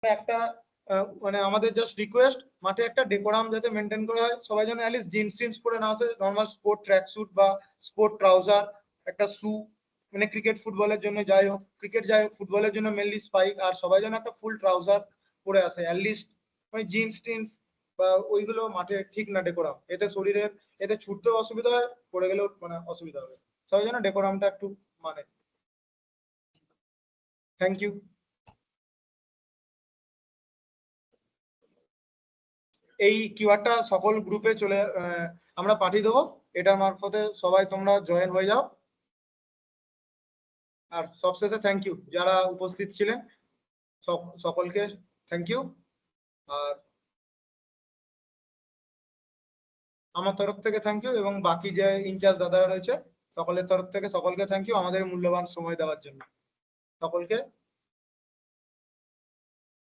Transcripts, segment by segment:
একটা মানে আমাদের জাস্ট রিকোয়েস্ট মাঠে একটা ডেকোরাম যাতে মেনটেন করা হয়, সবাই যেন অ্যাটলিস্ট জিন্স টিন্স পরে না আসে, নর্মাল স্পোর্ট ট্র্যাক স্যুট বা স্পোর্ট ট্রাউজার, একটা শু, মানে ক্রিকেট ফুটবলের জন্য যাই হোক, ক্রিকেট যাই হোক, ফুটবলের জন্য মেনলি স্পাইক, আর সবাই যেন একটা ফুল ট্রাউজার পরে আসে অ্যাটলিস্ট। ওই জিন্স টিন্স বা ওইগুলো মাঠে ঠিক না ডেকোরাম, এতে শরীরের এতে ছুটতেও অসুবিধা হয়, পড়ে গেলেও মানে অসুবিধা হবে। সবাই যেন ডেকোরামটা একটু মানে। Thank you. এই কিওয়ার্ডটা সকল গ্রুপে চলে আমরা পাঠিয়ে দেবো, এটার মারফতে সবাই তোমরা জয়েন হয়ে যাও। আর সবশেষে থ্যাংক ইউ যারা উপস্থিত ছিলেন, সকলকে থ্যাংক ইউ। আর আমার তরফ থেকে থ্যাংক ইউ, এবং বাকি যে ইনচার্জ দাদারা রয়েছে সকলের তরফ থেকে সকলকে থ্যাংক ইউ আমাদের মূল্যবান সময় দেওয়ার জন্য। সকলকে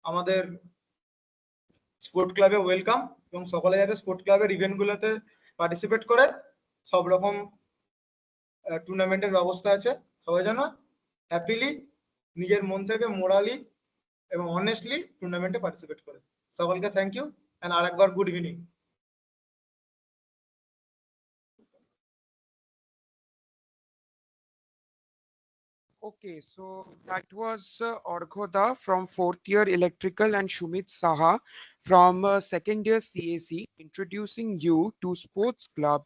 আমাদের স্পোর্ট ক্লাবে ওয়েলকাম, এবং সকলে যাতে স্পোর্ট ক্লাবের ইভেন্টগুলোতে পার্টিসিপেট করে। সব রকম টুর্নামেন্টের ব্যবস্থা আছে, সবাই যেন হ্যাপিলি নিজের মন থেকে মোরালি এবং অনেস্টলি টুর্নামেন্টে পার্টিসিপেট করে। সকলকে থ্যাংক ইউ এন্ড আরেকবার good evening. Okay, so that was Orghoda from 4th year electrical and Shumit Saha from 2nd year CAC introducing you to sports club.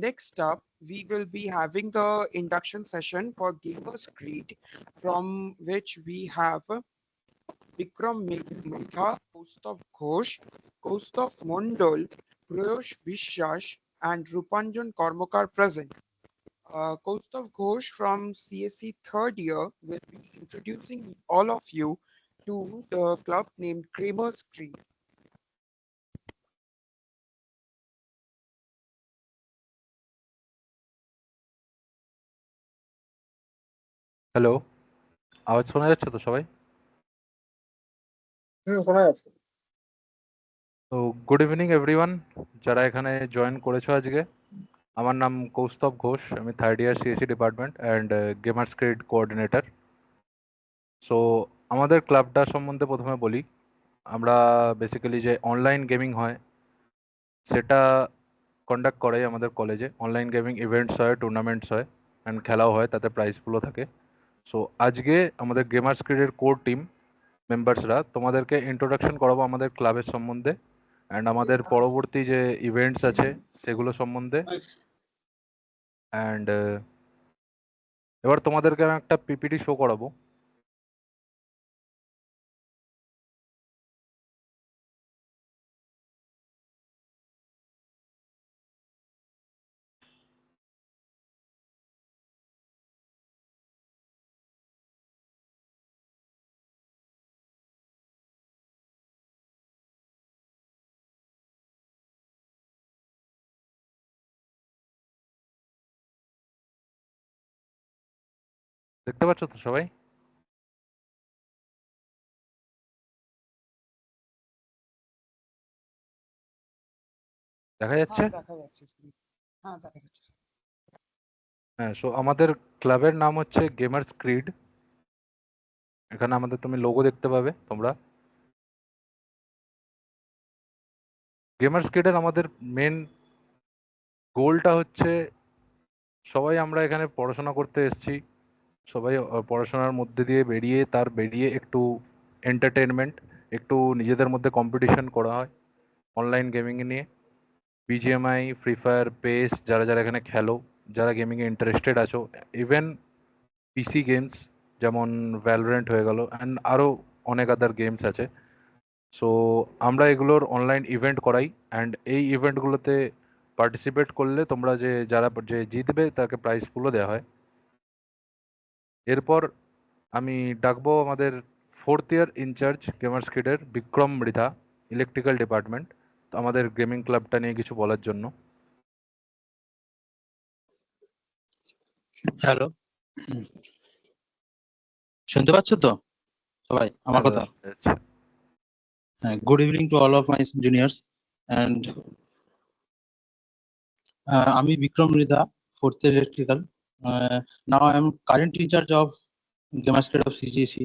Next up, we will be having the induction session for Gamers Creed, from which we have Vikram Mehta, Kaustav Ghosh, Kaustav Mondol, Prayosh Vishwas, and Rupanjan Kormakar present. Kaustav Ghosh from CSC 3rd year will be introducing all of you to the club named Gamers Creed. Hello, আওয়াজ শোনা যাচ্ছে তো সবাই? শোনা যাচ্ছে। তো good evening everyone যারা এখানে জয়েন করেছো আজকে। আমার নাম কৌস্তব ঘোষ, আমি 3rd year CSC department and gamers creed coordinator. So আমাদের ক্লাবটা সম্বন্ধে প্রথমে বলি। আমরা বেসিক্যালি যে অনলাইন গেমিং হয় সেটা কন্ডাক্ট করে আমাদের কলেজে। অনলাইন গেমিং ইভেন্টস হয়, টুর্নামেন্টস হয় অ্যান্ড খেলাও হয়, তাতে প্রাইজগুলো থাকে। সো আজকে আমাদের গেমার্স ক্রেডের কোর টিম মেম্বার্সরা তোমাদেরকে ইন্ট্রোডাকশন করাবো আমাদের ক্লাবের সম্বন্ধে অ্যান্ড আমাদের পরবর্তী যে ইভেন্টস আছে সেগুলো সম্বন্ধে। অ্যান্ড এবার তোমাদেরকে আমি একটা পিপিটি শো করাবো। দেখতে পাচ্ছ তো সবাই? দেখা যাচ্ছে? হ্যাঁ, সো আমাদের ক্লাবের নাম হচ্ছে গেমার্স ক্রিড। এখানে আমাদের তুমি লোগো দেখতে পাবে তোমরা। গেমার্স ক্রিডের আমাদের মেন গোলটা হচ্ছে সবাই আমরা এখানে পড়াশোনা করতে এসেছি, সবাই পড়াশোনার মধ্যে দিয়ে বেরিয়ে একটু এন্টারটেনমেন্ট, একটু নিজেদের মধ্যে কম্পিটিশন করা হয় অনলাইন গেমিং নিয়ে। বিজিএমআই, ফ্রি ফায়ার, পেস, যারা যারা এখানে খেলো, যারা গেমিংয়ে ইন্টারেস্টেড আছো, ইভেন পিসি গেমস যেমন ভ্যালোরেন্ট হয়ে গেল অ্যান্ড আরও অনেক আদার গেমস আছে। সো আমরা এগুলোর অনলাইন ইভেন্ট করাই অ্যান্ড এই ইভেন্টগুলোতে পার্টিসিপেট করলে তোমরা যারা জিতবে তাকে প্রাইজগুলো দেওয়া হয়। এরপর আমি ডাকবো আমাদের 4th ইয়ার ইনচার্জ গেমার্স কিডের বিক্রম মৃধা, ইলেকট্রিক্যাল ডিপার্টমেন্ট, আমাদের গেমিং ক্লাবটা নিয়ে কিছু বলার জন্য। হ্যালো, শুনতে পাচ্ছ তো সবাই আমার কথা? হ্যাঁ, good evening to all of my juniors and আমি Vikram Mridha, 4th year electrical. Now I am current in charge of Gamers Creed of CGEC.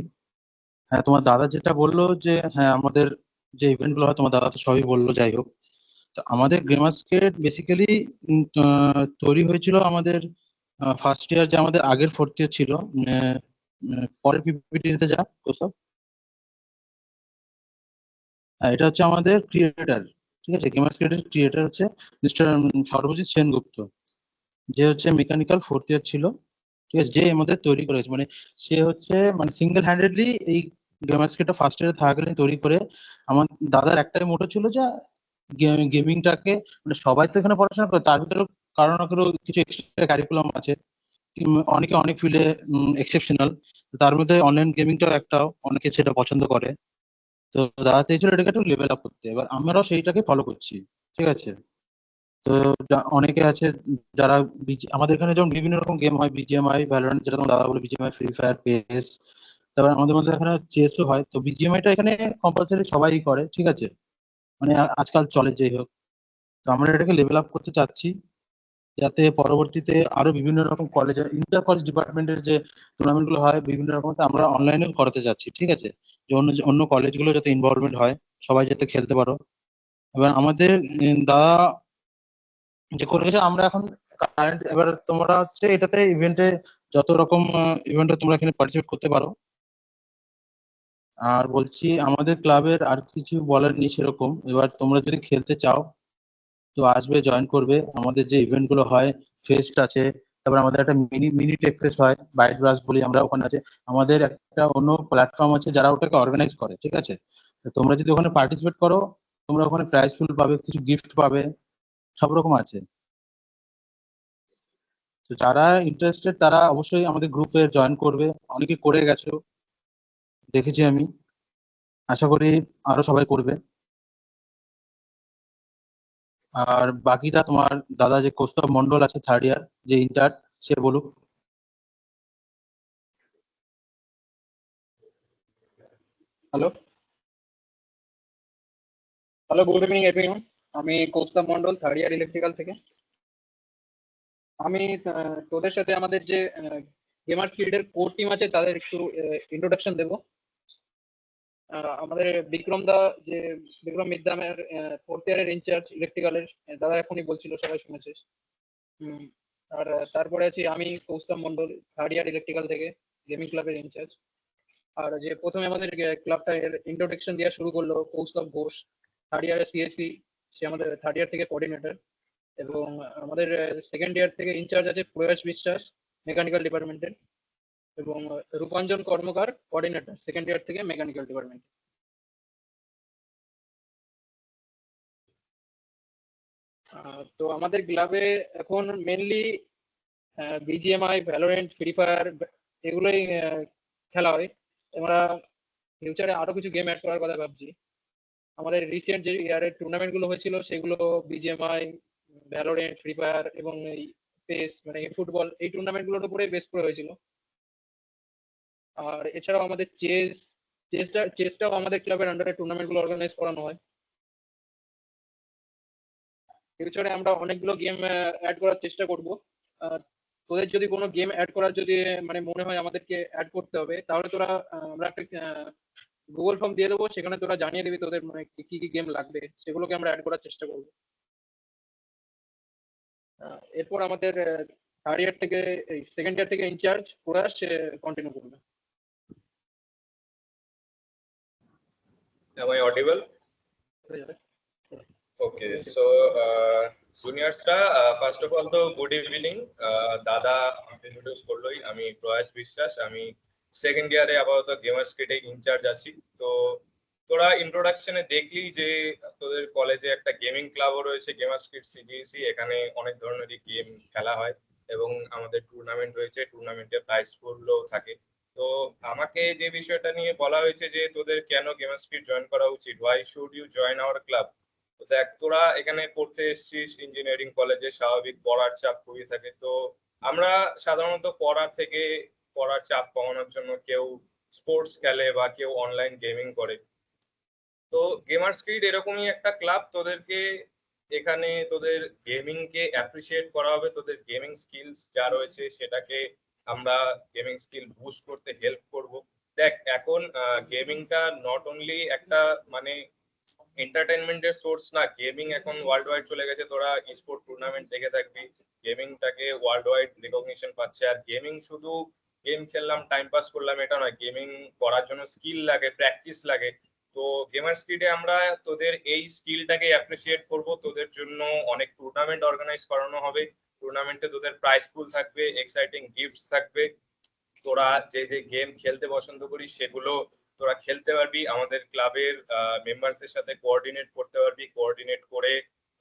হ্যাঁ, তোমার দাদা যেটা বললো যে হ্যাঁ আমাদের যে ইভেন্ট গুলো হয়, তোমার দাদা তো সবই বললো, যাই হোক। তো আমাদের গেমার্সকেট বেসিক্যালি তৈরি হয়েছিল আমাদের ফার্স্ট ইয়ার, যে আমাদের আগের ফোর্থ ইয়ার ছিল, পরের পিপিটিতে যা ওসব। এটা হচ্ছে আমাদের ক্রিয়েটার, ঠিক আছে? গেমার্সকেটের ক্রিয়েটার হচ্ছে মিস্টার সর্বজিৎ সেনগুপ্ত, যে হচ্ছে মেকানিক্যাল ফোর্থ ইয়ার ছিল, ঠিক আছে? যে আমাদের তৈরি করেছে, মানে সে হচ্ছে মানে সিঙ্গেল হ্যান্ডেডলি এই গেমার্সকেটটা ফার্স্ট ইয়ারে থাকাকালীন তৈরি করে। আমার দাদার একটাই মোটো ছিল যে গেমিংটাকে, মানে সবাই তো এখানে পড়াশোনা করে, তার ভিতরে কারো না কারো কিছু এক্সট্রা কারিকুলাম আছে, অনেকে অনেক ফিল্ডে এক্সেপশনাল, তার মধ্যে অনলাইন গেমিংটাও একটাও, অনেকে সেটা পছন্দ করে। তো দাদা চেয়েছিল এটাকে একটু লেভেল আপ করতে, এবার আমরাও সেইটাকে ফলো করছি, ঠিক আছে? তো অনেকে আছে যারা আমাদের এখানে যেমন বিভিন্ন রকম গেম হয়, বিজিএমআই, ভ্যালোরেন্ট, যেটা তোমার দাদা বলে, বিজিএমআই, ফ্রি ফায়ার, পেস। তারপর আমাদের মধ্যে এখানে চেসও হয়। তো বিজিএমআইটা এখানে কম্পালসারি সবাই করে, ঠিক আছে? মানে আজকাল চলে, যাই হোক। তো আমরা এটাকে লেভেল আপ করতে চাচ্ছি, যাতে পরবর্তীতে আরো বিভিন্ন রকম কলেজ, ইন্টার কলেজ ডিপার্টমেন্টের যে টুর্নামেন্ট গুলো হয় বিভিন্ন রকম, আমরা অনলাইনেও করাতে যাচ্ছি, ঠিক আছে? যে অন্য অন্য কলেজগুলো যাতে ইনভলভমেন্ট হয়, সবাই যাতে খেলতে পারো। এবার আমাদের দাদা যে করে গেছে, আমরা এখন কারেন্ট, এবার তোমরা হচ্ছে এটাতে ইভেন্টে যত রকম ইভেন্টে তোমরা এখানে পার্টিসিপেট করতে পারো। আর বলছি, আমাদের ক্লাবের আর কিছু বলার নেই সেরকম। এবার তোমরা যদি খেলতে চাও তো আসবে, জয়েন করবে। আমাদের যে ইভেন্ট গুলো হয়, ফেস্ট আছে, তারপর আমাদের একটা মিনি মিনি টেক ফেস্ট হয়, বাইট ব্রাস বলি আমরা, ওখানে আছে। আমাদের একটা অন্য প্ল্যাটফর্ম আছে যারা ওটাকে অর্গানাইজ করে, ঠিক আছে? তো তোমরা যদি ওখানে পার্টিসিপেট করো, তোমরা ওখানে প্রাইজ ফুল পাবে, কিছু গিফট পাবে, সব রকম আছে। তো যারা ইন্টারেস্টেড তারা অবশ্যই আমাদের গ্রুপে জয়েন করবে, অনেকে করে গেছো দেখেছি আমি, আশা করি আরো সবাই করবে। আর বাকিটা তোমার দাদা যে কৌস্তব মন্ডল আছে, থার্ড ইয়ার যে ইনচার্জ, সে বলুক। Hello hello, good evening everyone. আমি Kaustav Mondal, third year electrical থেকে। আমি তোদের সাথে আমাদের যে গেমার ফিল্ডের কোর টিম আছে তাদের একটু ইন্ট্রোডাকশন দেবো। আমাদের বিক্রম দা, যে বিক্রম মিদ্দামের ফোর্থ ইয়ারের ইনচার্জ ইলেকট্রিক্যালের, দাদা এখনই বলছিল, সবাই শুনেছিস। আর তারপরে আছি আমি, Kaustav Mondal, third year electrical থেকে, গেমিং ক্লাবের ইনচার্জ। আর যে প্রথমে আমাদের ক্লাবটা ইন্ট্রোডাকশন দেওয়া শুরু করলো, কৌস্তব ঘোষ, থার্ড ইয়ারের সিএসসি, সে আমাদের থার্ড ইয়ার থেকে কোঅর্ডিনেটর। এবং আমাদের সেকেন্ড ইয়ার থেকে ইনচার্জ আছে প্রয়াস বিশ্বাস, মেকানিক্যাল ডিপার্টমেন্টের। এবং রূপাঞ্জন কর্মকার, কোঅর্ডিনেটর, সেকেন্ড ইয়ার থেকে মেকানিক্যাল ডিপার্টমেন্ট। তো আমাদের ক্লাবে এখন mainly BGMI, Valorant, free fire, এগুলোই খেলা হয়। আমরা ফিউচারে আরো কিছু গেম অ্যাড করার কথা ভাবছি। আমাদের রিসেন্ট যে ইয়ারের টুর্নামেন্ট গুলো হয়েছিল সেগুলো বিজিএমআই, ভ্যালোরেন্ট, ফ্রি ফায়ার এবং এই পেস মানে ফুটবল, এই টুর্নামেন্ট গুলোর উপরে বেস করে হয়েছিল। আর এছাড়াও আমাদের চেসটাও আমাদের ক্লাবের আন্ডারে টুর্নামেন্ট গুলো অর্গানাইজ করানো হয়। ফিউচারে আমরা অনেকগুলো গেম অ্যাড করার চেষ্টা করব। তোদের যদি কোনো গেম অ্যাড করার যদি মানে মনে হয় আমাদেরকে অ্যাড করতে হবে, তাহলে তোরা আমরা একটা গুগল ফর্ম দিয়ে দেবো, সেখানে তোরা জানিয়ে দিবি তোদের মানে কি কি গেম লাগবে, সেগুলোকে আমরা অ্যাড করার চেষ্টা করবো। এরপর আমাদের থার্ড ইয়ার থেকে, সেকেন্ড ইয়ার থেকে ইনচার্জ প্রয়াস, সে কন্টিনিউ করবে। Am I audible? Okay, so juniors-রা, first of all তো গুড ইভিনিং। দাদা ইন্ট্রোডিউস করলোই, আমি প্রয়াস বিশ্বাস, আমি সেকেন্ড ইয়ারে আপাতত গেমার্স কিটে ইনচার্জ আছি। তো তোরা ইন্ট্রোডাকশনে দেখলি যে তোদের কলেজে একটা গেমিং ক্লাবও রয়েছে, গেমার্স কিট সিজিইসি। এখানে অনেক ধরনের গেম খেলা হয় এবং আমাদের টুর্নামেন্ট রয়েছে, টুর্নামেন্টে প্রাইজ পুলও থাকে। তো আমাকে যে বিষয়টা নিয়ে বলা হয়েছে যে তোদের কেন গেমার্স কিট জয়েন করা উচিত, why should you join our club. তো দেখ, তোরা এখানে পড়তে এসেছিস ইঞ্জিনিয়ারিং কলেজে, স্বাভাবিক পড়ার চাপ খুবই থাকে। তো আমরা সাধারণত পড়ার চাপ কমানোর জন্য কেউ স্পোর্টস খেলে বা কেউ অনলাইন গেমিং করে। তো গেমার্স কিট এরকমই একটা ক্লাব, তোদেরকে এখানে তোদের গেমিং কে অ্যাপ্রিসিয়েট করা হবে, তোদের গেমিং স্কিলস যা রয়েছে সেটাকে আমরা গেমিং স্কিল বুস্ট করতে হেল্প করব। দেখ এখন গেমিংটা নট অনলি একটা মানে এন্টারটেনমেন্টের সোর্স না, গেমিং এখন ওয়ার্ল্ড ওয়াইড চলে গেছে। তোরা স্পোর্ট টুর্নামেন্ট দেখে থাকবি, গেমিংটাকে ওয়ার্ল্ড ওয়াইড রিকগনিশন পাচ্ছে। আর গেমিং শুধু গেম খেললাম টাইম পাস করলাম এটা নয়, গেমিং করার জন্য স্কিল লাগে, প্র্যাকটিস লাগে। তো গেমার স্ট্রিটে আমরা তোদের এই স্কিলটাকে অ্যাপ্রিসিয়েট করব, তোদের জন্য অনেক টুর্নামেন্ট অর্গানাইজ করানো হবে। টুর্নামেন্টে তোদের প্রাইজ পুল থাকবে, এক্সাইটিং গিফটস থাকবে। তোরা যে যে গেম খেলতে পছন্দ করিস সেগুলো তোরা খেলতে পারবি, আমাদের ক্লাবের মেম্বারদের সাথে কোঅর্ডিনেট করতে পারবি, কোঅর্ডিনেট করে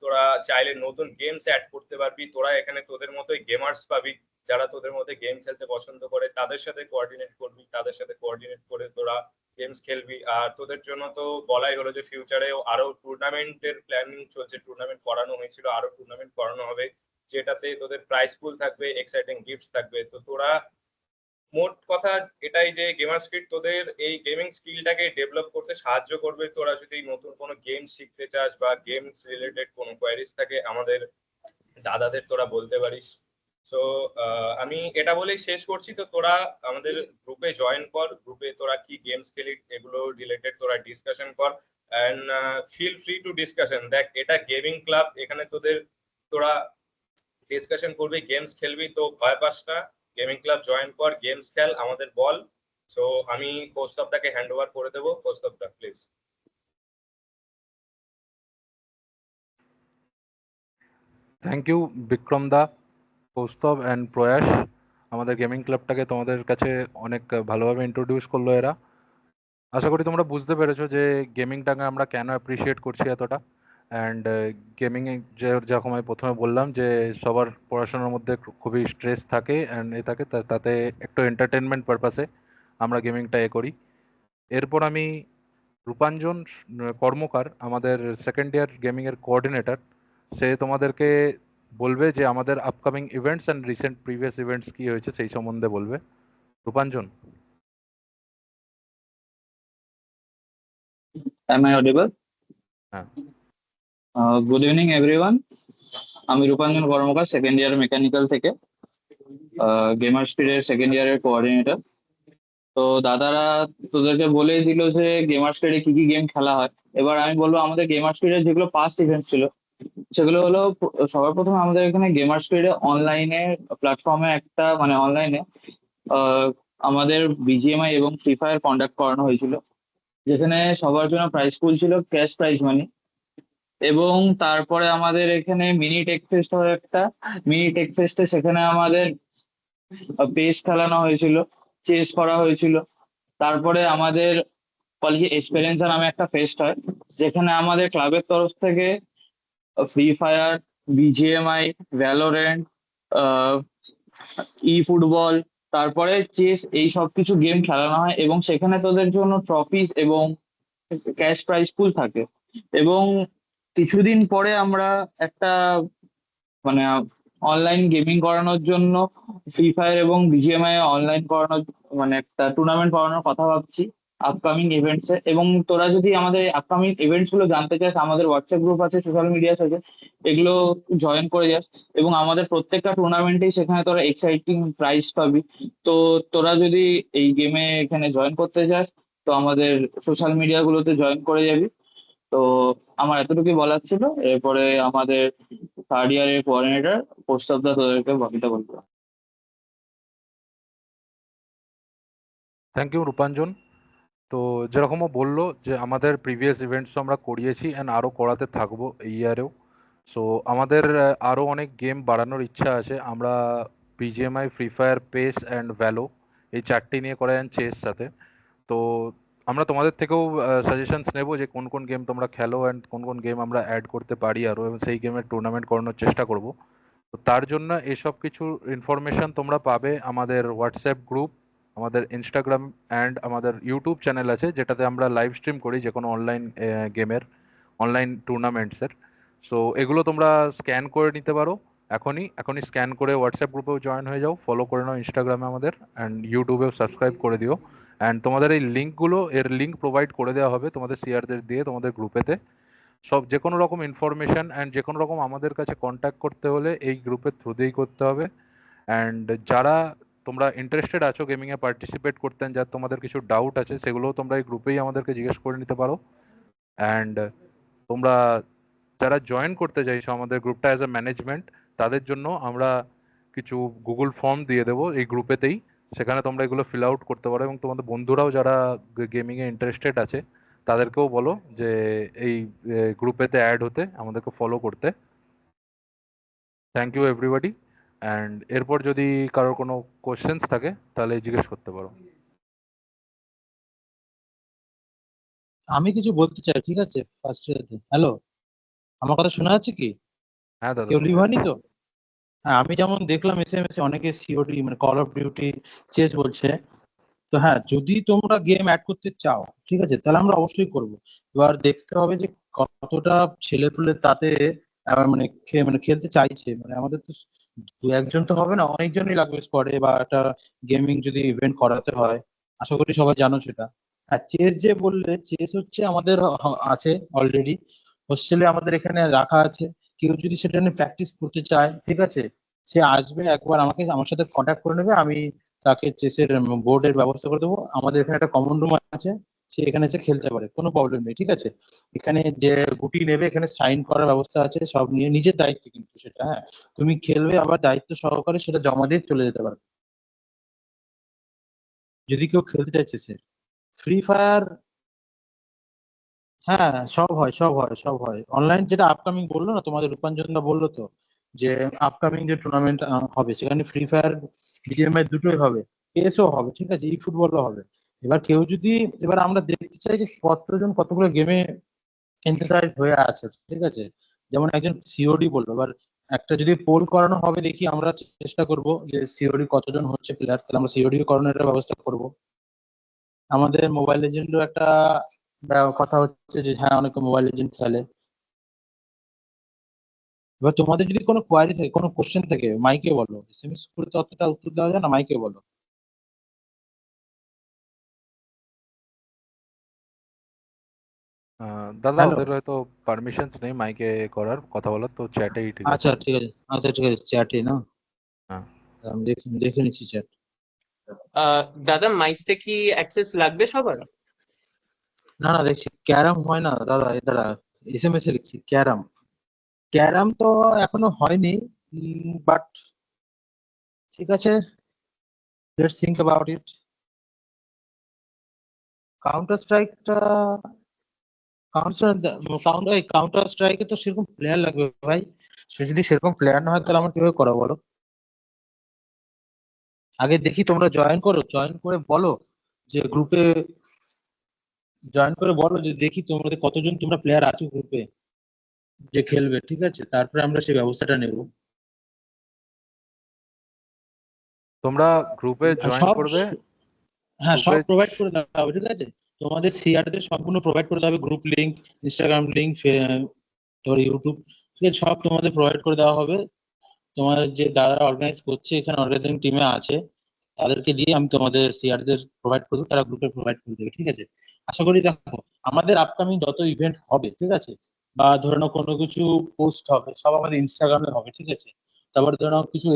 তোরা চাইলে নতুন গেমস অ্যাড করতে পারবি। তোরা এখানে তোদের মতোই গেমার্স পাবি যারা তোদের মধ্যে গেম খেলতে পছন্দ করে, তাদের সাথে কোঅর্ডিনেট করবি, তাদের সাথে কোঅর্ডিনেট করে তোরা গেমস খেলবি। আর তোদের জন্য তো বলাই হলো যে ফিউচারে আরো টুর্নামেন্টের প্ল্যানিং চলছে, টুর্নামেন্ট করানো হয়েছিল, আরো টুর্নামেন্ট করানো হবে যেটাতে তোদের প্রাইজ পুল থাকবে, এক্সাইটিং গিফটস থাকবে। তো তোরা মোট কথা এটাই যে গেমার স্কিট তোদের এই গেমিং স্কিলটাকে ডেভেলপ করতে সাহায্য করবে। তোরা যদি নতুন কোনো গেম শিখতে চাস বা গেমস রিলেটেড কোনো কোয়ারিজ থাকে আমাদের দাদাদের তোরা বলতে পারিস। সো আমি এটা বলেই শেষ করছি। তো তোরা আমাদের গ্রুপে জয়েন কর, গ্রুপে তোরা কি গেমস খেলি এগুলো রিলেটেড তোরা ডিসকাশন কর, and feel free to discussion. দেখ এটা গেমিং ক্লাব, এখানে তোরা ডিসকাশন করবি, গেমস খেলবি, তো ভয় পাস না। গেমিং ক্লাব জয়েন কর, গেমস খেল, আমাদের বল। সো আমি কৌস্তবদাকে হ্যান্ড ওভার করে দেবো। কৌস্তবদা please. Thank you Bikram da, Kaustav and Prayas. আমাদের গেমিং ক্লাবটাকে তোমাদের কাছে অনেক ভালোভাবে ইন্ট্রোডিউস করলো এরা। আশা করি তোমরা বুঝতে পেরেছো যে গেমিংটাকে আমরা কেন অ্যাপ্রিসিয়েট করছি এতটা। অ্যান্ড গেমিং যেরকম আমি প্রথমে বললাম যে সবার পড়াশোনার মধ্যে খুবই স্ট্রেস থাকে অ্যান্ড এ থাকে, তাতে একটু এন্টারটেনমেন্ট পারপাসে আমরা গেমিংটা করি। এরপর আমি রূপাঞ্জন কর্মকার, আমাদের সেকেন্ড ইয়ার গেমিংয়ের কোঅর্ডিনেটর, সে তোমাদেরকে বলবে যে আমাদের upcoming events and recent previous events কি হয়েছে সেই সম্বন্ধে বলবে। রূপাঞ্জন। Am I audible? হ্যাঁ। Good evening, everyone. আমি রূপাঞ্জন কর্মকার, সেকেন্ড ইয়ার মেকানিক্যাল থেকে, গেমার স্পিডের সেকেন্ড ইয়ারের কোঅর্ডিনেটর। তো দাদারা তোদেরকে বলেই দিল যে গেমার স্পিডে কি কি গেম খেলা হয়। এবার আমি বলবো আমাদের গেমার স্পিডের যেগুলো পাস্ট ইভেন্ট ছিল সেগুলো হলো, সবার প্রথমে আমাদের এখানে গেমার স্পিডে অনলাইনে প্ল্যাটফর্মে একটা মানে অনলাইনে আমাদের বিজিএমআই এবং ফ্রি ফায়ার কন্ডাক্ট করানো হয়েছিল, যেখানে সবার জন্য প্রাইজ পুল ছিল, ক্যাশ প্রাইজ মানি। এবং তারপরে আমাদের এখানে মিনি টেক ফেস্ট হয় একটা, মিনি টেক ফেস্টে সেখানে আমাদের পেস খেলানো হয়েছিল, চেস করা হয়েছিল। তারপরে আমাদের কলেজে এক্সপেরিয়েন্সার নামে একটা ফেস্ট হয়, যেখানে আমাদের ক্লাবের তরফ থেকে ফ্রি ফায়ার, বিজিএমআই, ভ্যালোরেন্ট, ই ফুটবল, তারপরে চেস, এই সব কিছু গেম খেলানো হয়। এবং সেখানে তোদের জন্য ট্রফিস এবং ক্যাশ প্রাইজ পুল থাকে। এবং কিছুদিন পরে আমরা একটা মানে অনলাইন গেমিং করানোর জন্য ফ্রি ফায়ার এবং বিজিএমআই অনলাইন করানোর মানে একটা টুর্নামেন্ট করানোর কথা ভাবছি আপকামিং ইভেন্টসে। এবং তোরা যদি আমাদের আপকামিং ইভেন্টস গুলো জানতে চাস, আমাদের হোয়াটসঅ্যাপ গ্রুপ আছে, সোশ্যাল মিডিয়া আছে, এগুলো জয়েন করে যাস। এবং আমাদের প্রত্যেকটা টুর্নামেন্টেই সেখানে তোরা এক্সাইটিং প্রাইজ পাবি। তো তোরা যদি এই গেমে এখানে জয়েন করতে চাস তো আমাদের সোশ্যাল মিডিয়া গুলোতে জয়েন করে যাবি। তো আমার এতটুকুই বলার ছিল। এরপরে আমাদের থার্ড ইয়ারের কোঅর্ডিনেটর কৌস্তবদা তোদেরকে বাকিটা বলবো। Thank you Rupanjan. তো যেরকমও বললো যে আমাদের প্রিভিয়াস ইভেন্টস আমরা করিয়েছি অ্যান্ড আরও করাতে থাকবো এই ইয়ারেও। সো আমাদের আরও অনেক গেম বাড়ানোর ইচ্ছা আছে। আমরা BGMI, Free Fire, PES and Valo এই চারটি নিয়ে করাই অ্যান্ড চেস সাথে। তো আমরা তোমাদের থেকেও সাজেশনস নেব যে কোন কোন গেম তোমরা খেলো অ্যান্ড কোন কোন গেম আমরা অ্যাড করতে পারি আরও, এবং সেই গেমের টুর্নামেন্ট করানোর চেষ্টা করব। তো তার জন্য এসব কিছু ইনফরমেশন তোমরা পাবে আমাদের হোয়াটসঅ্যাপ গ্রুপ, আমাদের ইনস্টাগ্রাম অ্যান্ড আমাদের ইউটিউব চ্যানেল আছে, যেটাতে আমরা লাইভ স্ট্রিম করি যে কোনো অনলাইন গেমের, অনলাইন টুর্নামেন্টসের। সো এগুলো তোমরা স্ক্যান করে নিতে পারো এখনই স্ক্যান করে হোয়াটসঅ্যাপ গ্রুপেও জয়েন হয়ে যাও, ফলো করে নাও ইনস্টাগ্রামে আমাদের, অ্যান্ড ইউটিউবেও সাবস্ক্রাইব করে দিও। অ্যান্ড তোমাদের এই লিঙ্কগুলো, এর লিঙ্ক প্রোভাইড করে দেওয়া হবে তোমাদের সিআরদের দিয়ে তোমাদের গ্রুপেতে। সব যে কোনো রকম ইনফরমেশন অ্যান্ড যে কোনো রকম আমাদের কাছে কন্ট্যাক্ট করতে হলে এই গ্রুপের থ্রু দিয়েই করতে হবে। অ্যান্ড যারা তোমরা ইন্টারেস্টেড আছো গেমিং এ পার্টিসিপেট করতেন, যা তোমাদের কিছু ডাউট আছে সেগুলোও তোমরা এই গ্রুপেই আমাদেরকে জিজ্ঞেস করে নিতে পারো। অ্যান্ড তোমরা যারা জয়েন করতে চাইছো আমাদের গ্রুপটা অ্যাজ এ ম্যানেজমেন্ট, তাদের জন্য আমরা কিছু গুগল ফর্ম দিয়ে দেবো এই গ্রুপেতেই, সেখানে তোমরা এগুলো ফিল আউট করতে পারো এবং তোমাদের বন্ধুরাও যারা গেমিং এ ইন্টারেস্টেড আছে তাদেরকেও বলো যে এই গ্রুপেতে অ্যাড হতে, আমাদেরকে ফলো করতে। Thank you everybody. অ্যান্ড এরপর যদি কারোর কোনো কোশ্চেন্স থাকে তাহলে জিজ্ঞেস করতে পারো। আমি কিছু বলতে চাই, ঠিক আছে? ফার্স্ট হ্যালো, আমার কথা শোনা যাচ্ছে কি? হ্যাঁ দাদা, কেউ শোনা লিভ হয়নি যাচ্ছে। তো? হ্যাঁ, আমি যেমন দেখলাম এসএমএস অনেকে সিওডি মানে কল অফ ডিউটি চেস বলছে। তো হ্যাঁ, যদি তোমরা গেম অ্যাড করতে চাও, ঠিক আছে, তাহলে আমরা অবশ্যই করব। এবার দেখতে হবে যে কতটা ছেলেপুলে তাতে মানে মানে খেলতে চাইছে। মানে আমাদের তো দু একজন তো হবে না, অনেকজনই লাগবে স্কোয়াডে, বা একটা গেমিং যদি ইভেন্ট করাতে হয়। আশা করি সবাই জানো সেটা। আর চেস যে বললে, চেস হচ্ছে আমাদের আছে অলরেডি হোস্টেলে, আমাদের এখানে রাখা আছে। কেউ যদি সেটা নিয়ে প্র্যাকটিস করতে চায়, ঠিক আছে, সে আসবে একবার, আমার সাথে কন্ট্যাক্ট করে নেবে। আমি তাকে চেসের বোর্ডের ব্যবস্থা করে দেবো। আমাদের এখানে একটা কমন রুম আছে, সে এখানে এসে খেলতে পারে, কোনো প্রবলেম নেই, ঠিক আছে? এখানে যে গুটি নেবে, এখানে সাইন করার ব্যবস্থা আছে, সব নিয়ে নিজের দায়িত্ব কিন্তু সেটা। হ্যাঁ, তুমি খেলবে আবার দায়িত্ব সহকারে সেটা জমা দিয়ে চলে যেতে পারবে যদি কেউ খেলতে চাইছে। সে ফ্রি ফায়ার, হ্যাঁ, সব হয় অনলাইন। যেটা আপকামিং বললো না তোমাদের, রূপাঞ্জন দা বললো তো যে আপকামিং যে টুর্নামেন্ট হবে সেখানে ফ্রি ফায়ার বিজিএমআই দুটোই হবে, পেসও হবে, ঠিক আছে, ই ফুটবলও হবে। এবার কেউ যদি, এবার আমরা দেখতে চাই যে কতজন কতগুলো গেমে এন্টারপ্রাইজ হয়ে আছে, ঠিক আছে? যেমন একজন সিওডি বললো, এবার একটা যদি পোল করানো হবে, দেখি আমরা চেষ্টা করব যে সিওডি কতজন হচ্ছে প্লেয়ার, তাহলে আমরা সিওডি করানোর একটা ব্যবস্থা করব। আমাদের মোবাইল লেজেন্ডও একটা কথা হচ্ছে যে হ্যাঁ, অনেকে মোবাইল লেজেন্ড খেলে। এবার তোমাদের যদি কোনো কোয়ারি থাকে, কোনো কোশ্চেন থাকে, মাইকে বলো। এসএমএস করে তো অতটা উত্তর দেওয়া যায় না, মাইকে বলো। দাদা হ্যালো, ওদের হয়তো পারমিশনস নেই মাইকে করার, কথা বলার, তো চ্যাটেই ঠিক আছে। আচ্ছা ঠিক আছে, আচ্ছা ঠিক আছে, চ্যাটে না? হ্যাঁ। আমি দেখে দেখে নিচ্ছি চ্যাট। দাদা মাইকটা কি অ্যাক্সেস লাগবে সবার? না না, দেখছি ক্যারাম হয় না দাদা, দাঁড়া, এসএমএস এ লিখছি ক্যারাম। ক্যারাম তো এখনো হয়নি, বাট ঠিক আছে, let's think about it. Counter স্ট্রাইকটা, কাউন্টার স্ট্রাইকে তো সেরকম প্লেয়ার লাগবে ভাই। সে যদি সেরকম প্লেয়ার না হয় তাহলে আমার কিভাবে করা বলো? আগে দেখি তোমরা জয়েন করো, জয়েন করে বলো যে গ্রুপে, জয়েন করে বলো যে দেখি তোমাদের কতজন তোমরা প্লেয়ার আছো গ্রুপে যে খেলবে, ঠিক আছে? তারপরে আমরা সেই ব্যবস্থাটা নেব। তোমরা গ্রুপে আর জয়েন সব, করবে। হ্যাঁ, সব গ্রুপে প্রোভাইড করে দেওয়া হবে, ঠিক আছে? তোমাদের সিআরদের সবগুলো প্রোভাইড করে দেওয়া হবে, গ্রুপ লিংক, ইনস্টাগ্রাম লিংক, তোমার ইউটিউব, ঠিক আছে, সব তোমাদের প্রোভাইড করে দেওয়া হবে। তোমাদের যে দাদারা অর্গানাইজ করছে, এখানে অর্গানাইজিং টিমে আছে, তাদেরকে দিয়ে আমি তোমাদের সিআরদের প্রোভাইড করবো, তারা গ্রুপে প্রোভাইড করে দেবে, ঠিক আছে? আশা করি, দেখো, আমাদের আপকামিং যত ইভেন্ট হবে, ঠিক আছে, বা ধরে নাও কোনো কিছু পোস্ট হবে, সব আমাদের ইনস্টাগ্রামে হবে, ঠিক আছে? তারপর ধরে নাও কিছু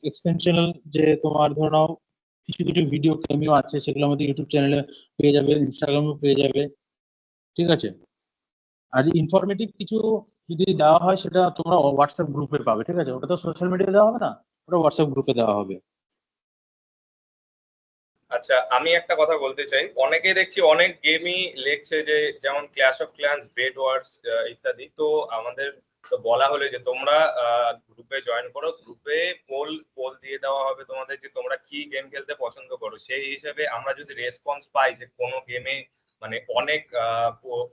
এক্সপেনশনাল, যে তোমার ধরে নাও কিছু কিছু ভিডিও ক্যামিও আছে, সেগুলো আমাদের ইউটিউব চ্যানেলে পেয়ে যাবে, ইনস্টাগ্রামে পেয়ে যাবে, ঠিক আছে? আর ইনফরমেটিভ কিছু যদি দেওয়া হয়, সেটা তোমরা হোয়াটসঅ্যাপ গ্রুপে পাবে, ঠিক আছে? ওটা তো সোশ্যাল মিডিয়ায় দেওয়া হবে না, ওটা হোয়াটসঅ্যাপ গ্রুপে দেওয়া হবে। আচ্ছা, আমি একটা কথা বলতে চাই, অনেকে দেখছি অনেক গেমই লেখছে যে যেমন ক্ল্যাশ অফ ক্ল্যান্স, বেড ওয়ার্স ইত্যাদি। তো আমাদের তো বলা হলো যে তোমরা গ্রুপে জয়েন করো, গ্রুপে পোল পোল দিয়ে দেওয়া হবে তোমাদের যে তোমরা কি গেম খেলতে পছন্দ করো। সেই হিসেবে আমরা যদি রেসপন্স পাই যে কোনো গেমে মানে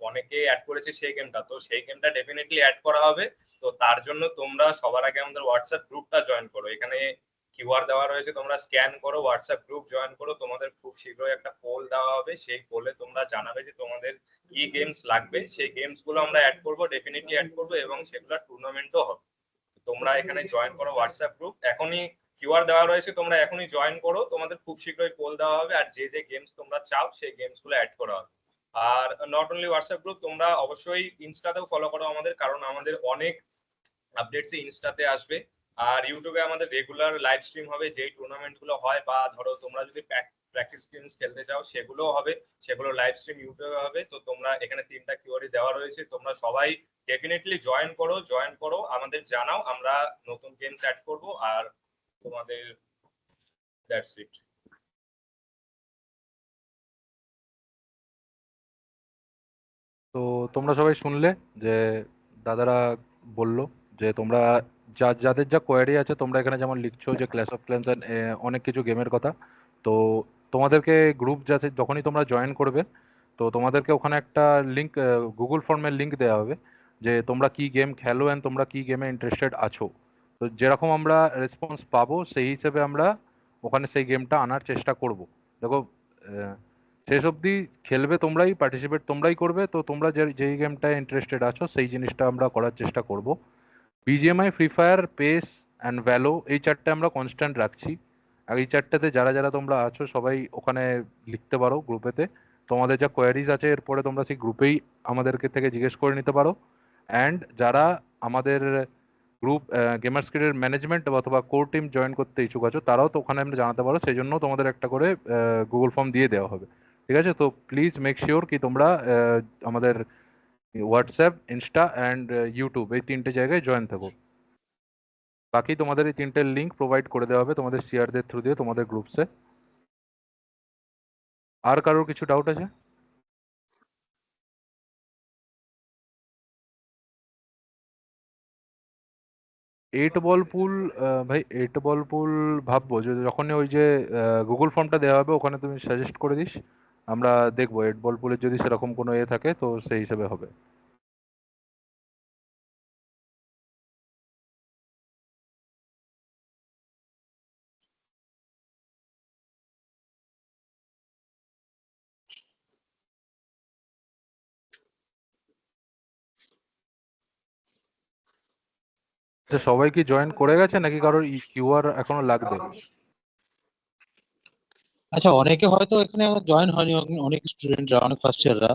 অনেকে অ্যাড করেছে সেই গেমটা, তো সেই গেমটা ডেফিনেটলি অ্যাড করা হবে। তো তার জন্য তোমরা সবার আগে আমাদের হোয়াটসঅ্যাপ গ্রুপটা জয়েন করো। এখানে কিউআর দেওয়া রয়েছে, তোমরা স্ক্যান করো, হোয়াটসঅ্যাপ গ্রুপ জয়েন করো। তোমাদের খুব শীঘ্রই একটা পোল দেওয়া হবে, সেই পোলে তোমরা জানাবে যে তোমাদের কি গেমস লাগবে। সেই গেমস গুলো আমরা অ্যাড করবো, ডেফিনেটলি অ্যাড করবো, এবং সেগুলো টুর্নামেন্টও হবে। তোমরা এখানে জয়েন করো হোয়াটসঅ্যাপ গ্রুপ, এখনই কিউআর দেওয়া রয়েছে, তোমরা এখনই জয়েন করো। তোমাদের খুব শীঘ্রই পোল দেওয়া হবে, আর যে যে গেমস তোমরা চাও সেই গেমস গুলো অ্যাড করা হবে। Are not only WhatsApp group, তোমরা অবশ্যই ইনস্টাতেও ফলো করো আমাদের, কারণ আমাদের অনেক আপডেটস ইনস্টাতে আসবে। আর ইউটিউবে আমাদের রেগুলার লাইভ স্ট্রিম হবে, যেই টুর্নামেন্ট গুলো হয় বা ধরো তোমরা যদি প্র্যাকটিস গেমস খেলতে চাও সেগুলোও হবে, সেগুলো লাইভ স্ট্রিম ইউটিউবে হবে। তো তোমরা এখানে 3টা কিওয়ার্ডই দেওয়া রয়েছে, তোমরা সবাই ডেফিনেটলি জয়েন করো, আমাদের জানাও, আমরা নতুন গেমস অ্যাড করব। আর তোমাদের দ্যাটস ইট। তো তোমরা সবাই শুনলে যে দাদারা বলল যে তোমরা যাদের যা কোয়ারি আছে তোমরা এখানে যেমন লিখছো যে ক্ল্যাশ অফ ক্ল্যান্স অনেক কিছু গেমের কথা। তো তোমাদেরকে গ্রুপ যাতে যখনই তোমরা জয়েন করবে তো তোমাদেরকে ওখানে একটা লিঙ্ক, গুগল ফর্মের লিঙ্ক দেওয়া হবে যে তোমরা কি গেম খেলো অ্যান্ড তোমরা কি গেমে ইন্টারেস্টেড আছো। তো যেরকম আমরা রেসপন্স পাবো সেই হিসেবে আমরা ওখানে সেই গেমটা আনার চেষ্টা করব। দেখো, শেষ অবধি খেলবে তোমরাই, পার্টিসিপেট তোমরাই করবে, তো তোমরা যেই গেমটায় ইন্টারেস্টেড আছো সেই জিনিসটা আমরা করার চেষ্টা করব। BGMI, Free Fire, PES and Valo এই চারটে আমরা কনস্ট্যান্ট রাখছি। আর এই চারটাতে যারা যারা তোমরা আছো সবাই ওখানে লিখতে পারো গ্রুপেতে, তোমাদের যা কোয়ারিজ আছে এরপরে তোমরা সেই গ্রুপেই আমাদেরকে থেকে জিজ্ঞেস করে নিতে পারো। অ্যান্ড যারা আমাদের গ্রুপ গেমার্স স্কিলের ম্যানেজমেন্ট অথবা কোর টিম জয়েন করতে ইচ্ছুক আছো তারাও তো ওখানে আমরা জানাতে পারো, সেই জন্য তোমাদের একটা করে গুগল ফর্ম দিয়ে দেওয়া হবে। ঠিক আছে? তো প্লিজ মেক শিওর কি তোমরা আমাদের হোয়াটসঅ্যাপ, ইনস্টা অ্যান্ড ইউটিউব এই 3টে জায়গায় জয়েন থাকো। বাকি তোমাদের এই 3টের লিঙ্ক প্রোভাইড করে দেওয়া হবে তোমাদের সিআরদের থ্রু দিয়ে তোমাদের গ্রুপসে। আর কারোর কিছু ডাউট আছে? এইট বল পুল, ভাই 8 বল পুল ভাববো যে যখনই ওই যে গুগল ফর্মটা দেওয়া হবে ওখানে তুমি সাজেস্ট করে দিস, আমরা দেখবো 8 বল পুলের যদি সেরকম কোনো থাকে তো সেই হিসেবে হবে। আচ্ছা, সবাই কি জয়েন করে গেছে নাকি কারোর কিউআর এখনো লাগবে? আচ্ছা, অনেকে হয়তো এখানে জয়েন হয়নি, অনেক স্টুডেন্টরা, অনেক ফার্স্ট ইয়াররা,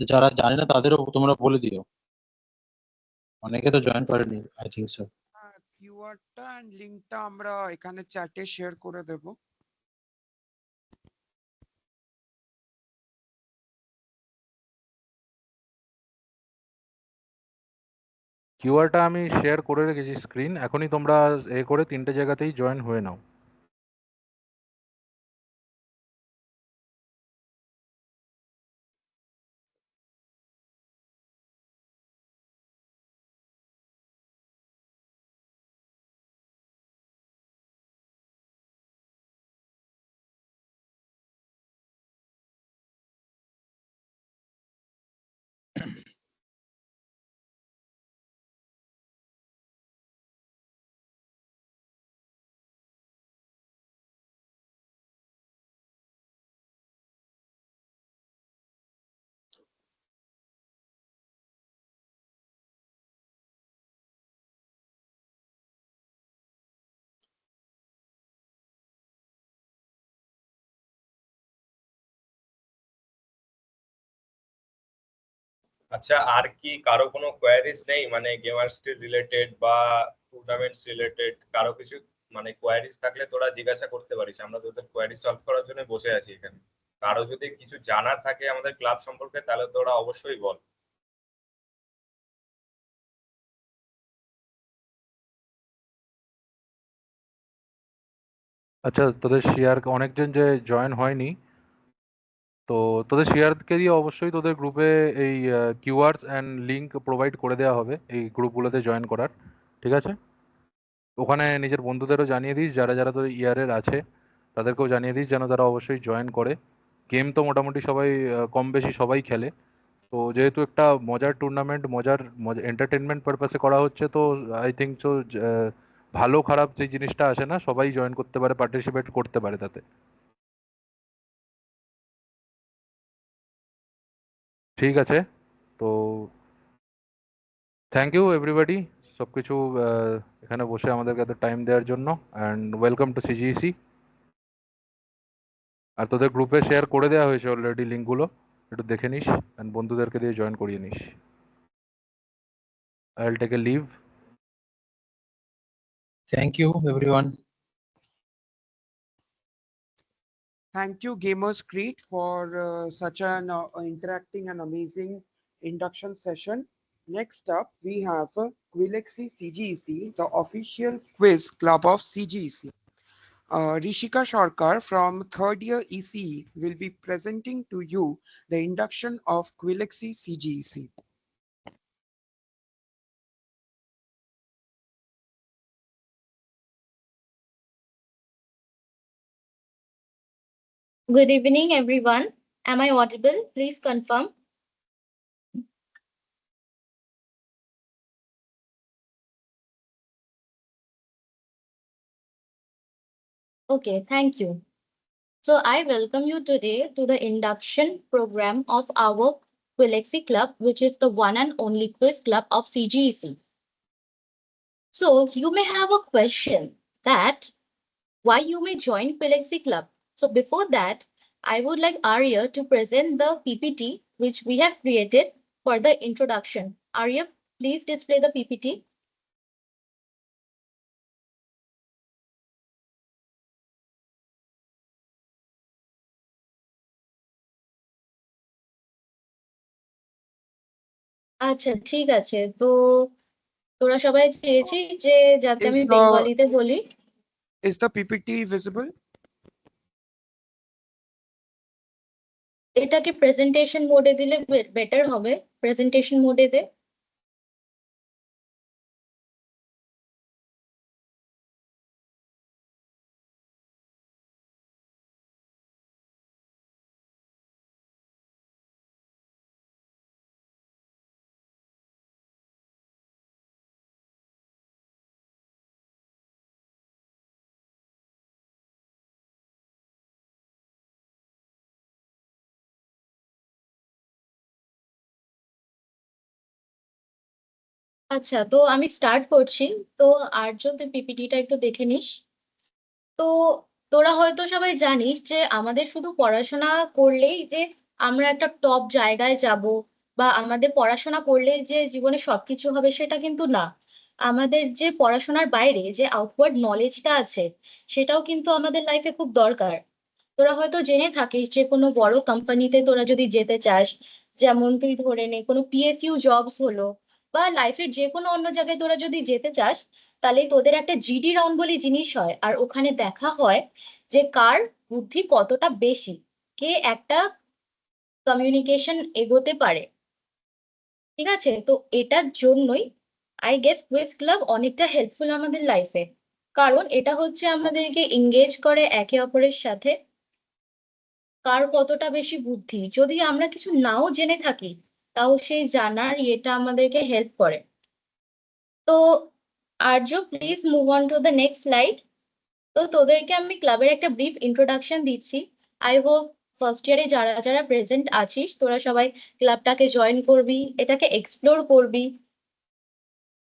যারা জানে না তাদেরও তোমরা বলে দিও, অনেকে তো জয়েন করেনি আই থিঙ্ক স্যার। কিওয়ার্ডটা এন্ড লিংকটা আমরা এখানে চ্যাটে শেয়ার করে দেব। কিউআরটা আমি শেয়ার করে রেখেছি স্ক্রিন, এখনই তোমরা করে 3টে জায়গাতেই জয়েন হয়ে নাও। আচ্ছা, আর কি কারো কোনো কোয়ারিজ নেই, মানে গেমার্স রিলেটেড বা টুর্নামেন্টস রিলেটেড কারো কিছু মানে কোয়ারিজ থাকলে তোরা জিজ্ঞাসা করতে পারিস, আমরা তোদের কোয়ারি সলভ করার জন্য বসে আছি এখানে। কারো যদি কিছু জানার থাকে আমাদের ক্লাব সম্পর্কে তাহলে তোরা অবশ্যই বল। আচ্ছা, তোদের শেয়ার অনেকজন যে জয়েন হয়নি, তো তোদের শেয়ারকে দিয়ে অবশ্যই তোদের গ্রুপে এই কিওয়ার্ডস অ্যান্ড লিঙ্ক প্রোভাইড করে দেওয়া হবে এই গ্রুপগুলোতে জয়েন করার। ঠিক আছে? ওখানে নিজের বন্ধুদেরও জানিয়ে দিস, যারা যারা তোর ইয়ারের আছে তাদেরকেও জানিয়ে দিস যেন তারা অবশ্যই জয়েন করে। গেম তো মোটামুটি সবাই কম বেশি সবাই খেলে, তো যেহেতু একটা মজার টুর্নামেন্ট, মজার এন্টারটেনমেন্ট পারপাসে করা হচ্ছে, তো আই থিঙ্ক সো ভালো খারাপ যে জিনিসটা আসে না, সবাই জয়েন করতে পারে, পার্টিসিপেট করতে পারে তাতে। ঠিক আছে, তো থ্যাংক ইউ এভরিবডি সব কিছু এখানে বসে আমাদেরকে এত টাইম দেওয়ার জন্য, অ্যান্ড ওয়েলকাম টু সিজিইসি। আর তোদের গ্রুপে শেয়ার করে দেওয়া হয়েছে অলরেডি লিঙ্কগুলো, একটু দেখে নিস অ্যান্ড বন্ধুদেরকে দিয়ে জয়েন করিয়ে নিস। I will take a leave. Thank you, everyone. Thank you, Gamers Creed, for such an interacting and amazing induction session. Next up, we have Quilexi CGEC, the official quiz club of CGEC. Rishika Sharkar from third year ECE will be presenting to you the induction of Quilexi CGEC. Good evening, everyone. Am I audible? Please confirm. Okay, thank you. So I welcome you today to the induction program of our Quilexi Club, which is the one and only quiz club of CGEC. So you may have a question that why you may join Quilexi Club. So before that, I would like Arya to present the PPT which we have created for the introduction. Arya, please display the PPT. আচ্ছা ঠিক আছে তো তোরা সবাই চেয়েছিস যে যাতে আমি বেঙ্গলিতে বলি Is the PPT visible? এটাকে প্রেজেন্টেশন মোডে দিলে বেটার হবে প্রেজেন্টেশন মোডে দে আচ্ছা তো আমি স্টার্ট করছি তো আর্য তুই পিপিটিটা একটু দেখে নিস তো তোরা হয়তো সবাই জানিস যে আমাদের শুধু পড়াশোনা করলেই যে আমরা একটা টপ জায়গায় যাব বা আমাদের পড়াশোনা করলে যে জীবনে সবকিছু হবে সেটা কিন্তু না আমাদের যে পড়াশোনার বাইরে যে আউটওয়ার্ড নলেজটা আছে সেটাও কিন্তু আমাদের লাইফে খুব দরকার তোরা হয়তো জেনে থাকিস যে কোনো বড় কোম্পানিতে তোরা যদি যেতে চাস যেমন তুই ধরে নে কোনো পিএসইউ জবস হলো বা লাইফের যে কোনো অন্য জায়গায় তোরা যদি যেতে চাস তাহলে তোদের একটা জিডি রাউন্ড বলে জিনিস হয় আর ওখানে দেখা হয় যে কার বুদ্ধি কতটা বেশি কে একটা কমিউনিকেশন এগোতে পারে ঠিক আছে তো এটার জন্যই আই গেস কুইজ ক্লাব অনেকটা হেল্পফুল আমাদের লাইফে কারণ এটা হচ্ছে আমাদেরকে এঙ্গেজ করে একে অপরের সাথে কার কতটা বেশি বুদ্ধি যদি আমরা কিছু নাও জেনে থাকি তাও সেই জানার এটা আমাদেরকে হেল্প করে তো Arya please move on to the next slide তো তোদেরকে আমি ক্লাবের একটা ব্রিফ ইন্ট্রোডাকশন দিচ্ছি আই হোপ ফার্স্ট ইয়ারে যারা যারা প্রেজেন্ট আছিস তোরা সবাই ক্লাবটাকে জয়েন করবি এটাকে এক্সপ্লোর করবি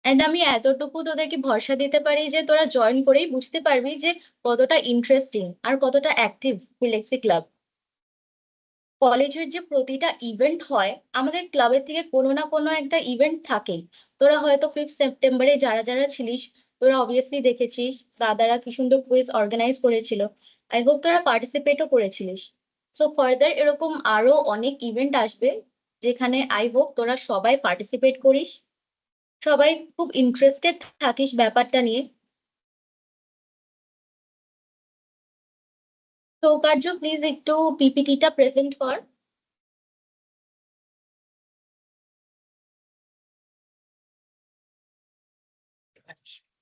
এন্ড আমি এতটুকু তোদেরকে ভরসা দিতে পারি যে তোরা জয়েন করেই বুঝতে পারবি যে কতটা ইন্টারেস্টিং আর কতটা অ্যাক্টিভ ফিলেক্সি ক্লাব কলেজের যে প্রতিটা ইভেন্ট হয় আমাদের ক্লাবের থেকে কোনো না কোনো একটা ইভেন্ট থাকেই তোরা হয়তো 5th সেপ্টেম্বরে যারা যারা ছিলিস তোরা অবভিয়াসলি দেখেছিস দাদারা কি সুন্দর কুইজ অর্গানাইজ করেছিল আই হোপ তোরা পার্টিসিপেটও করেছিলিস সো ফার্দার এরকম আরো অনেক ইভেন্ট আসবে যেখানে আই হোপ তোরা সবাই পার্টিসিপেট করিস সবাই খুব ইন্টারেস্টেড থাকিস ব্যাপারটা নিয়ে সৌকার্য প্লিজ একটু পিপিটিটা প্রেজেন্ট কর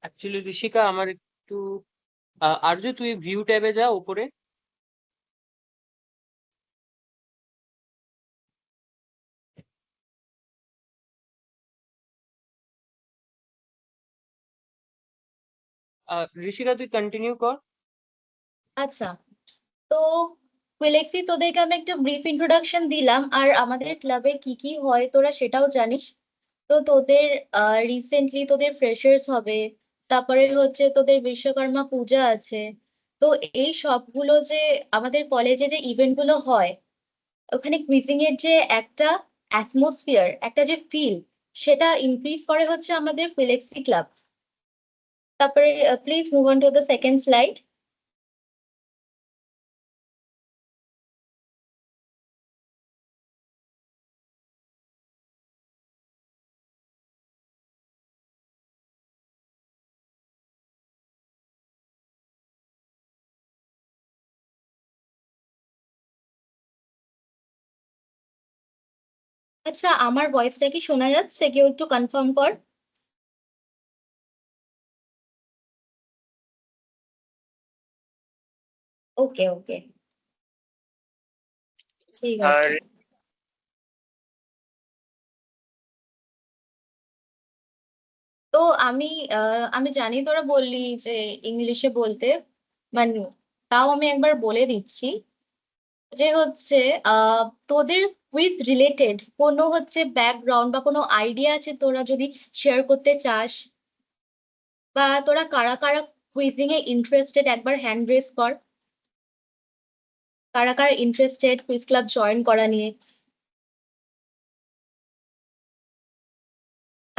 অ্যাকচুয়ালি ঋষিকা আমার একটু আরজু তুই ভিউ ট্যাবে যা উপরে ঋষিকা তুই কন্টিনিউ কর আচ্ছা তো কুইলেক্সি তোদেরকে আমি একটা ব্রিফ ইন্ট্রোডাকশন দিলাম আর আমাদের ক্লাবে কি কি হয় তোরা সেটাও জানিস তো তোদের রিসেন্টলি তোদের ফ্রেশার্স হবে তারপরে হচ্ছে তোদের বিশ্বকর্মা পূজা আছে তো এই সবগুলো যে আমাদের কলেজে যে ইভেন্ট গুলো হয় ওখানে কুইজিং এর যে একটা অ্যাটমসফিয়ার একটা যে ফিল সেটা ইনক্রিজ করে হচ্ছে আমাদের কুইলেক্সি ক্লাব তারপরে please move on to the second slide. আচ্ছা, আমার ভয়েসটা কি শোনা যাচ্ছে? কেউ একটু কনফার্ম কর। ওকে ওকে, ঠিক আছে। আর তো আমি আমি জানি তোরা বললি যে ইংলিশে বলতে, মানে তাও আমি একবার বলে দিচ্ছি যে হচ্ছে তোদের কুইজ রিলেটেড কোনো হচ্ছে ব্যাকগ্রাউন্ড বা কোনো আইডিয়া আছে তোরা যদি শেয়ার করতে চাস, বা তোরা কারা কারা কুইজিং এ ইন্টারেস্টেড একবার হ্যান্ড রেজ কর। কারা কারা ইন্টারেস্টেড কুইজ ক্লাব জয়েন করা নিয়ে?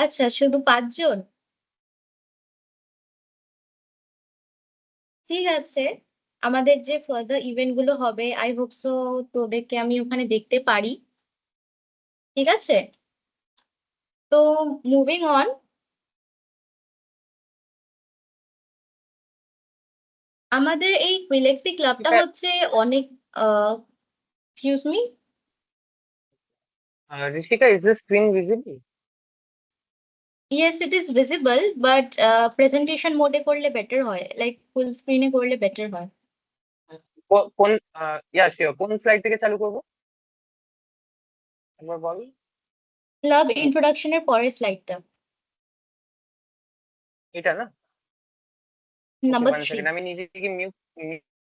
আচ্ছা, শুধু 5 জন? ঠিক আছে, আমাদের যে ফার্দার ইভেন্ট গুলো হবে আই হোপ সো তোদেরকে আমি ওখানে দেখতে পারি। ঠিক আছে, তো মুভিং অন, আমাদের এই কুইলেক্সি ক্লাবটা হচ্ছে অনেক excuse me. Rishika, is the screen visible? Yes, it is visible, but presentation মোডে করলে বেটার হয়, লাইক ফুল স্ক্রিনে করলে বেটার হয়। কোন শিওর, কোন স্লাইড থেকে চালু করবো একবার বল। ক্লাব ইন্ট্রোডাকশনের পরের স্লাইডটা, এটা না? Number one 3। সেকেন্ড, আমি নিজেকে মিউট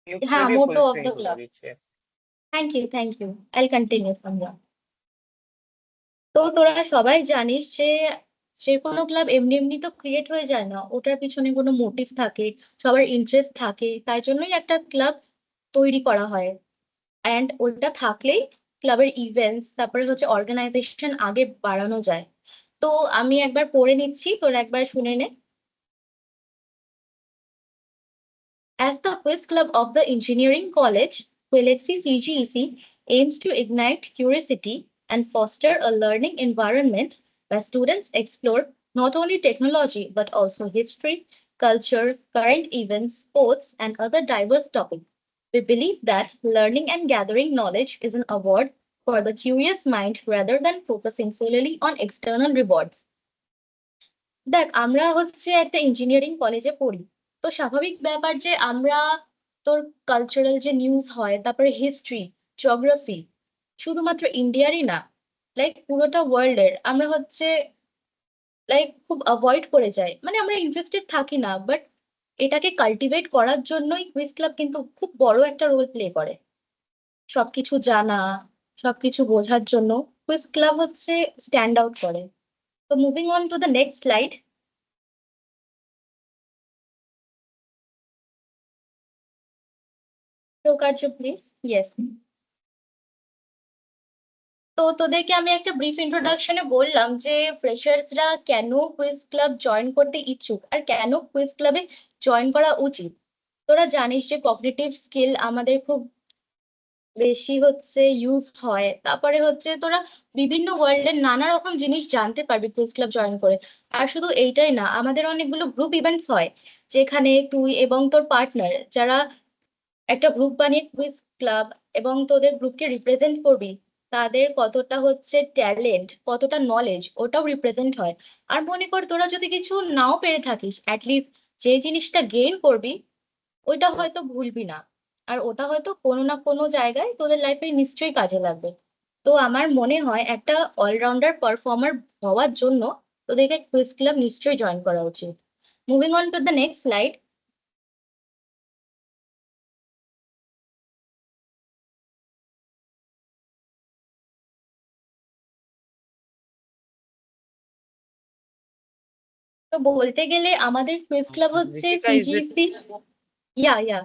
মিউট করে হ্যাঁ, দিয়ে ফুল মোটো অফ স্ক্রিন দ্য করে ক্লাব। দিচ্ছি। থ্যাংক ইউ, আইল কন্টিনিউ ফ্রম হিয়ার। তো তোরা সবাই জানিস যে যে কোনো ক্লাব এমনি এমনি তো ক্রিয়েট হয়ে যায় না, ওটার পিছনে কোনো মোটিভ থাকে, সবার ইন্টারেস্ট থাকে, তাই জন্যই একটা ক্লাব তৈরি করা হয়। অ্যান্ড ওইটা থাকলেই ক্লাবের ইভেন্টস, তারপরে হচ্ছে অর্গানাইজেশন আগে বাড়ানো যায়। তো আমি একবার পড়ে নিচ্ছি, তোরা একবার শুনে নে। As the Quiz Club of the Engineering College, Quilexi CGEC aims to ignite curiosity and foster a learning environment where students explore not only technology but also history, culture, current events, sports, and other diverse topics. We believe that learning and gathering knowledge is an award for the curious mind rather than focusing solely on external rewards. দেখ, আমরা হচ্ছে একটা engineering কলেজে পড়ি, তো স্বাভাবিক ব্যাপার যে আমরা তোর কালচারাল যে নিউজ হয়, তারপরে হিস্ট্রি, জিওগ্রাফি, শুধুমাত্র ইন্ডিয়ারই না, লাইক পুরোটা ওয়ার্ল্ডের আমরা হচ্ছে লাইক খুব অ্যাভয়েড করে যাই, মানে আমরা ইন্টারেস্টেড থাকি না, বাট এটাকে কাল্টিভেট করার জন্যই কুইজ ক্লাব কিন্তু খুব বড় একটা রোল প্লে করে। সবকিছু জানা, সবকিছু বোঝার জন্য কুইজ ক্লাব হচ্ছে স্ট্যান্ড আউট করে। তো moving on to the next slide. কার্য প্লিজ। ইয়েস। তো তোদেরকে আমি একটা ব্রিফ ইন্ট্রোডাকশনে বললাম যে ফ্রেশার্সরা কেন কুইজ ক্লাব জয়েন করতে ইচ্ছুক আর কেন কুইজ ক্লাবে জয়েন করা উচিত। তোরা জানিস যে কগনিটিভ স্কিল আমাদের খুব বেশি হচ্ছে ইউজ হয়, তারপরে হচ্ছে তোরা বিভিন্ন ওয়ার্ল্ডের নানা রকম জিনিস জানতে পারবি কুইজ ক্লাব জয়েন করে। আর শুধু এইটাই না, আমাদের অনেকগুলো গ্রুপ ইভেন্টস হয় যেখানে তুই এবং তোর পার্টনার যারা একটা গ্রুপ বানিয়ে কুইজ ক্লাব এবং তোদের গ্রুপকে রিপ্রেজেন্ট করবি, তাদের কতটা হচ্ছে ট্যালেন্ট, কতটা নলেজ, ওটাও রিপ্রেজেন্ট হয়। আর মনে কর তোরা যদি কিছু নাও পেরে থাকিস, অ্যাটলিস্ট যে জিনিসটা গেইন করবি ওইটা হয়তো ভুলবি না, আর ওটা হয়তো কোনো না কোনো জায়গায় তোদের লাইফে নিশ্চয়ই কাজে লাগবে। তো আমার মনে হয় একটা অলরাউন্ডার পারফর্মার হওয়ার জন্য তোদেরকে কুইজ ক্লাব নিশ্চয়ই জয়েন করা উচিত। Moving on to the next slide. তো বলতে গেলে আমাদের কুইজ ক্লাব হচ্ছে ঋষিকা, is it সিজিইসি, ইয়া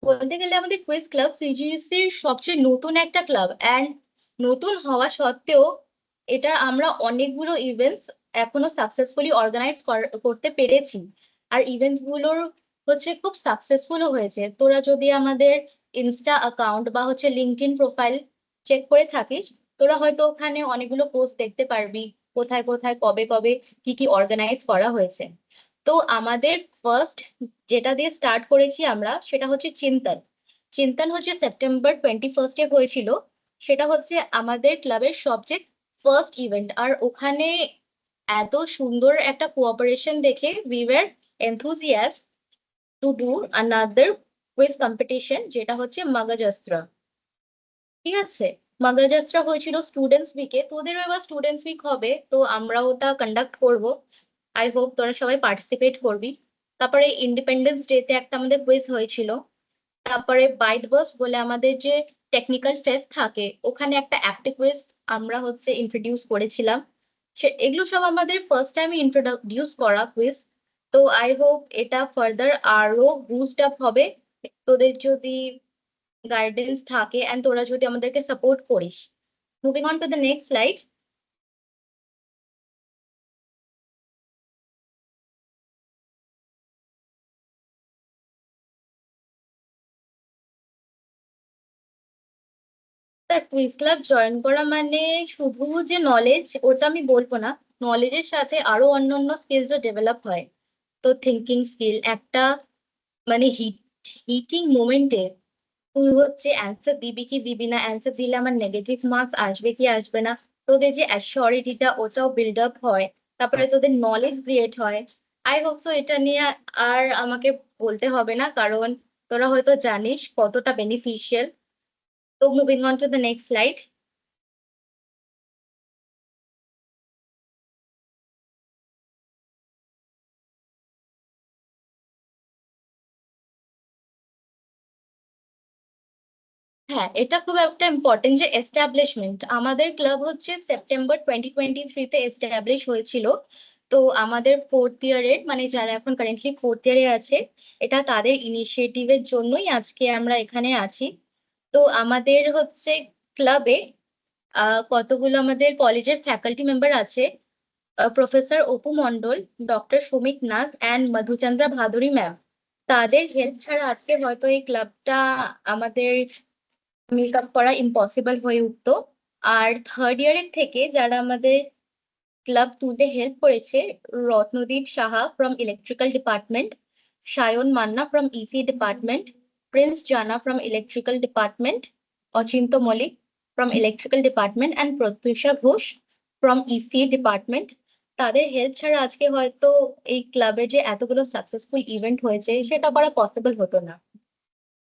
বলতে গেলে আমাদের কুইজ ক্লাব সিজিইসির সবচেয়ে নতুন একটা ক্লাব, অ্যান্ড নতুন হওয়া সত্ত্বেও এটা আমরা অনেকগুলো ইভেন্টস এখনো সাকসেসফুলি অর্গানাইজ করতে পেরেছি। আর ইভেন্টস গুলোর হচ্ছে খুব সাকসেসফুলও হয়েছে। তোরা যদি আমাদের ইনস্টা অ্যাকাউন্ট বা হচ্ছে লিঙ্কডইন প্রোফাইল চেক করে থাকিস, তোরা হয়তো ওখানে অনেকগুলো পোস্ট দেখতে পারবি কোথায় কোথায় কবে কবে কি কি অর্গানাইজ করা হয়েছে। তো আমাদের ফার্স্ট যেটা দিয়ে স্টার্ট করেছি আমরা সেটা হচ্ছে চিন্তন। চিন্তন হচ্ছে সেপ্টেম্বর 21 হয়েছিল। সেটা হচ্ছে আমাদের ক্লাবের সবচেয়ে ফার্স্ট ইভেন্ট, আর ওখানে এত সুন্দর একটা কোঅপারেশন দেখে we were enthusiastic to do another quiz competition, যেটা হচ্ছে মাগাজাস্ত্রা। ঠিক আছে, মাগাজাস্ত্রা হয়েছিল স্টুডেন্টস উইকে, তোদেরও এবার স্টুডেন্টস উইক হবে, তো আমরা ওটা কন্ডাক্ট করব। আই হোপ তোরা সবাই পার্টিসিপেট করবি। তারপরে ইন্ডিপেন্ডেন্স ডেতে একটা আমাদের কুইজ হয়েছিল। তারপরে বাইট বাস্ট বলে আমাদের যে টেকনিক্যাল ফেস্ট থাকে, ওখানে একটা অ্যাক্টিভ কুইজ আমরা হচ্ছে ইন্ট্রোডিউস করেছিলাম। এগুলো সব আমাদের ফার্স্ট টাইম ইন্ট্রোডিউস করা কুইজ। তো আই হোপ এটা ফার্দার আরো বুস্ট আপ হবে, তোদের যদি গাইডেন্স থাকে এন্ড তোরা যদি আমাদেরকে সাপোর্ট করিস। Moving on to the next slide. Quiz club join করা মানে শুধু যে নলেজ, ওটা আমি বলবো না। নলেজের সাথে আরো অন্যান্য স্কিলসও ডেভেলপ হয়। তো থিঙ্কিং স্কিল একটা, মানে হিটিং মোমেন্টে তুই হচ্ছে অ্যান্সার দিবি কি দিবি না, অ্যান্সার দিলে আমার নেগেটিভ মার্কস আসবে কি আসবে না, তোদের যে অ্যাসিওরিটিটা ওটাও বিল্ড আপ হয়। তারপরে তোদের নলেজ ক্রিয়েট হয়। আই হোপ সো এটা নিয়ে আর আমাকে বলতে হবে না, কারণ তোরা হয়তো জানিস কতটা বেনিফিশিয়াল। তো moving on to the next slide. হ্যাঁ, এটা খুব একটা ইম্পর্টেন্ট যে এস্টাবলিশমেন্ট। আমাদের ক্লাব হচ্ছে সেপ্টেম্বর 2023-তে এস্টাবলিশ হয়েছিল। তো আমাদের ফোর্থ ইয়ারের, মানে যারা এখন কারেন্টলি ফোর্থ ইয়ারে আছে, এটা তাদের ইনিশিয়েটিভের জন্যই আজকে আমরা এখানে আছি। তো আমাদের হচ্ছে ক্লাবে কতগুলো আমাদের কলেজের ফ্যাকাল্টি মেম্বার আছে। Professor Apu Mondal, doctor Sumit Nag and Madhuchandra Bhaduri ma'am. তাদের হেল্প ছাড়া আজকে হয়তো এই ক্লাবটা আমাদের মেকআপ করা ইম্পসিবল হয়ে উঠতো। আর থার্ড ইয়ারের থেকে যারা আমাদের ক্লাব তুলতে হেল্প করেছে, Ratnadeep Saha from electrical department, Sayan Manna from EC department, Prince Jana from electrical department, Achinta Mallick from electrical department and Pratyusha Ghosh from EC department. তাদের হেল্প ছাড়া আজকে হয়তো এই ক্লাবের যে এতগুলো সাকসেসফুল ইভেন্ট হয়েছে সেটা করা পসিবল হতো না।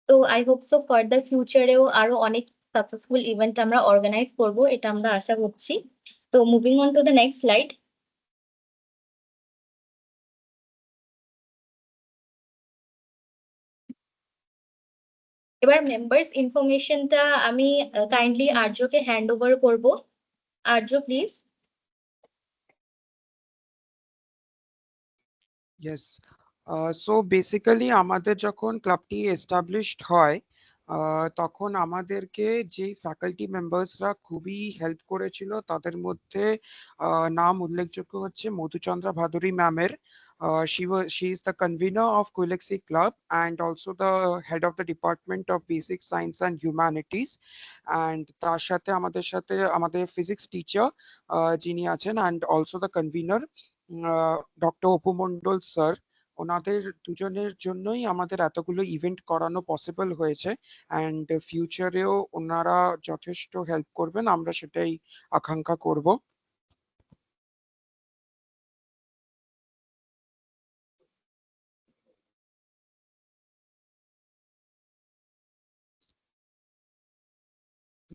তো আই হোপ সো ফার্দার ফিউচারেও আরো অনেক সাকসেসফুল ইভেন্ট আমরা অর্গানাইজ করব, এটা আমরা আশা করছি। তো moving on to the next slide. এবার মেম্বার্স ইনফরমেশনটা আমি কাইন্ডলি আর্যকে হ্যান্ড ওভার করবো। আর্য প্লিজ। ইয়েস, সো বেসিক্যালি আমাদের যখন ক্লাবটি এস্টাবলিশড হয়, তখন আমাদেরকে যে ফ্যাকাল্টি মেম্বার্সরা খুবই হেল্প করেছিল তাদের মধ্যে নাম উল্লেখযোগ্য হচ্ছে মধুচন্দ্রা ভাদুরী ম্যামের। She is the convener of CGEC Club and also the head of the Department of Basic Science and Humanities. And তার সাথে আমাদের physics teacher যিনি আছেন and also the convener doctor Apu Mondal sir. ওনাদের দুজনের জন্যই আমাদের এতগুলো ইভেন্ট করানো পসিবল হয়েছে, অ্যান্ড ফিউচারেও ওনারা যথেষ্ট হেল্প করবেন, আমরা সেটাই আকাঙ্ক্ষা করব।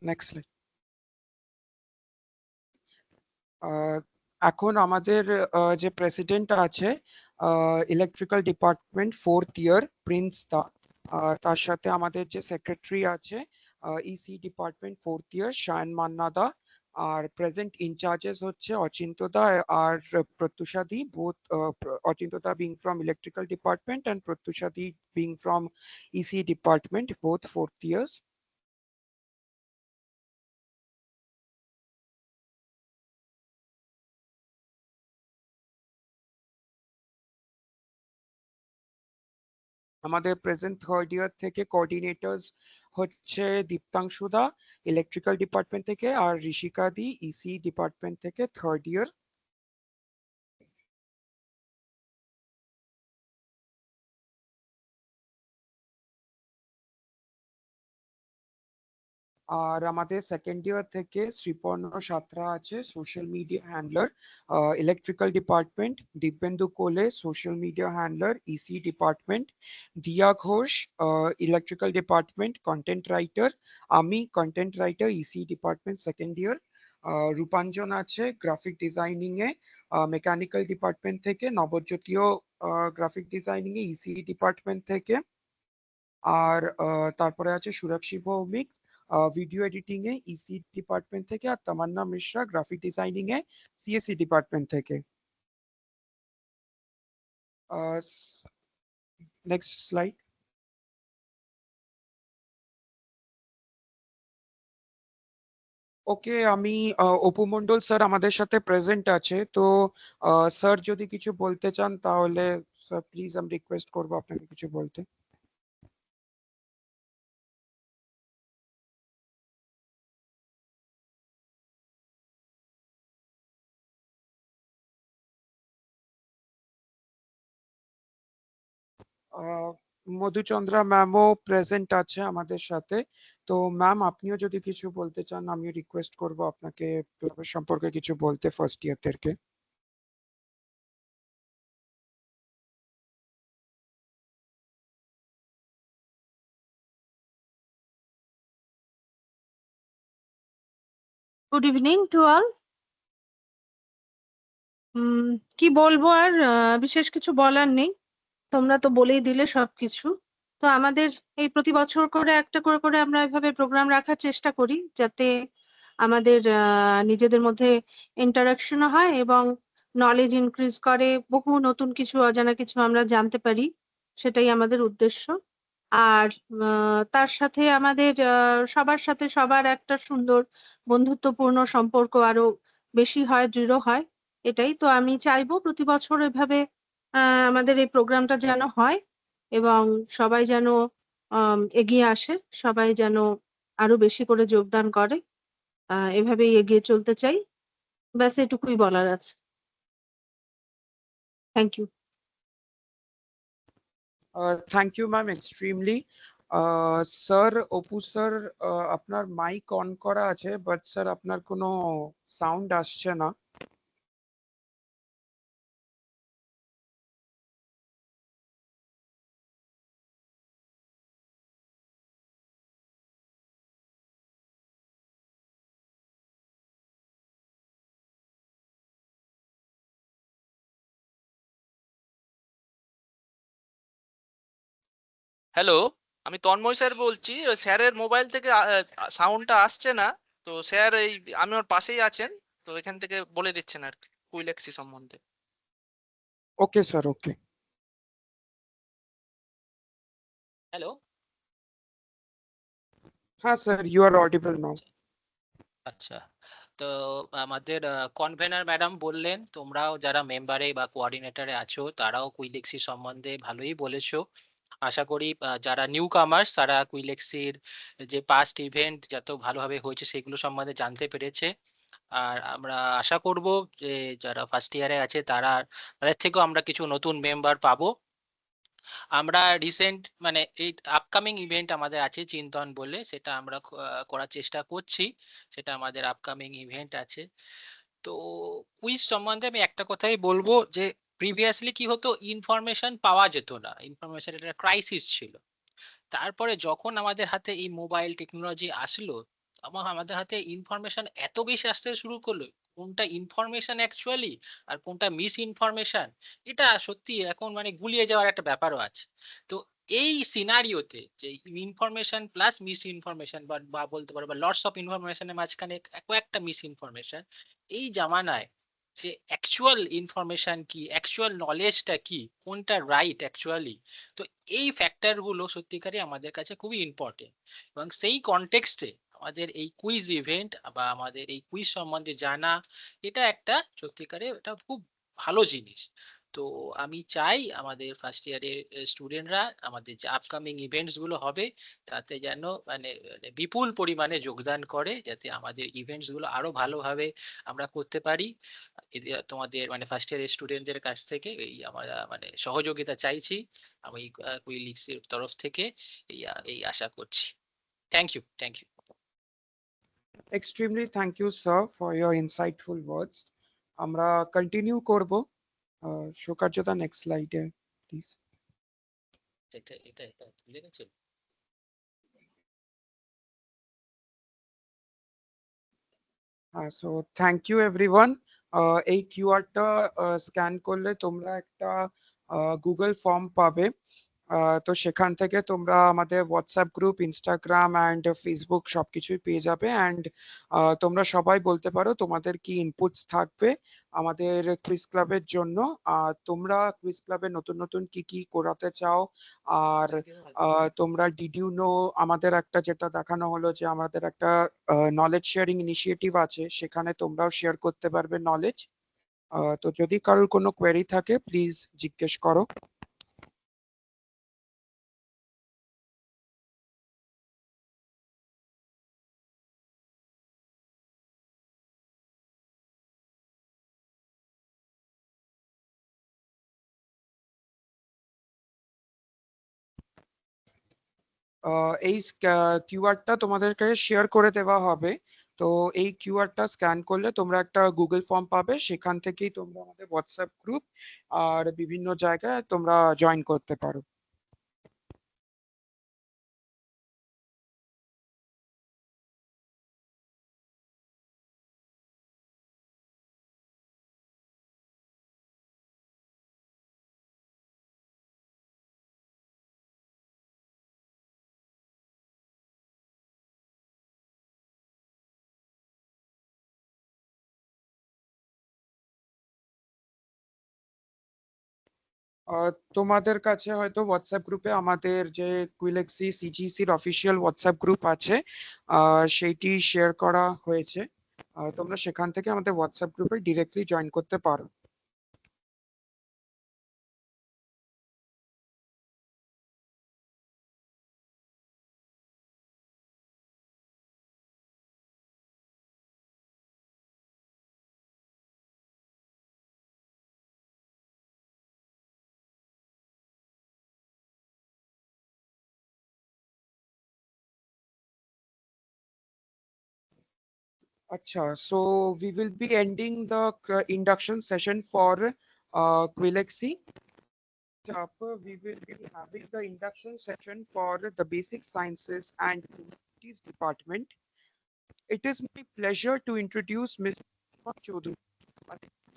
নেক্সট। এখন আমাদের যে প্রেসিডেন্ট আছে electrical department fourth year Prince da, তার সাথে আমাদের যে সেক্রেটারি আছে EC department fourth year Sayan Manna da, আর প্রেজেন্ট ইনচার্জেস হচ্ছে অচিন্ত দা আর Pratyusha di, both Achinta da being from electrical department and Pratyusha di being from EC department, both fourth years. আমাদের প্রেজেন্ট থার্ড ইয়ার থেকে কোঅর্ডিনেটরস হচ্ছে দীপ্তাংশু দা ইলেকট্রিক্যাল ডিপার্টমেন্ট থেকে, আর ঋষিকা দি ইসি ডিপার্টমেন্ট থেকে থার্ড ইয়ার। আর আমাদের সেকেন্ড ইয়ার থেকে শ্রীপর্ণ সাঁতরা আছে social media handler electrical department, Dibyendu Kole social media handler EC department, Diya Ghosh electrical department content writer, আমি content writer EC department second year, Rupanjan আছে গ্রাফিক ডিজাইনিং এ মেকানিক্যাল ডিপার্টমেন্ট থেকে, নবজ্যোতিও গ্রাফিক ডিজাইনিং এ ইসি ডিপার্টমেন্ট থেকে, আর তারপরে আছে সুরক্ষী ভৌমিক ভিডিও এডিটিং এ ইসি ডিপার্টমেন্ট থেকে, আর তামান্না মিশ্রা গ্রাফিক ডিজাইনিং এ সিএসসি ডিপার্টমেন্ট থেকে। Next slide. ওকে, আমি অপু মন্ডল স্যার আমাদের সাথে প্রেজেন্ট আছে, তো স্যার যদি কিছু বলতে চান তাহলে স্যার প্লিজ আমি রিকোয়েস্ট করবো আপনাকে কিছু বলতে। মধুচন্দ্রা ম্যামও প্রেজেন্ট আছে আমাদের সাথে, তো ম্যাম আপনিও যদি কিছু বলতে চান আমিও রিকোয়েস্ট করব আপনাকে ক্লাবের সম্পর্কে কিছু বলতে ফার্স্ট ইয়ারদেরকে। Good evening to all. কি বলবো আর বিশেষ কিছু বলার নেই, তোমরা তো বলেই দিলে সবকিছু। তো আমাদের এই প্রতি বছর করে একটা করে করে আমরা এভাবে প্রোগ্রাম রাখার চেষ্টা করি যাতে আমাদের নিজেদের মধ্যে ইন্টারাকশনও হয় এবং নলেজ ইনক্রিজ করে, বহু নতুন কিছু অজানা কিছু আমরা জানতে পারি, সেটাই আমাদের উদ্দেশ্য। আর তার সাথে আমাদের সবার সাথে সবার একটা সুন্দর বন্ধুত্বপূর্ণ সম্পর্ক আরো বেশি হয়, দৃঢ় হয়, এটাই তো আমি চাইবো প্রতি বছর এভাবে আমাদের এই প্রোগ্রামটা যেন হয় এবং সবাই যেন এগিয়ে আসে, সবাই যেন আরো বেশি করে যোগদান করে, এভাবেই এগিয়ে চলতে চাই। ব্যাস এটুকুই বলার আছে। Thank you. Thank you ma'am extremely. Sir Apu sir আপনার মাইক অন করা আছে বাট স্যার আপনার কোনো সাউন্ড আসছে না। হ্যালো, আমি তন্ময় স্যার বলছি। স্যারের মোবাইল থেকে সাউন্ডটা আসছে না, তো স্যার এই আমি ওর পাশেই আছেন, তো এখান থেকে বলে দিচ্ছেন আর কি কুইলেক্সি সম্বন্ধে। ওকে স্যার, ওকে। হ্যালো। হ্যাঁ স্যার, ইউ আর অডিবল নাও। আচ্ছা, তো আমাদের কনভেনার ম্যাডাম বললেন, তোমরাও যারা মেম্বারে বা কোঅর্ডিনেটরে আছো তারাও কুইলেক্সি সম্বন্ধে ভালোই বলেছো। আশা করি যারা নিউ কামার্স তারা কুইলেক্সির যে পাস্ট ইভেন্ট যত ভালোভাবে হয়েছে সেগুলো সম্বন্ধে জানতে পেরেছে। আর আমরা আশা করব যে যারা ফার্স্ট ইয়ারে আছে তাদের থেকেও আমরা কিছু নতুন মেম্বার পাবো। আমরা রিসেন্ট মানে এই আপকামিং ইভেন্ট আমাদের আছে চিন্তন বলে, সেটা আমরা করার চেষ্টা করছি, সেটা আমাদের আপকামিং ইভেন্ট আছে। তো কুইজ সম্বন্ধে আমি একটা কথাই বলবো যে প্রিভিয়াসলি কি হতো, ইনফরমেশন পাওয়া যেত না, ইনফরমেশন একটা ক্রাইসিস ছিল। তারপরে যখন আমাদের হাতে এই মোবাইল টেকনোলজি আসলো, তখন আমাদের হাতে ইনফরমেশন এত বেশি আসতে শুরু করলো, কোনটা ইনফরমেশন অ্যাকচুয়ালি আর কোনটা মিস ইনফরমেশন, এটা সত্যি এখন মানে গুলিয়ে যাওয়ার একটা ব্যাপারও আছে। তো এই সিনারিওতে যে ইনফরমেশন প্লাস মিস ইনফরমেশন বা বলতে পারো বা লটস অফ ইনফরমেশনের মাঝখানে একটা মিস ইনফরমেশন, এই জামানায় যে অ্যাকচুয়াল ইনফরমেশন কি, অ্যাকচুয়াল নলেজটা কি, কোনটা রাইট অ্যাকচুয়ালি, তো এই ফ্যাক্টর গুলো সত্যিকারই আমাদের কাছে খুবই ইম্পর্টেন্ট। এবং সেই কনটেক্সটে আমাদের এই কুইজ ইভেন্ট বা আমাদের এই কুইজ সম্বন্ধে জানা, এটা একটা সত্যিকারে এটা খুব ভালো জিনিস। তো আমি চাই আমাদের ফার্স্ট ইয়ারের স্টুডেন্টরা আমাদের যে আপকামিং ইভেন্টস গুলো হবে তাতে যেন মানে বিপুল পরিমাণে যোগদান করে, যাতে আমাদের ইভেন্টস গুলো আরো ভালোভাবে আমরা করতে পারি। তোমাদের মানে ফার্স্ট ইয়ারের স্টুডেন্টদের কাছ থেকে এই আমরা মানে সহযোগিতা চাইছি। আমি কুইলিক্সের তরফ থেকে এই আশা করছি। Thank you, thank you. Extremely thank you, sir, for your insightful words. আমরা কন্টিনিউ করব। শোকার্যতা নেক্সট স্লাইডে প্লিজ। এটা এটা এটা ভুলে গেছে। So thank you everyone. এই কিউআরটা স্ক্যান করলে তোমরা একটা গুগল ফর্ম পাবে। তো সেখান থেকে তোমরা আমাদের WhatsApp group, Instagram and Facebook সবকিছুই পেয়ে যাবে। অ্যান্ড তোমরা সবাই বলতে পারো তোমাদের কি ইনপুটস থাকবে আমাদের কুইজ ক্লাবের জন্য। তোমরা কুইজ ক্লাবে নতুন নতুন কি কি করাতে চাও, আর তোমরা ডিড ইউ নো আমাদের একটা যেটা দেখানো হলো যে আমাদের একটা নলেজ শেয়ারিং ইনিশিয়েটিভ আছে, সেখানে তোমরাও শেয়ার করতে পারবে নলেজ। তো যদি কারোর কোনো কোয়েরি থাকে প্লিজ জিজ্ঞেস করো। এই কিউআরটা তোমাদের কাছে শেয়ার করে দেওয়া হবে। তো এই কিউআরটা স্ক্যান করলে তোমরা একটা গুগল ফর্ম পাবে, সেখান থেকেই তোমরা আমাদের হোয়াটসঅ্যাপ গ্রুপ আর বিভিন্ন জায়গায় তোমরা জয়েন করতে পারো। তোমাদের কাছে হয়তো হোয়াটসঅ্যাপ গ্রুপে আমাদের যে কুইলেক্সি সিজিসির অফিসিয়াল হোয়াটসঅ্যাপ গ্রুপ আছে সেইটি শেয়ার করা হয়েছে। তোমরা সেখান থেকে আমাদের হোয়াটসঅ্যাপ গ্রুপে ডিরেক্টলি জয়েন করতে পারো। Acha, so we will be ending the induction session for Quilexi. We will be having the induction session for the basic sciences and humanities department. It is my pleasure to introduce Mr. Chaudhary,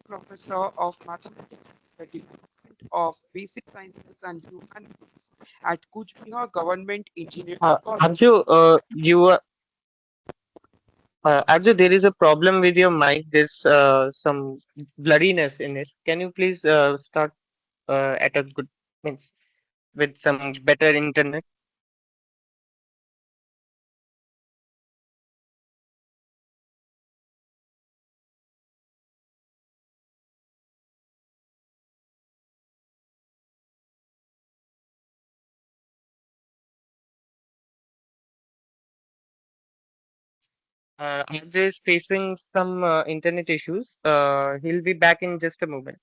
professor of mathematics at the Department of Basic Sciences and Humanities at Kuch Bihar Government Engineering College. Arju, Arju, there is a problem with your mic. There's some blurriness in it. Can you please start at a good means with some better internet? Arju is facing some internet issues. He'll be back in just a moment.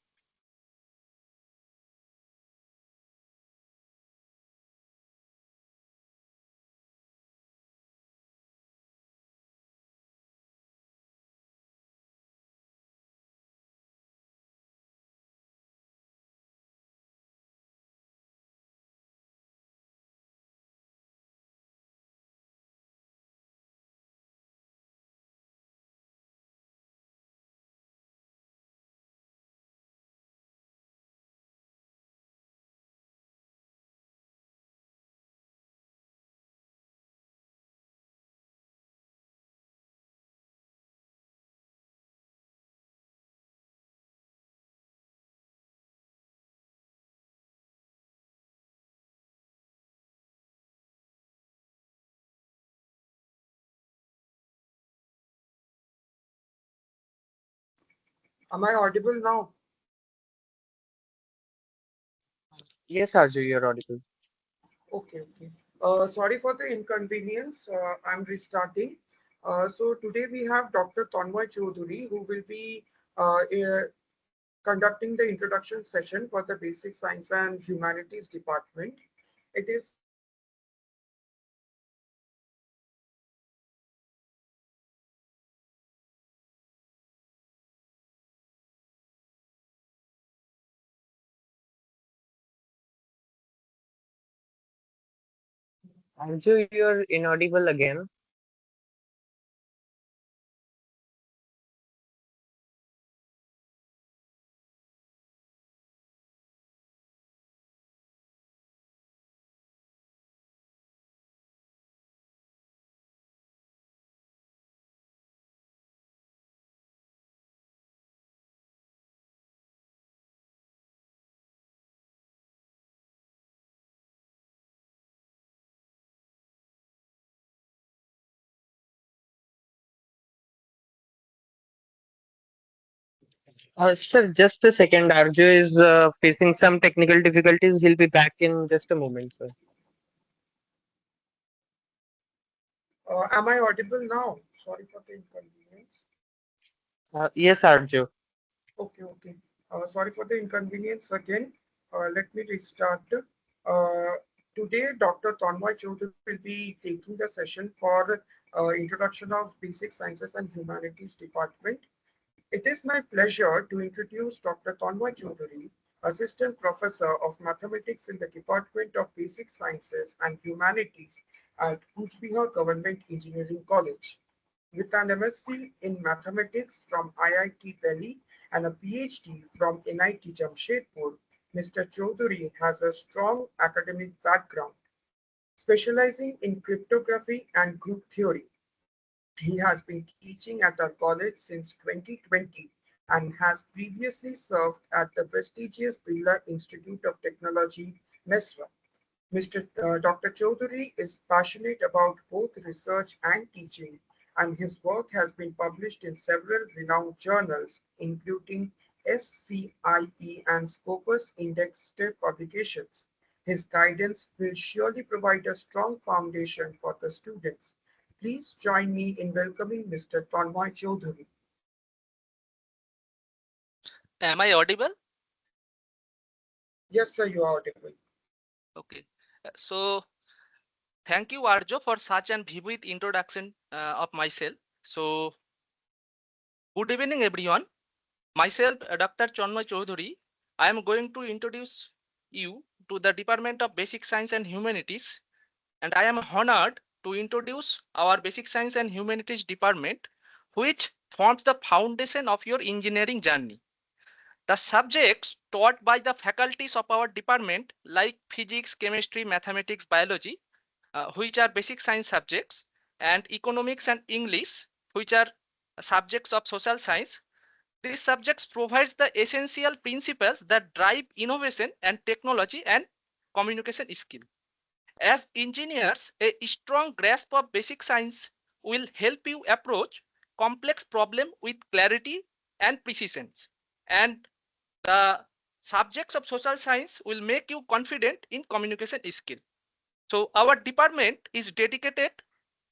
Am I audible now? Yes, Arju, you're audible. Okay, okay. Sorry for the inconvenience. I'm restarting. So today we have Dr. Tanmay Chaudhary, who will be conducting the introduction session for the Basic Science and Humanities Department. It is Arju, you're inaudible again. Sir, just a second. Arju is facing some technical difficulties. He'll be back in just a moment, sir. am I audible now? Sorry for the inconvenience. Yes, Arju. Okay, okay. Sorry for the inconvenience again. Let me restart. Today, Dr. Tanmay Chaudhary will be taking the session for Introduction of Basic Sciences and Humanities Department. It is my pleasure to introduce Dr. Tanmay Chaudhary, Assistant Professor of Mathematics in the Department of Basic Sciences and Humanities at Kuch Bihar Government Engineering College. With an MSc in Mathematics from IIT Delhi and a PhD from NIT Jamshedpur, Mr. Chaudhary has a strong academic background, specializing in cryptography and group theory. He has been teaching at our college since 2020 and has previously served at the prestigious Birla Institute of Technology, MESRA. Dr. Chaudhary is passionate about both research and teaching, and his work has been published in several renowned journals, including SCIE and Scopus Index publications. His guidance will surely provide a strong foundation for the students. Please join me in welcoming Mr. Tanmay Chaudhary. Am I audible? Yes, sir, you are audible. Okay. So thank you, Arjo, for such an vivid introduction of myself. So good evening, everyone. Myself, Dr. Chinmay Chaudhary. I am going to introduce you to the Department of Basic Science and Humanities, and I am honored to introduce our Basic Science and Humanities Department, which forms the foundation of your engineering journey. The subjects taught by the faculties of our department, like physics, chemistry, mathematics, biology, which are basic science subjects, and economics and English, which are subjects of social science. These subjects provides the essential principles that drive innovation and technology and communication skill. As engineers, a strong grasp of basic science will help you approach complex problem with clarity and precision. And the subjects of social science will make you confident in communication skill. So our department is dedicated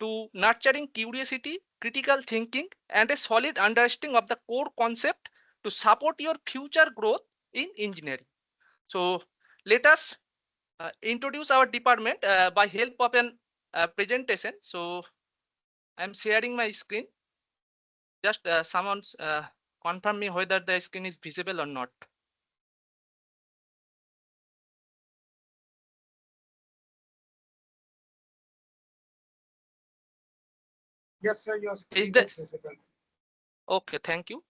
to nurturing curiosity, critical thinking, and a solid understanding of the core concept to support your future growth in engineering. So let us introduce our department by help of an presentation. So I'm sharing my screen. Just someone confirm me whether the screen is visible or not. Yes, sir, your screen Is the is visible. okay? Thank you.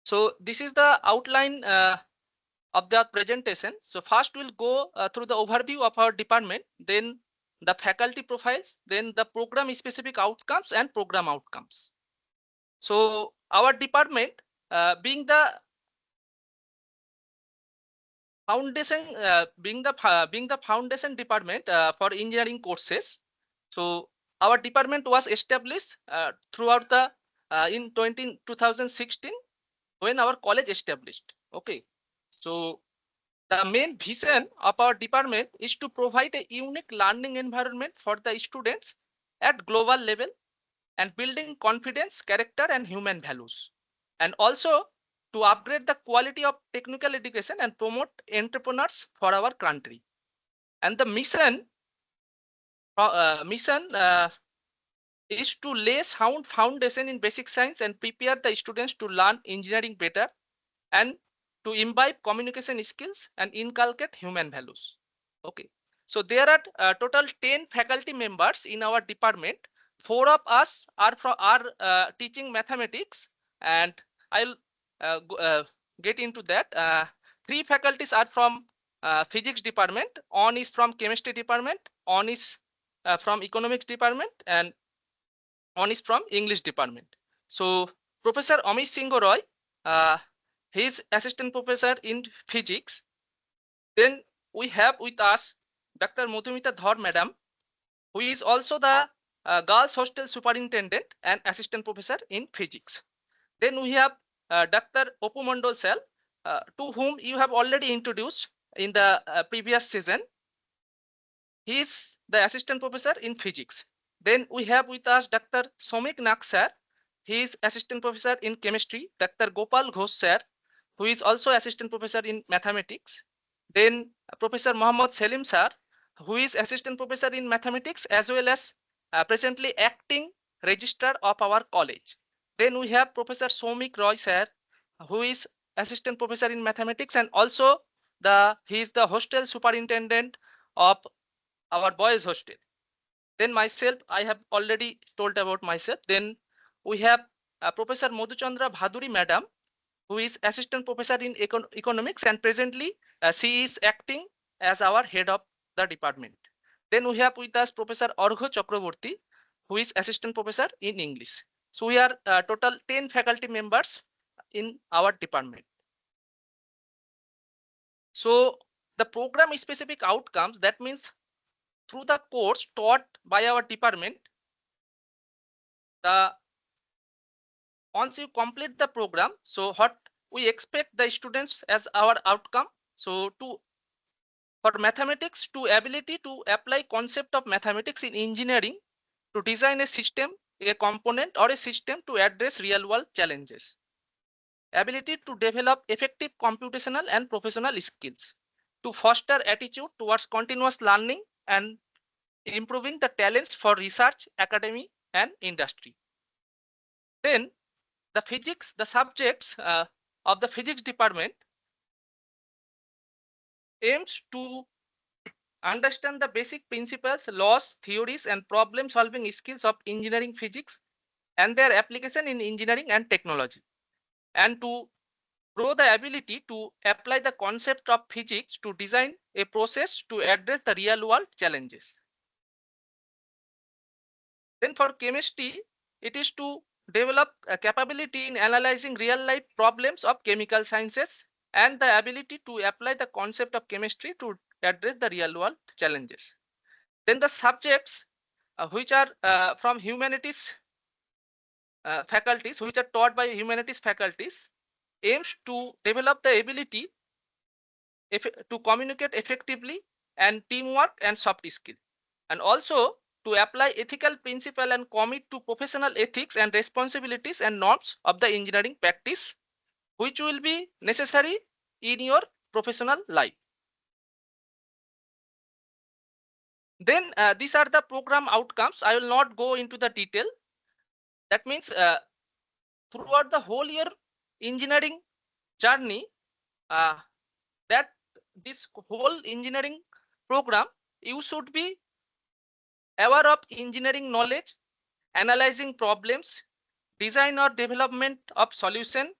So this is the outline of the presentation. So first we'll go through the overview of our department, then the faculty profiles, then the program specific outcomes and program outcomes. So our department being the foundation, being the foundation department for engineering courses. So our department was established throughout the in 2016 when our college established. Okay. So the main vision of our department is to provide a unique learning environment for the students at global level and building confidence, character, and human values. And also to upgrade the quality of technical education and promote entrepreneurs for our country. And the mission is to lay sound foundation in basic science and prepare the students to learn engineering better and to imbibe communication skills and inculcate human values. Okay. So there are total 10 faculty members in our department. 4 of us are teaching mathematics, and I'll get into that. 3 faculties are from physics department, one is from chemistry department, one is from economics department, and one is from English department. So Professor Amit Singh Roy, he is assistant professor in physics. Then we have with us Dr. Madhumita Dhar madam, who is also the girls hostel superintendent and assistant professor in physics. Then we have Dr. Opu Mandal sir, to whom you have already introduced in the previous season. He is the assistant professor in physics. Then we have with us Dr. Somik Nak sir. He is assistant professor in chemistry. Dr. Gopal Ghosh sir, who is also assistant professor in mathematics. Then Professor Mohammad Selim sir, who is assistant professor in mathematics as well as presently acting registrar of our college. Then we have Professor Somik Roy sir, who is assistant professor in mathematics and also he is the hostel superintendent of our boys hostel. Then myself, I have already told about myself. Then we have Professor Madhuchandra Bhaduri madam, who is assistant professor in economics, and presently she is acting as our head of the department. Then we have with us Professor Argho Chakraborty, who is assistant professor in English. So we are total 10 faculty members in our department. So the program specific outcomes, that means through the course taught by our department, once you complete the program, so what we expect the students as our outcome. So for mathematics, to ability to apply concept of mathematics in engineering, to design a system, a component, or a system to address real world challenges. Ability to develop effective computational and professional skills, to foster attitude towards continuous learning and improving the talents for research, academy, and industry. Then the subjects of the physics department aims to understand the basic principles, laws, theories, and problem solving skills of engineering physics and their application in engineering and technology, and to grow the ability to apply the concept of physics to design a process to address the real world challenges. Then for chemistry, it is to develop a capability in analyzing real life problems of chemical sciences and the ability to apply the concept of chemistry to address the real world challenges. Then the subjects which are from humanities faculties, which are taught by humanities faculties, aims to develop the ability to communicate effectively and teamwork and soft skill, and also to apply ethical principle and commit to professional ethics and responsibilities and norms of the engineering practice, which will be necessary in your professional life. Then these are the program outcomes. I will not go into the detail. That means throughout the whole year engineering journey, that this whole engineering program, you should be aware of engineering knowledge, analyzing problems, design or development of solution,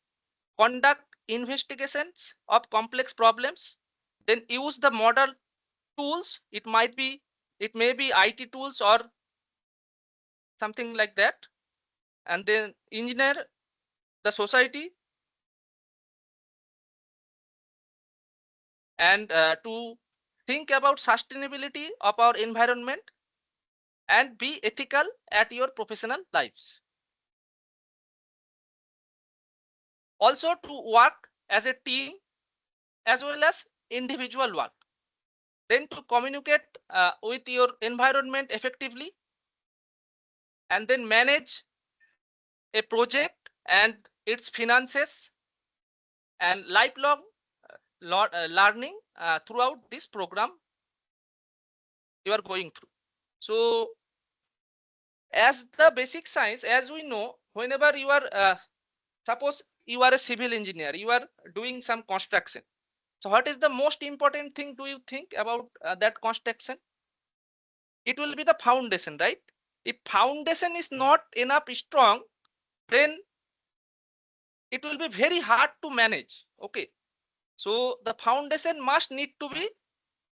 conduct investigations of complex problems, then use the modern tools. It may be IT tools or something like that, and then engineer the society, and to think about sustainability of our environment and be ethical at your professional lives. Also to work as a team as well as individual work. Then to communicate with your environment effectively, and then manage a project and its finances and lifelong learning throughout this program you are going through. So as the basic science, as we know, whenever you are suppose you are a civil engineer, you are doing some construction. So what is the most important thing do you think about that construction? It will be the foundation, right? If foundation is not enough strong, then it will be very hard to manage. Okay, so the foundation must need to be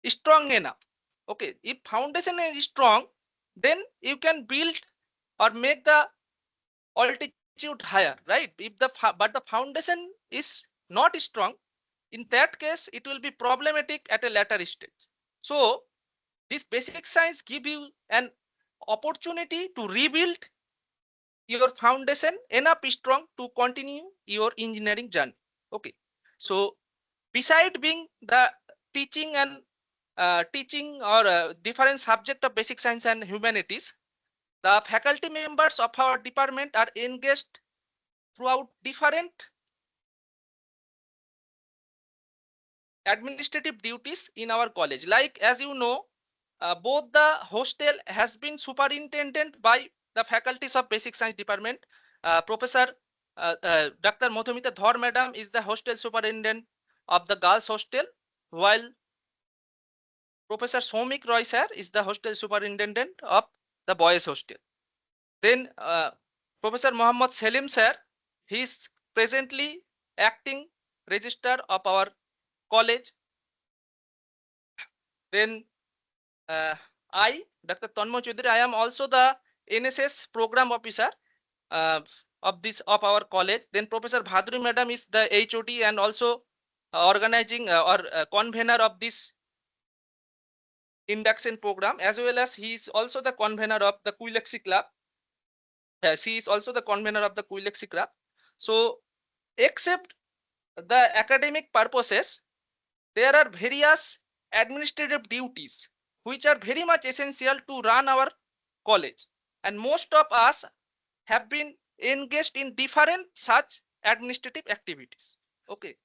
strong enough. Okay, if foundation is strong, then you can build or make the altitude higher, right? If but the foundation is not strong, in that case it will be problematic at a later stage. So this basic science give you an opportunity to rebuild your foundation enough strong to continue your engineering journey. Okay, so beside being the teaching and teaching or different subject of basic science and humanities, the faculty members of our department are engaged throughout different administrative duties in our college. Like, as you know, both the hostel has been superintended by the faculties of basic science department. Professor Dr. Madhumita Dhar madam is the hostel superintendent of the girls hostel, while Professor Somik Roy sir is the hostel superintendent of the boys hostel. Then Professor Muhammad Selim sir, he is presently acting registrar of our college. Then Dr. Tanmoy Chaudhary, I am also the NSS program officer of our college. Then Professor Bhadri madam is the HOD and also organizing or convener of this induction program, as well as he is also the convener of the Quilexi club. She is also the convener of the Quilexi club. So except the academic purposes, there are various administrative duties which are very much essential to run our college, and most of us have been engaged in different such administrative activities. Okay,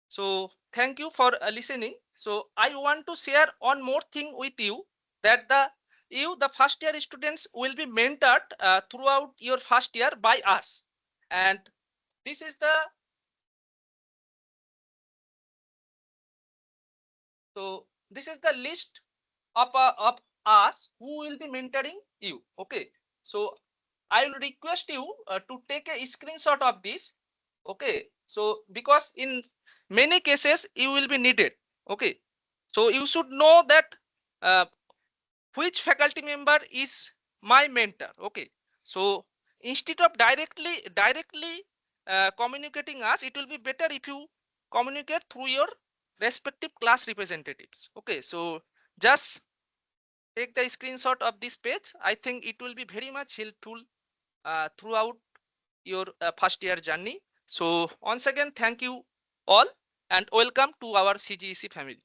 so thank you for listening. So I want to share one more thing with you, that the first year students will be mentored throughout your first year by us, and this is the list of us who will be mentoring you. Okay, so I will request you to take a screenshot of this. Okay, so because in many cases you will be needed. Okay, so you should know that uh, which faculty member is my mentor. Okay, so instead of directly communicating us, it will be better if you communicate through your respective class representatives. Okay, so just take the screenshot of this page. I think it will be very much helpful throughout your first year journey. So once again, thank you all and welcome to our CGEC family.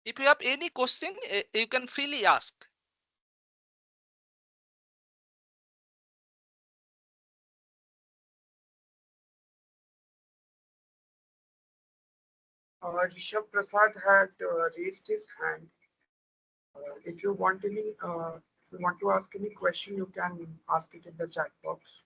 If you have any question, you can freely ask. Rishabh Prasad had raised his hand. If you want to ask any question, you can ask it in the chat box.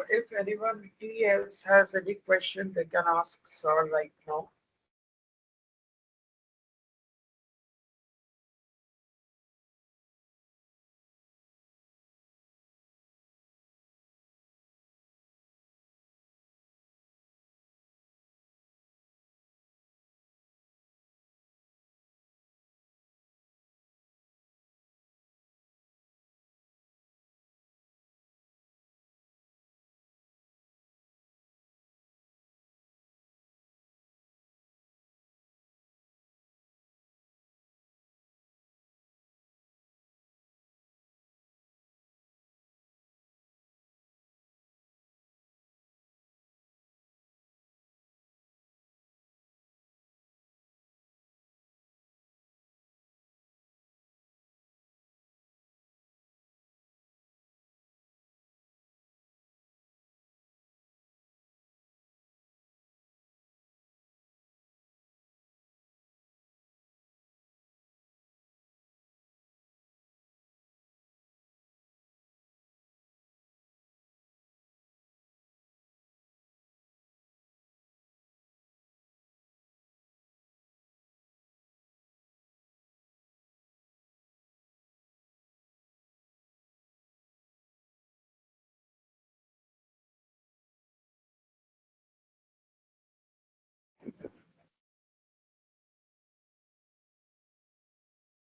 If anyone else has any question, they can ask sir right now.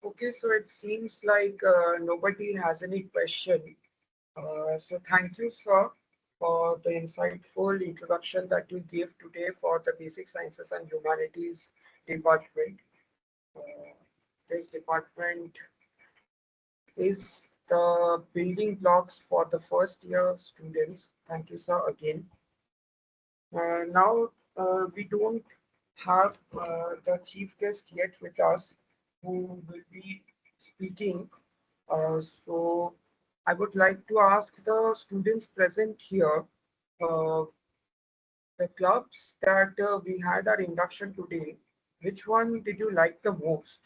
Okay, so it seems like nobody has any question. So thank you, sir, for the insightful introduction that you gave today for the Basic Sciences and Humanities department. Uh, this department is the building blocks for the first year students. Thank you, sir, again. Now, we don't have the chief guest yet with us who will be speaking. So I would like to ask the students present here, uh, the clubs that we had our induction today, which one did you like the most?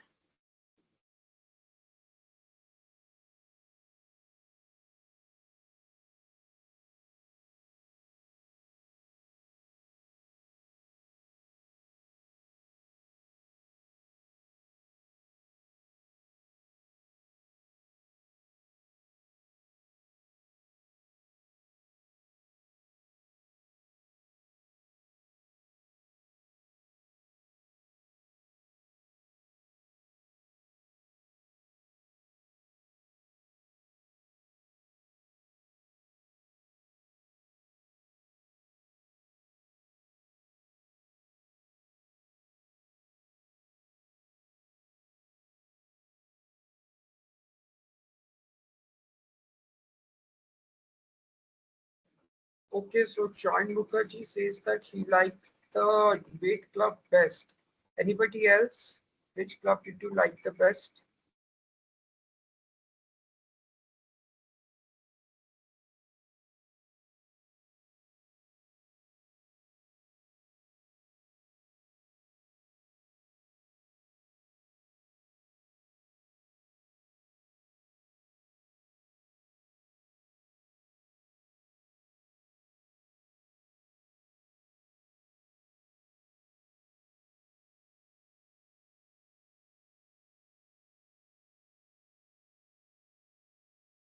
Okay, so Joy Mukherjee says that he likes the debate club best. Anybody else? Which club did you like the best?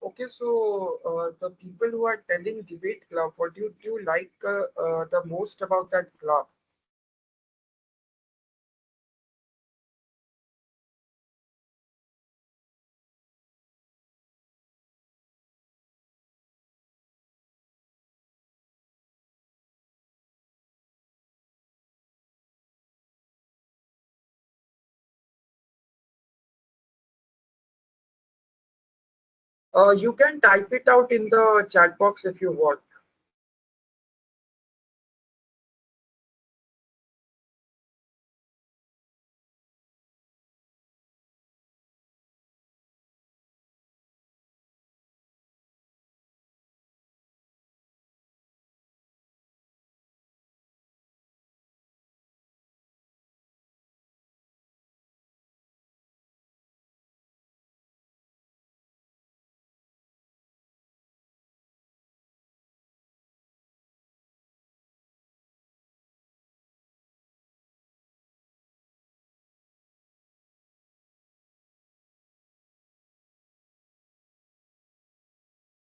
Okay, so the people who are telling debate club, what do you like the most about that club? You can type it out in the chat box if you want.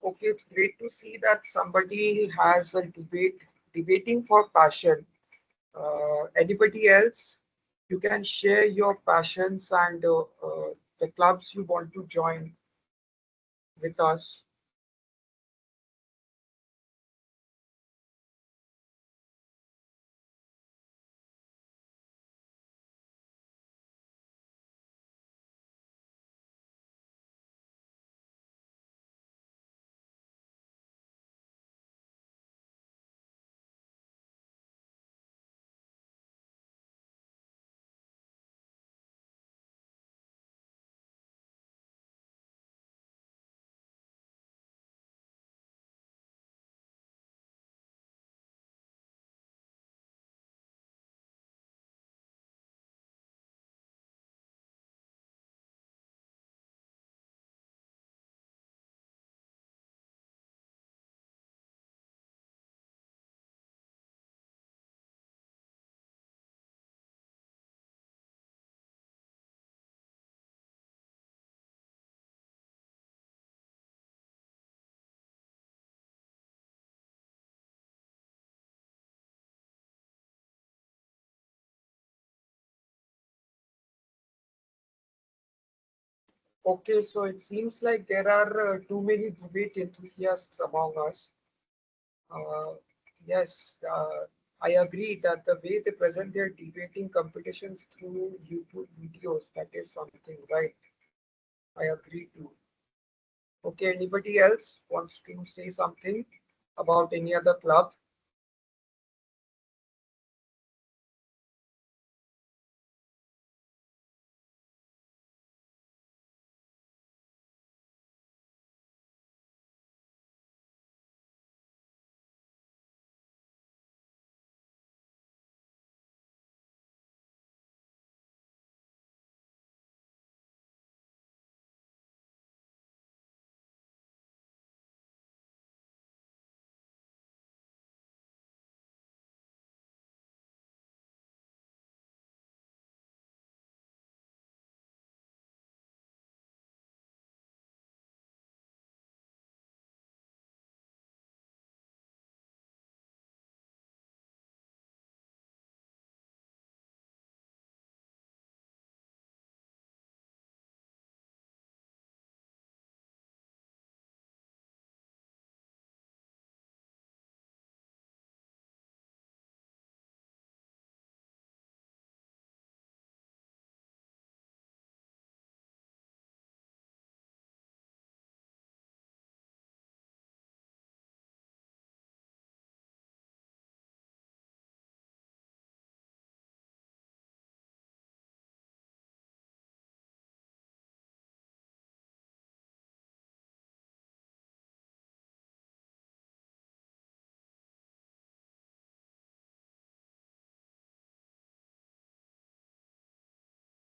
Okay, it's great to see that somebody has a debating for passion. Anybody else? You can share your passions and the clubs you want to join with us. Okay, so it seems like there are too many debate enthusiasts among us. Uh, yes, I agree that the way they present their debating competitions through YouTube videos, that is something, right? I agree too. Okay, anybody else wants to say something about any other club?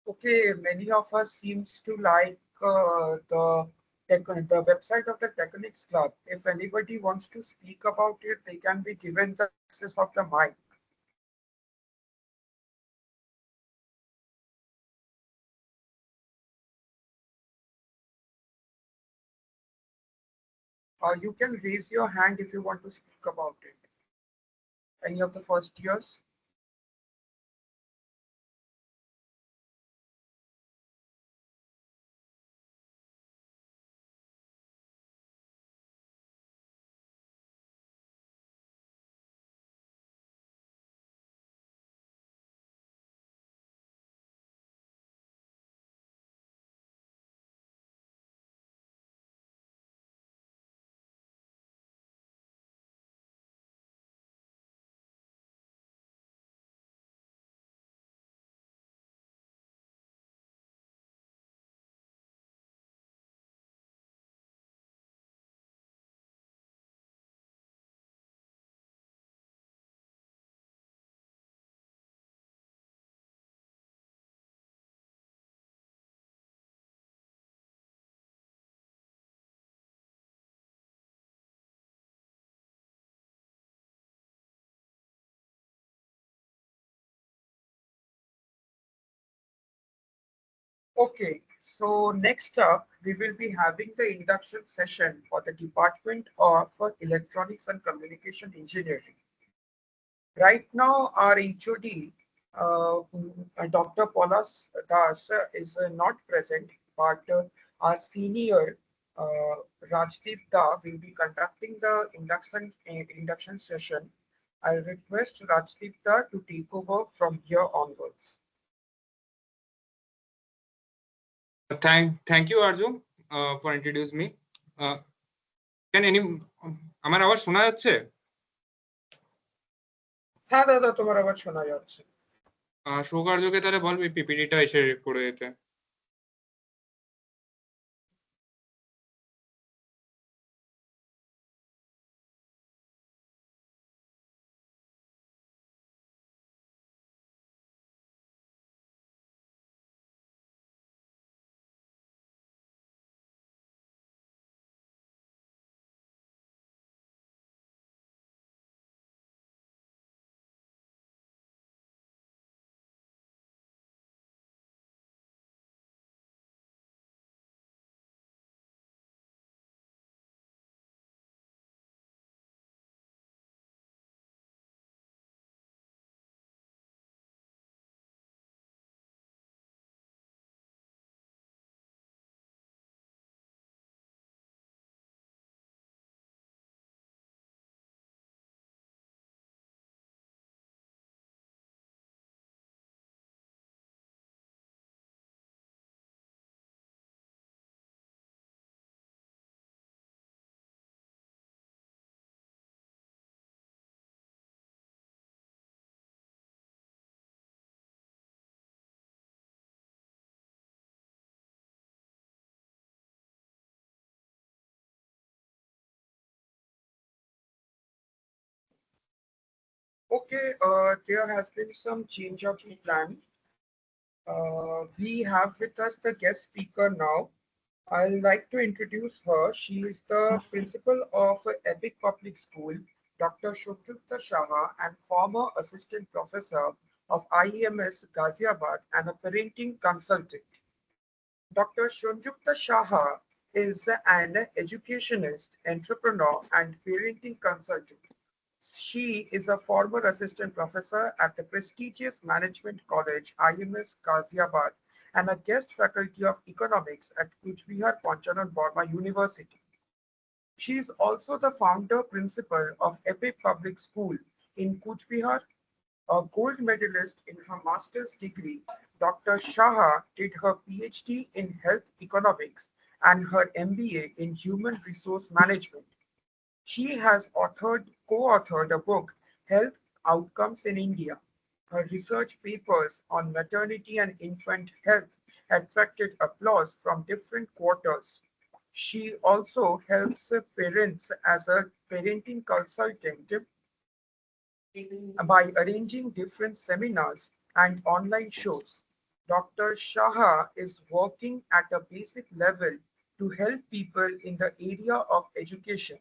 Okay, many of us seems to like the website of the Technics Club. If anybody wants to speak about it, they can be given the access of the mic. You can raise your hand if you want to speak about it. Any of the first years? Okay, so next up, we will be having the induction session for the Department of Electronics and Communication Engineering. Right now, our HOD, Dr. Paulus Das, is not present, but our senior Rajdeep Da will be conducting the induction session. I request Rajdeep Da to take over from here onwards. Thank you, Arju, for introducing me. Can any আমার আওয়াজ শোনা যাচ্ছে? হ্যাঁ দাদা, তোমার আওয়াজ শোনা যাচ্ছে। সৌকার্যকে তাহলে বল পিপিটিটা এসে করে দিতে। Okay, there has been some change of plan. We have with us the guest speaker now. I'd like to introduce her. She is the principal of Epic Public School, Dr. Shubhrata Shah, and former assistant professor of IEMS Ghaziabad and a parenting consultant. Dr. Shunjukta Shah is an educationist, entrepreneur, and parenting consultant. She is a former assistant professor at the prestigious Management College, IMS Ghaziabad, and a guest faculty of economics at Kuch Bihar Panchanan Verma University. She is also the founder principal of Epic Public School in Kuch Bihar. A gold medalist in her master's degree, Dr. Shah did her PhD in health economics and her MBA in human resource management. She has co-authored a book, Health Outcomes in India. Her research papers on maternity and infant health attracted applause from different quarters. She also helps parents as a parenting consultant by arranging different seminars and online shows. Dr. Shah is working at a basic level to help people in the area of education.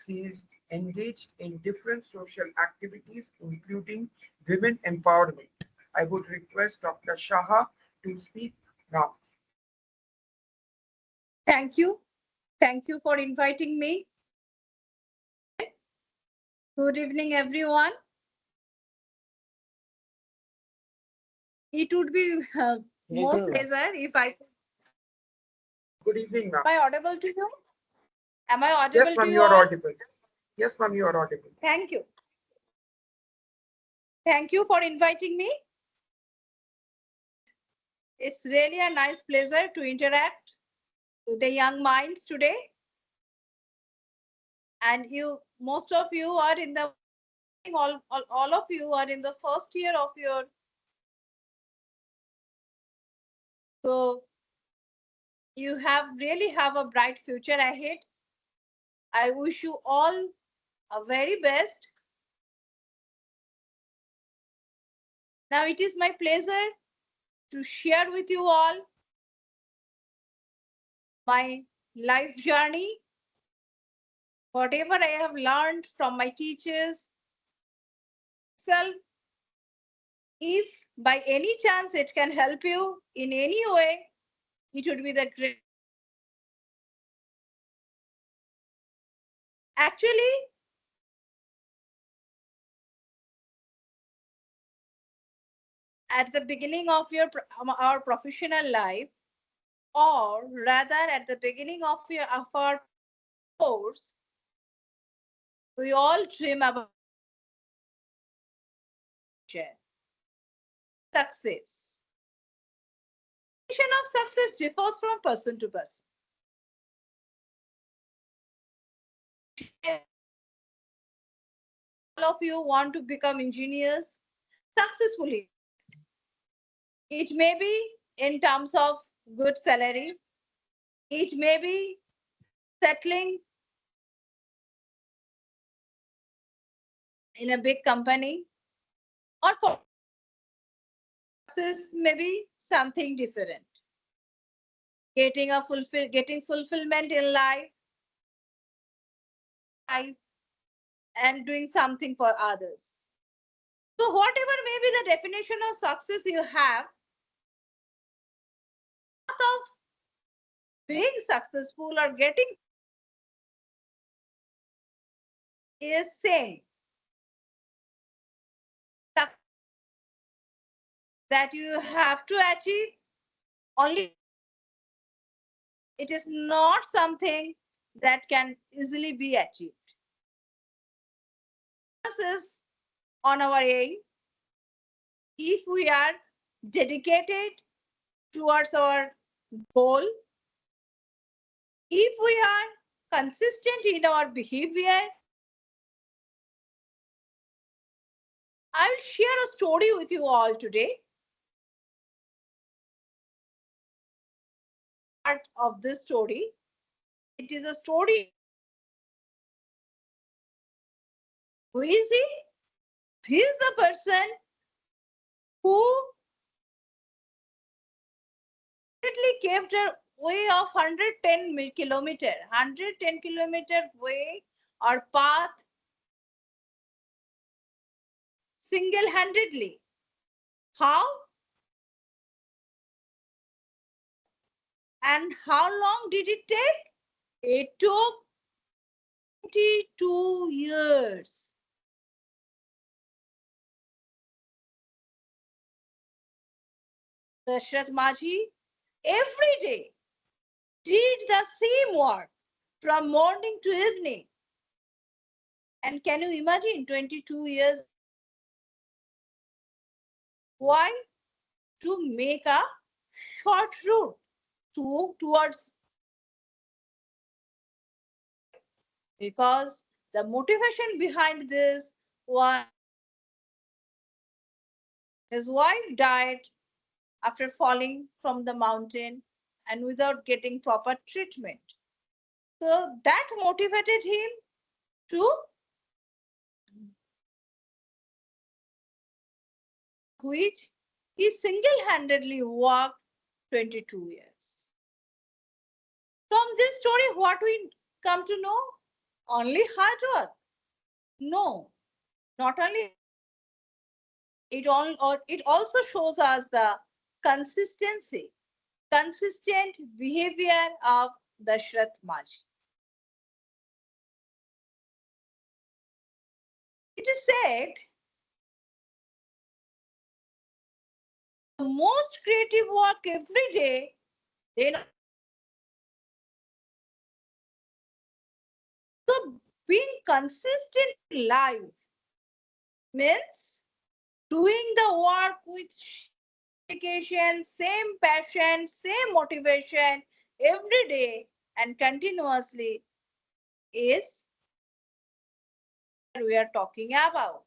She is engaged in different social activities, including women empowerment. I would request Dr. Shah to speak now. Thank you. Thank you for inviting me. Good evening, everyone. It would be more pleasure if I. Good evening, ma'am. Am I audible to you? Am I Yes, audible to ma'am, you you are all? audible. Yes, ma'am, you are audible. Thank you. Thank you for inviting me. It's really a nice pleasure to interact with the young minds today. And most of you are in the, all of you are in the first year of your. So you really have a bright future ahead. I wish you all a very best. Now it is my pleasure to share with you all my life journey, whatever I have learned from my teachers. Self, if by any chance it can help you in any way, it would be the great. Actually, at the beginning of our professional life, or rather at the beginning of our course, we all dream about success. Definition of success differs from person to person. All of you want to become engineers successfully. It may be in terms of good salary. It may be settling in a big company, or for success may be something different. Getting fulfillment in life and doing something for others. So whatever may be the definition of success you have, of being successful or getting is same. That you have to achieve only. It is not something that can easily be achieved. This is on our aim. If we are dedicated towards our goal, if we are consistent in our behavior, I'll share a story with you all today. Part of this story, it is a story. Who is he? he is the person who kept a way of 110 kilometer way or path single-handedly. How? And how long did it take? It took 22 years. Dashrath Majhi every day did the same work from morning to evening. And can you imagine 22 years? Why? To make a short route towards, because the motivation behind this was his wife died after falling from the mountain and without getting proper treatment. So that motivated him to which he single-handedly walked 22 years. From this story, what we come to know? Only hard work. No, not only. It also shows us the consistency, consistent behavior of Dashrath Majhi. It is said the most creative work every day, then so being consistent in life means doing the work with dedication, same passion, same motivation every day and continuously is what we are talking about.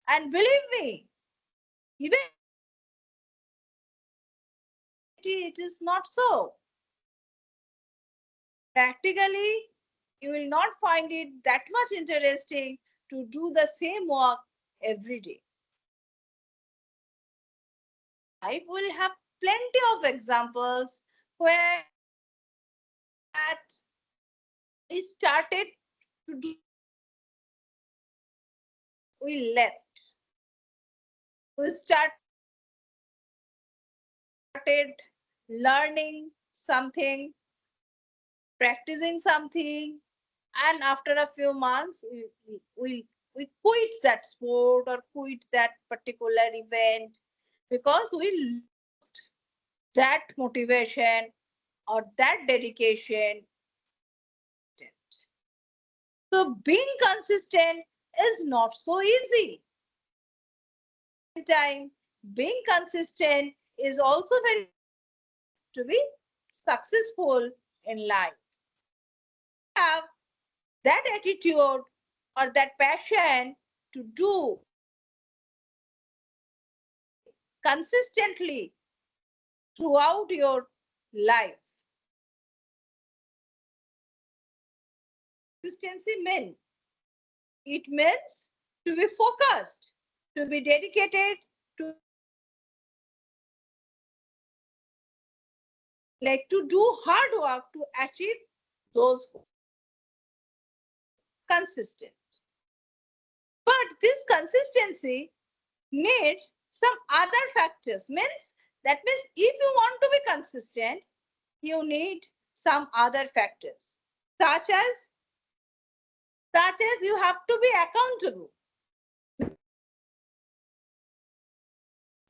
And believe me, even it is not so. Practically, you will not find it that much interesting to do the same work every day. I will have plenty of examples where we started to do, we left. We started learning something, practicing something, and after a few months, we quit that sport or quit that particular event because we lost that motivation or that dedication. So being consistent is not so easy. Time being consistent is also very to be successful in life. Have that attitude or that passion to do consistently throughout your life. Consistency means it means to be focused, to be dedicated, to to do hard work to achieve those goals. Consistent. But this consistency needs some other factors. That means if you want to be consistent, you need some other factors, such as you have to be accountable,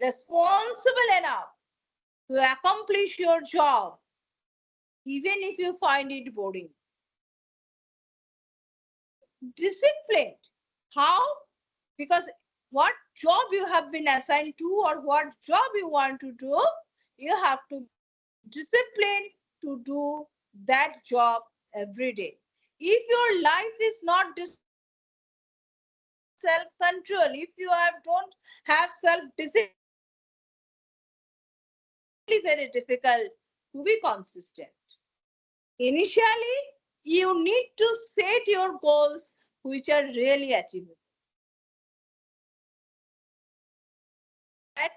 responsible enough to accomplish your job, even if you find it boring. Disciplined. How? Because what job you have been assigned to or what job you want to do, you have to be disciplined to do that job every day. If your life is not self-control, if you don't have self-discipline, it's very difficult to be consistent. Initially, you need to set your goals which are really achievable. that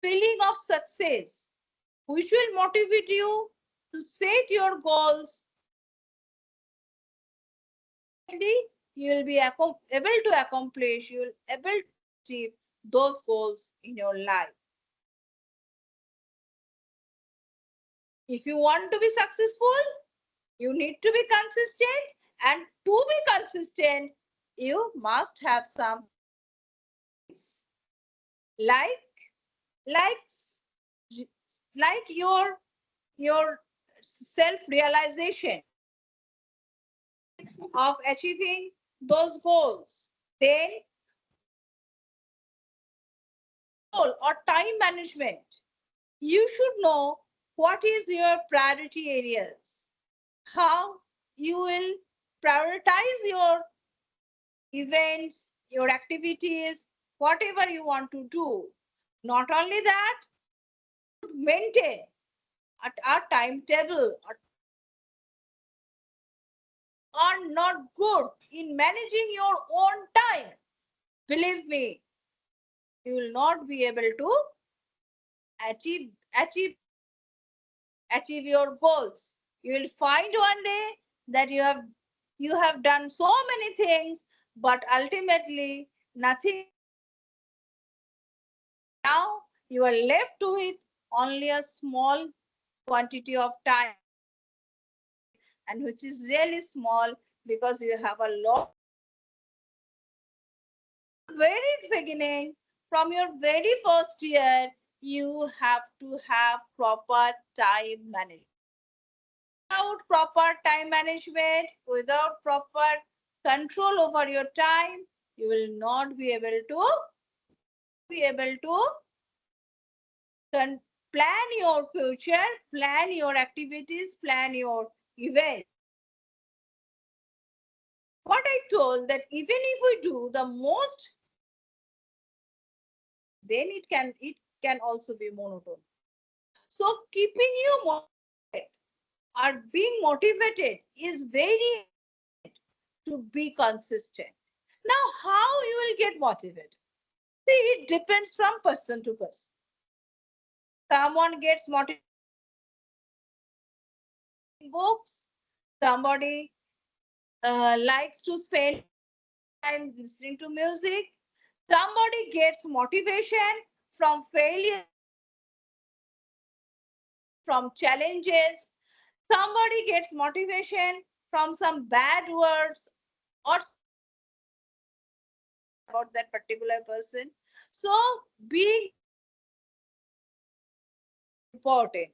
feeling of success, which will motivate you to set your goals. You will be able to accomplish, you will able to achieve those goals in your life. If you want to be successful, you need to be consistent, and to be consistent, you must have some like your self-realization of achieving those goals. Then goal or time management. You should know what is your priority areas, how you will prioritize your events, your activities, whatever you want to do. Not only that, maintain at a timetable are not good in managing your own time. Believe me, you will not be able to achieve your goals. You will find one day that you have done so many things, but ultimately nothing. Now you are left with only a small quantity of time, and which is really small because you have a lot. Very beginning, from your very first year, you have to have proper time management. Without proper time management, without proper control over your time, you will not be able to plan your future, plan your activities, plan your events. What I told, that even if we do the most, then it can also be monotone. So keeping you motivated or being motivated is very important to be consistent. Now, how you will get motivated? See, it depends from person to person. Someone gets motivated in books, somebody likes to spend time listening to music, somebody gets motivation from failure, from challenges, somebody gets motivation from some bad words or about that particular person. So being important.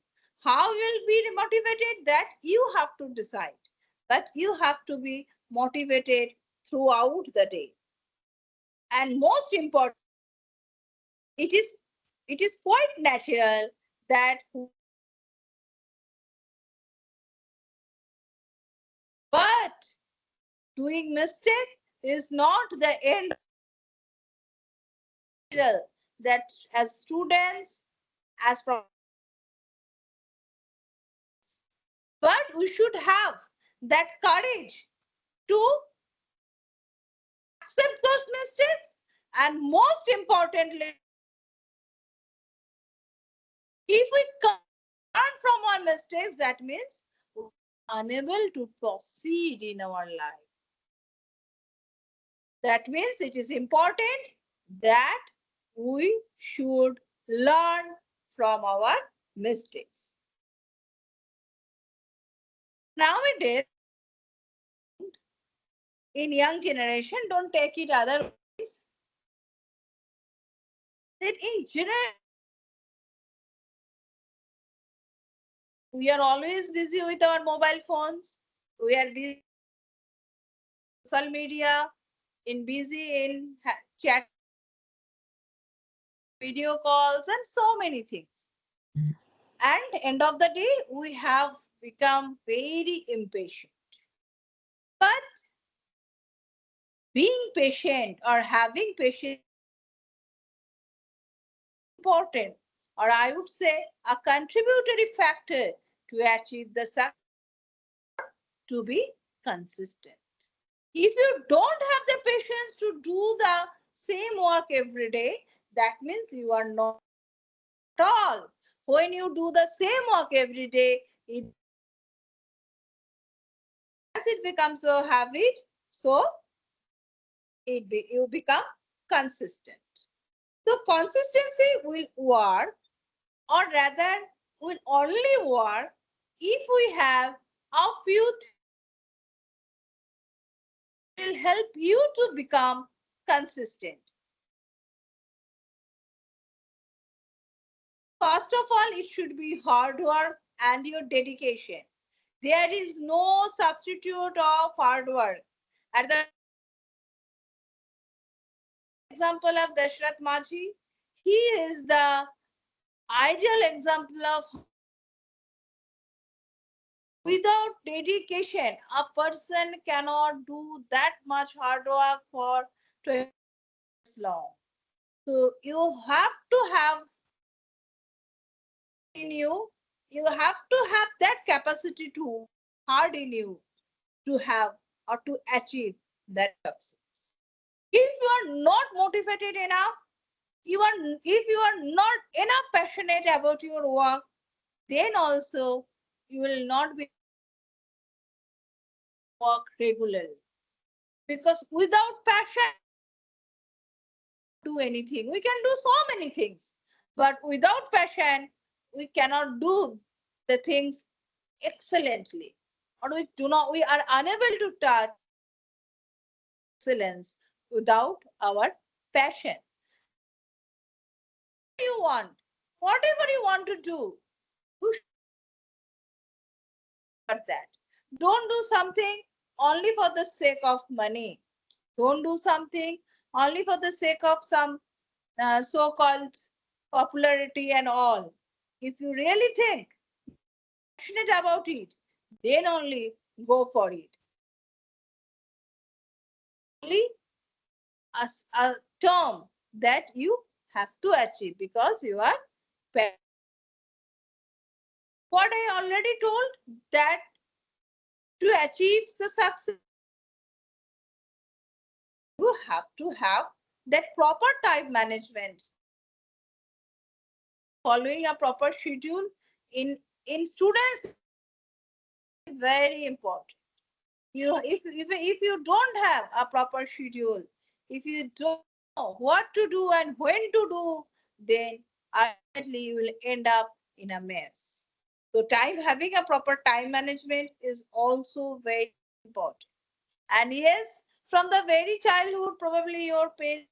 How you will be motivated, that you have to decide. But you have to be motivated throughout the day. And most important, it is quite natural that but doing mistake is not the end. That as students, as but we should have that courage to accept those mistakes, and most importantly, if we learn from our mistakes, that means we are unable to proceed in our life. That means it is important that we should learn from our mistakes. Nowadays, in young generation, don't take it otherwise. That in general, we are always busy with our mobile phones. We are busy social media, busy in chat, video calls, and so many things. And end of the day, we have become very impatient. But being patient or having patience is important, or I would say a contributory factor to achieve the success, to be consistent. If you don't have the patience to do the same work every day, that means you are not at all. When you do the same work every day, as it becomes a habit, so you become consistent. So consistency will work, or rather will only work if we have a few will help you to become consistent. First of all, it should be hard work and your dedication. There is no substitute of hard work. At the example of Dashrath Maji, he is the ideal example of without dedication, a person cannot do that much hard work for 20 years long. So you have to have in you have to have that capacity to hard in you to have or to achieve that success. If you are not motivated enough, if you are not enough passionate about your work, then also you will not be work regularly. Because without passion, do anything. We can do so many things, but without passion, we cannot do the things excellently, or we are unable to touch excellence without our passion. You want, whatever you want to do, you should do that. Don't do something only for the sake of money. Don't do something only for the sake of some so-called popularity and all. If you really think passionate about it, then only go for it. Only a term that you have to achieve because you are passionate. What I already told, that to achieve the success, you have to have that proper time management. Following a proper schedule in students is very important. If you don't have a proper schedule, if you don't know what to do and when to do, then ultimately you will end up in a mess. So having a proper time management is also very important. And yes, from the very childhood, probably your parents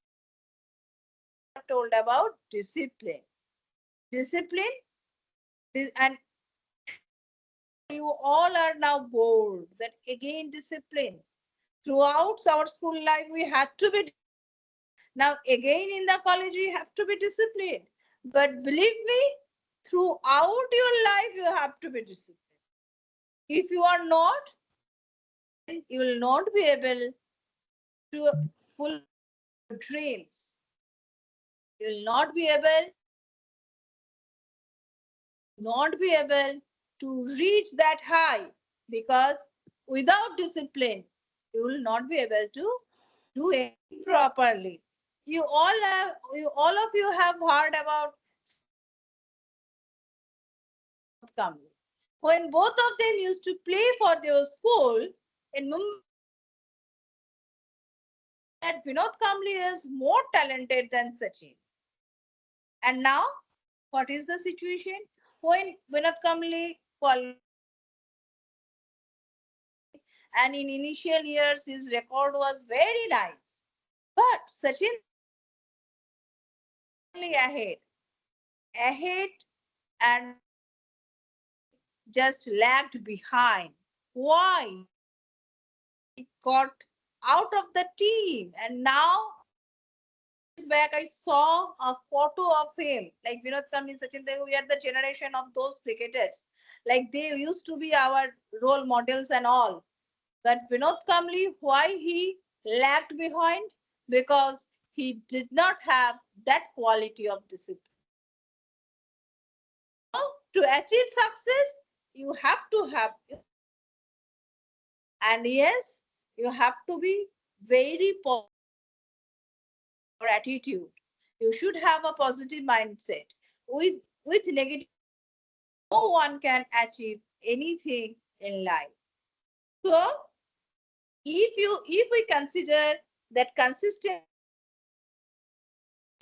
have told about discipline. Discipline and you all are now bored that again discipline. Throughout our school life, we had to be. Now again in the college, we have to be disciplined. But believe me, throughout your life, you have to be disciplined. If you are not, you will not be able to fulfill your dreams. You will not be able to reach that high, because without discipline, you will not be able to do it properly. All of you have heard about Kamli. When both of them used to play for their school in Mumbai, that Vinod Kamli is more talented than Sachin. And now, what is the situation? When Vinod Kamli qualified, and in initial years his record was very nice, but Sachin ahead and just lagged behind. Why? He got out of the team, and now back I saw a photo of him, like Vinod Kamli, Sachin, we are the generation of those cricketers. Like they used to be our role models and all. But Vinod Kamli, why he lagged behind? Because he did not have that quality of discipline. So, to achieve success, you have to have, and yes, you have to be very positive attitude. You should have a positive mindset. With negative, no one can achieve anything in life. So if we consider that consistent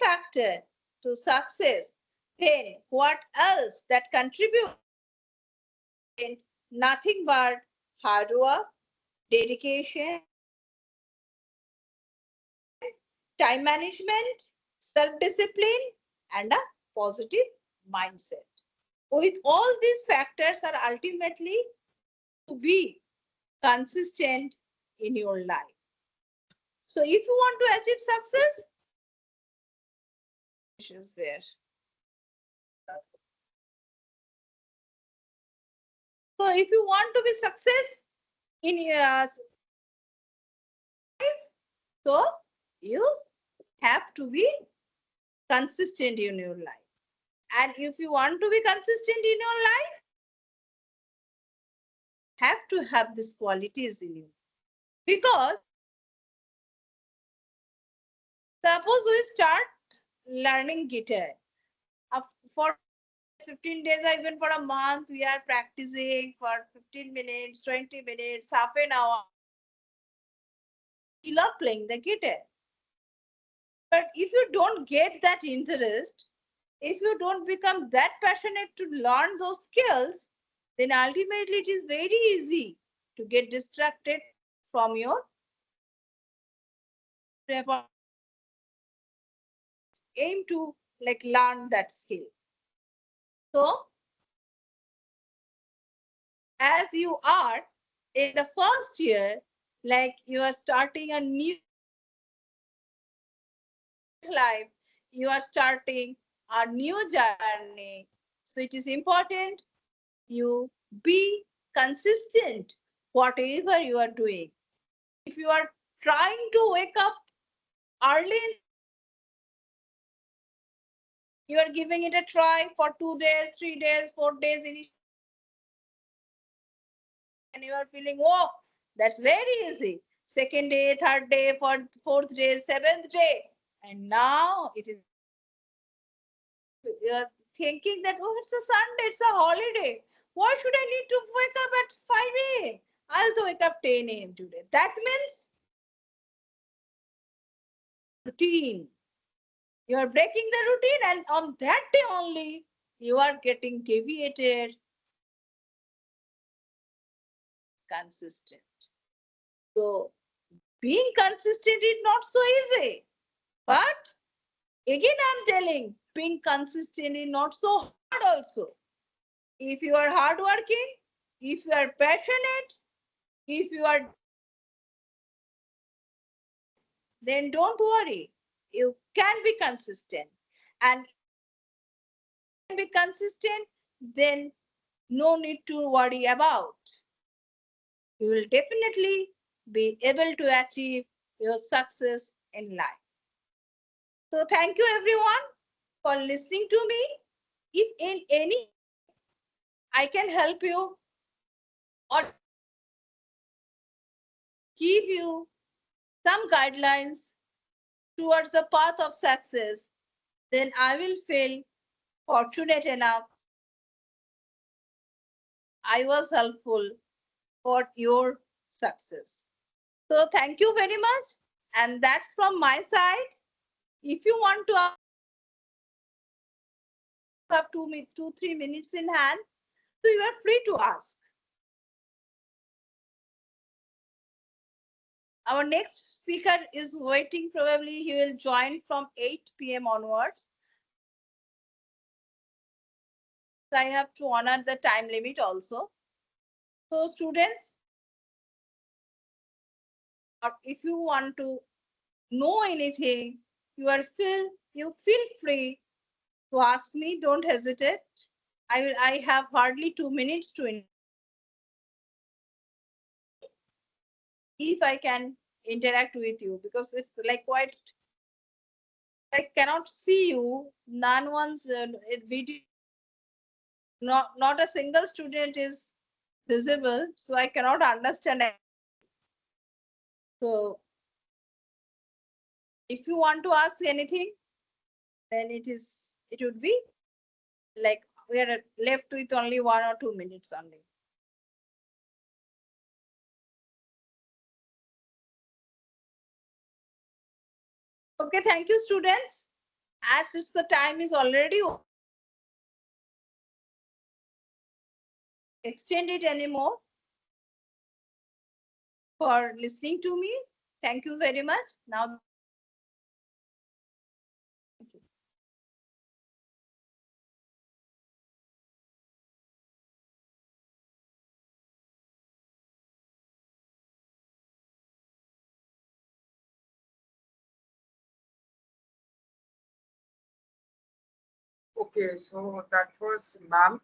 factor to success, then what else that contributes? Nothing but hard work, dedication, time management, self-discipline, and a positive mindset. With all these factors are ultimately to be consistent in your life. So if you want to achieve success, is there. So if you want to be success in your life, so you have to be consistent in your life. And if you want to be consistent in your life, have to have these qualities in you. Because suppose we start learning guitar. For 15 days or even for a month, we are practicing for 15 minutes, 20 minutes, half an hour. You love playing the guitar. But if you don't get that interest, if you don't become that passionate to learn those skills, then ultimately it is very easy to get distracted from your aim to like learn that skill. So as you are in the first year, like you are starting a new life, you are starting a new journey. So it is important you be consistent whatever you are doing. If you are trying to wake up early, you are giving it a try for 2 days, 3 days, 4 days, and you are feeling, oh, that's very easy. Second day, third day, fourth day, seventh day, and now it is. You're thinking that, oh, it's a Sunday, it's a holiday. Why should I need to wake up at 5 a.m.? I'll wake up 10 a.m. today. That means routine. You are breaking the routine, and on that day only, you are getting deviated, consistent. So being consistent is not so easy. But again, I'm telling, being consistent is not so hard also. If you are hardworking, if you are passionate, if you are, then don't worry. You can be consistent. And can be consistent, then no need to worry about. You will definitely be able to achieve your success in life. So thank you everyone for listening to me. If in any I can help you or give you some guidelines towards the path of success, then I will feel fortunate enough I was helpful for your success. So thank you very much. And that's from my side. If you want to have 2-3 minutes in hand, so you are free to ask. Our next speaker is waiting. Probably he will join from 8 p.m. onwards. I have to honor the time limit also. So students, if you want to know anything, you feel free to ask me. Don't hesitate. I have hardly 2 minutes to if I can interact with you, because it's like quite, I cannot see you. None one's video. Not a single student is visible, so I cannot understand. So if you want to ask anything, then it would be like we are left with only 1 or 2 minutes only. Okay, thank you, students. As it's the time is already extend it anymore for listening to me. Thank you very much. Now, Okay, so that was ma'am.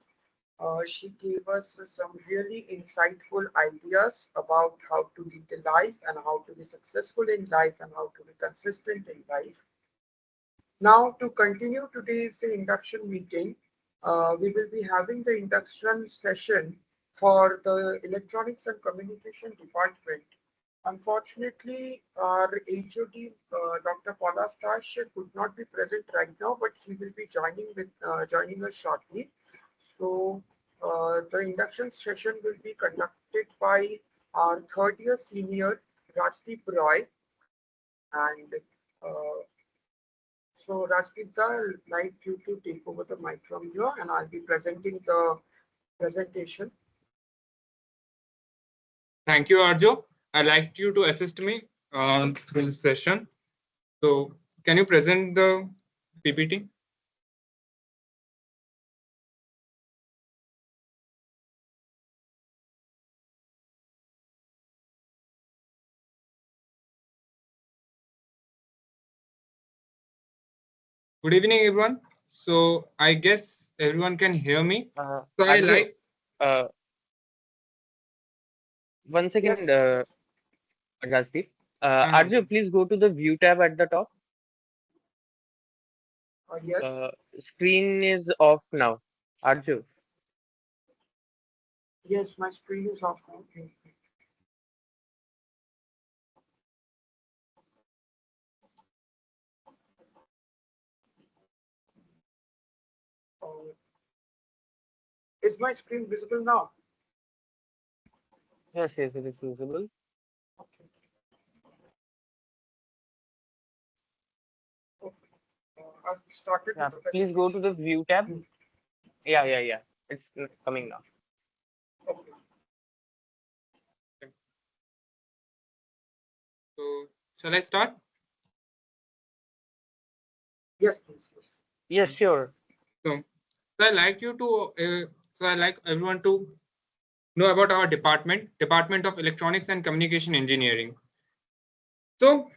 She gave us some really insightful ideas about how to lead a life and how to be successful in life and how to be consistent in life. Now, to continue today's induction meeting, we will be having the induction session for the Electronics and Communication Department. Unfortunately, our HOD, Dr. Paula Stash, could not be present right now, but he will be joining us shortly. So, the induction session will be conducted by our third year senior, Rajdeep Roy, and so Rajdeep, I'd like you to take over the mic from here, and I'll be presenting the presentation. Thank you, Arjo. I'd like you to assist me through this session. So can you present the PPT? Good evening, everyone. So I guess everyone can hear me. So I Arjo, like. One second, Yes. Rajdeep. Arjo, please go to the view tab at the top. Yes. Screen is off now. Arjo. Yes, my screen is off. Okay. Is my screen visible now? Yes, it is visible. Okay. I've started Yeah, with the please go to the view tab. Yeah. It's coming now. Okay. So shall I start? Yes, please. Yes, sure. So I like you to. So I like everyone to know about our Department of Electronics and Communication Engineering. So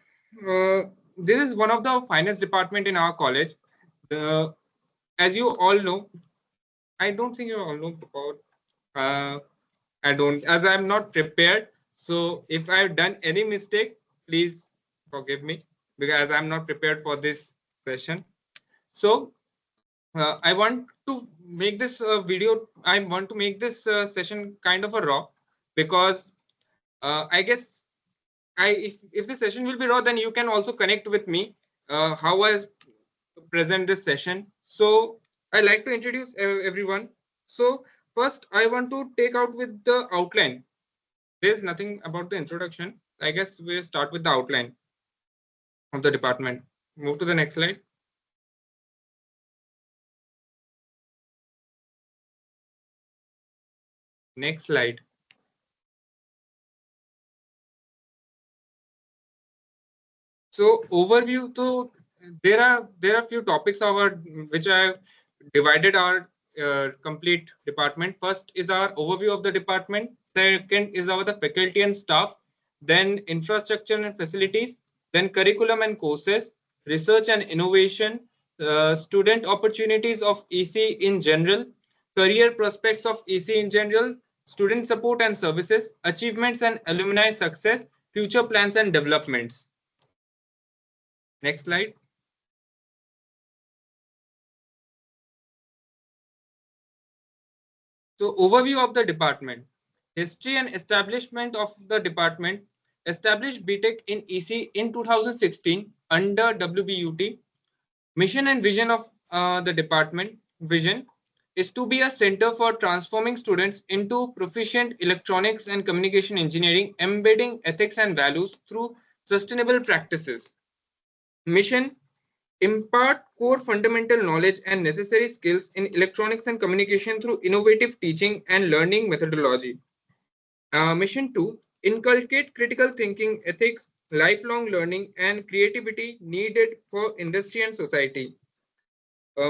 this is one of the finest department in our college. As you all know, I don't think you all know about. As I'm not prepared. So if I've done any mistake, please forgive me because I'm not prepared for this session. So I want to make this video. I want to make this session kind of a raw because I guess if the session will be raw, then you can also connect with me how I present this session. So I like to introduce everyone. So first, I want to take out with the outline. There's nothing about the introduction. I guess we'll start with the outline of the department. Move to the next slide. Next slide. So overview. So there are few topics which I have divided our complete department. First is our overview of the department. Second is our the faculty and staff. Then infrastructure and facilities. Then curriculum and courses, research and innovation, student opportunities of EC in general, career prospects of EC in general, student support and services, achievements and alumni success, future plans and developments. Next slide. So overview of the department. History and establishment of the department. Established BTech in EC in 2016 under WBUT. Mission and vision of the department vision is to be a center for transforming students into proficient electronics and communication engineering, embedding ethics and values through sustainable practices. Mission: impart core fundamental knowledge and necessary skills in electronics and communication through innovative teaching and learning methodology. Mission 2: inculcate critical thinking, ethics, lifelong learning, and creativity needed for industry and society.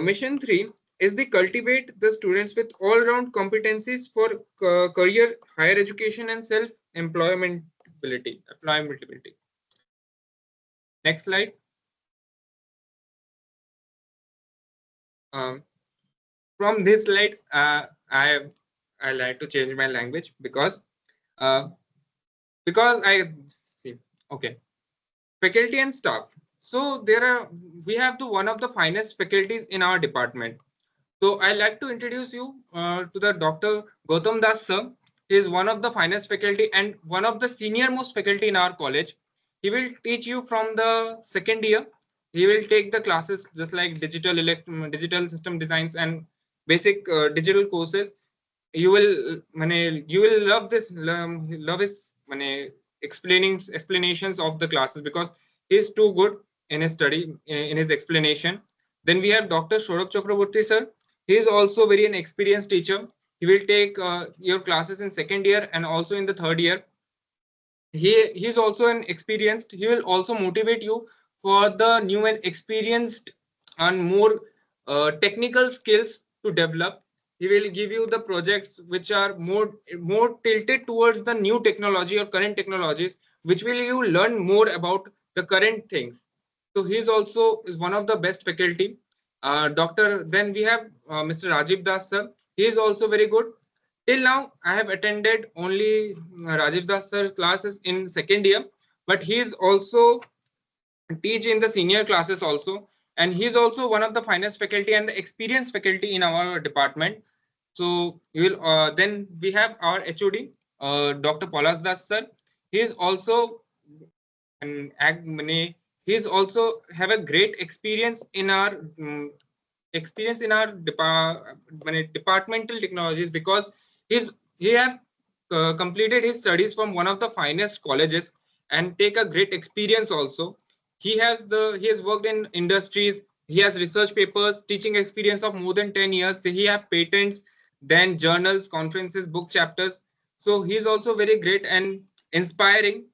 Mission 3 is the cultivate the students with all-round competencies for career, higher education, and self-employmentability. Next slide. From these slides, I like to change my language because I see. Okay, faculty and staff. So we have one of the finest faculties in our department. So I like to introduce you to the Dr. Gautam Das sir. He is one of the finest faculty and one of the senior most faculty in our college. He will teach you from the second year. He will take the classes just like digital system designs and basic digital courses. You will love his explanations of the classes because he is too good in his study, in his explanation. Then we have Dr. Saurabh Chakraborty sir. He is also very an experienced teacher. He will take your classes in second year and also in the third year. He is also an experienced. He will also motivate you for the new and experienced and more technical skills to develop. He will give you the projects which are more tilted towards the new technology or current technologies, which will you learn more about the current things. So he is also one of the best faculty. Then we have Mr. Rajiv Das sir. He is also very good. Till now, I have attended only Rajiv Das sir classes in second year, but he is also teach in the senior classes also, and he is also one of the finest faculty and the experienced faculty in our department. So you will then we have our HOD, Dr. Polas Das sir. He is also he is also have a great experience in our departmental technologies because he have completed his studies from one of the finest colleges and take a great experience also. He has worked in industries. He has research papers, teaching experience of more than 10 years. He have patents, then journals, conferences, book chapters. So he is also very great and inspiring.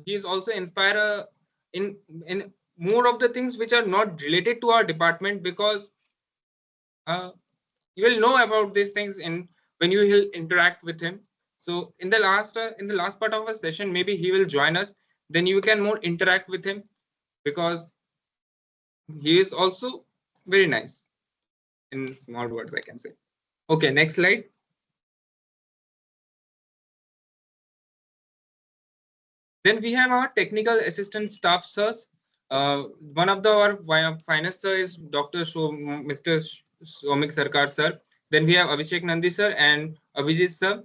He is also inspire in more of the things which are not related to our department because you will know about these things when you will interact with him. So in the last part of our session, maybe he will join us. Then you can more interact with him because he is also very nice. In small words, I can say. Okay, next slide. Then we have our technical assistant staff sirs. One of our finest sir is Mr. Somik Sarkar sir. Then we have Abhishek Nandi sir and Abhijit sir.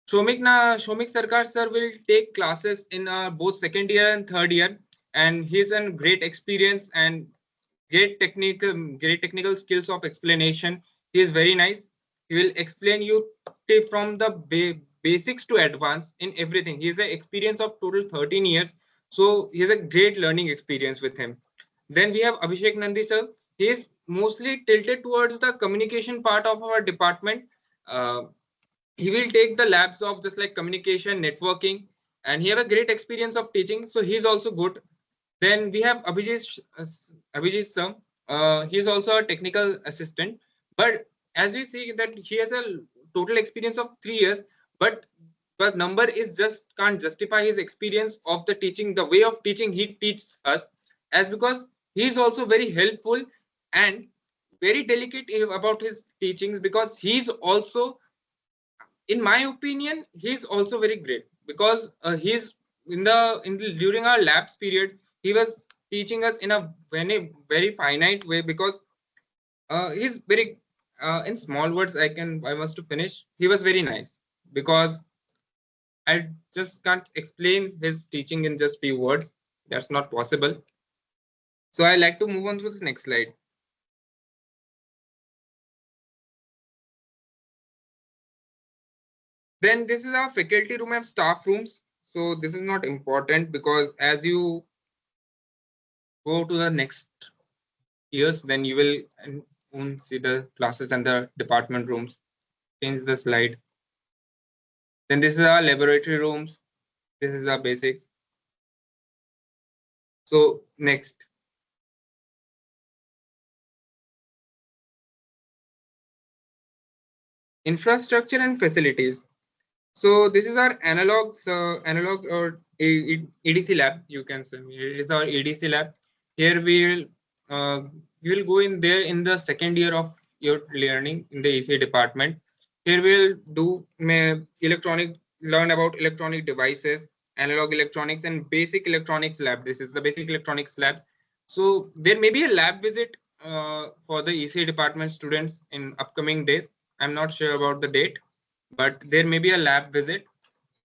Somik Sarkar sir will take classes in both second year and third year, and he's a great experience and great technical skills of explanation. He is very nice. He will explain you from the basics to advanced in everything. He has an experience of total 13 years. So he has a great learning experience with him. Then we have Abhishek Nandi sir. He is mostly tilted towards the communication part of our department. He will take the labs of just like communication, networking, and he have a great experience of teaching. So he's also good. Then we have Abhijit sir. He is also a technical assistant. But as we see that he has a total experience of 3 years, but the number is just can't justify his experience of the teaching, the way of teaching he teaches us, as because he is also very helpful and very delicate about his teachings because he's also, in my opinion, he's also very great because he's during our labs period, he was teaching us in a very finite way because he's very in small words I must to finish. He was very nice because I just can't explain his teaching in just few words. That's not possible. So I like to move on to the next slide. Then this is our faculty room and staff rooms. So this is not important because as you go to the next years, then you will see the classes and the department rooms. Change the slide. Then this is our laboratory rooms. This is our basics. So next. Infrastructure and facilities. So this is our analog or EDC lab. You can say it is our EDC lab. Here we will go in there in the second year of your learning in the ECE department. Here we'll do learn about electronic devices, analog electronics, and basic electronics lab. This is the basic electronics lab. So there may be a lab visit for the ECE department students in upcoming days. I'm not sure about the date, but there may be a lab visit.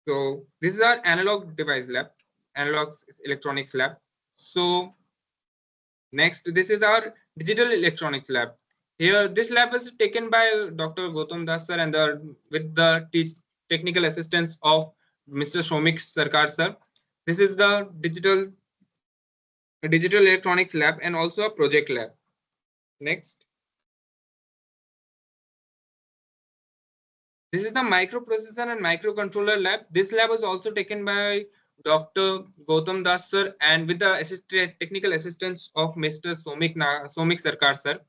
So this is our analog device lab, analog electronics lab. So next, this is our digital electronics lab. Here, this lab was taken by Dr. Gautam Das sir and with the technical assistance of Mr. Shomik Sarkar sir. This is the digital electronics lab and also a project lab. Next. This is the microprocessor and microcontroller lab. This lab was also taken by Dr. Gautam Das sir and with the technical assistance of Mr. Shomik Sarkar sir.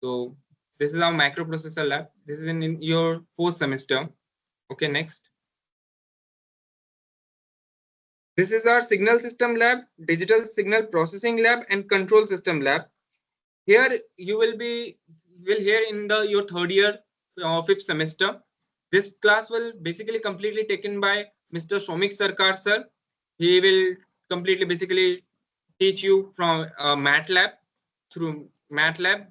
So this is our microprocessor lab. This is in your fourth semester. Okay, next. This is our signal system lab, digital signal processing lab, and control system lab. Here you will hear in your third year, fifth semester. This class will basically completely taken by Mr. Shomik Sarkar sir. He will completely basically teach you from MATLAB through MATLAB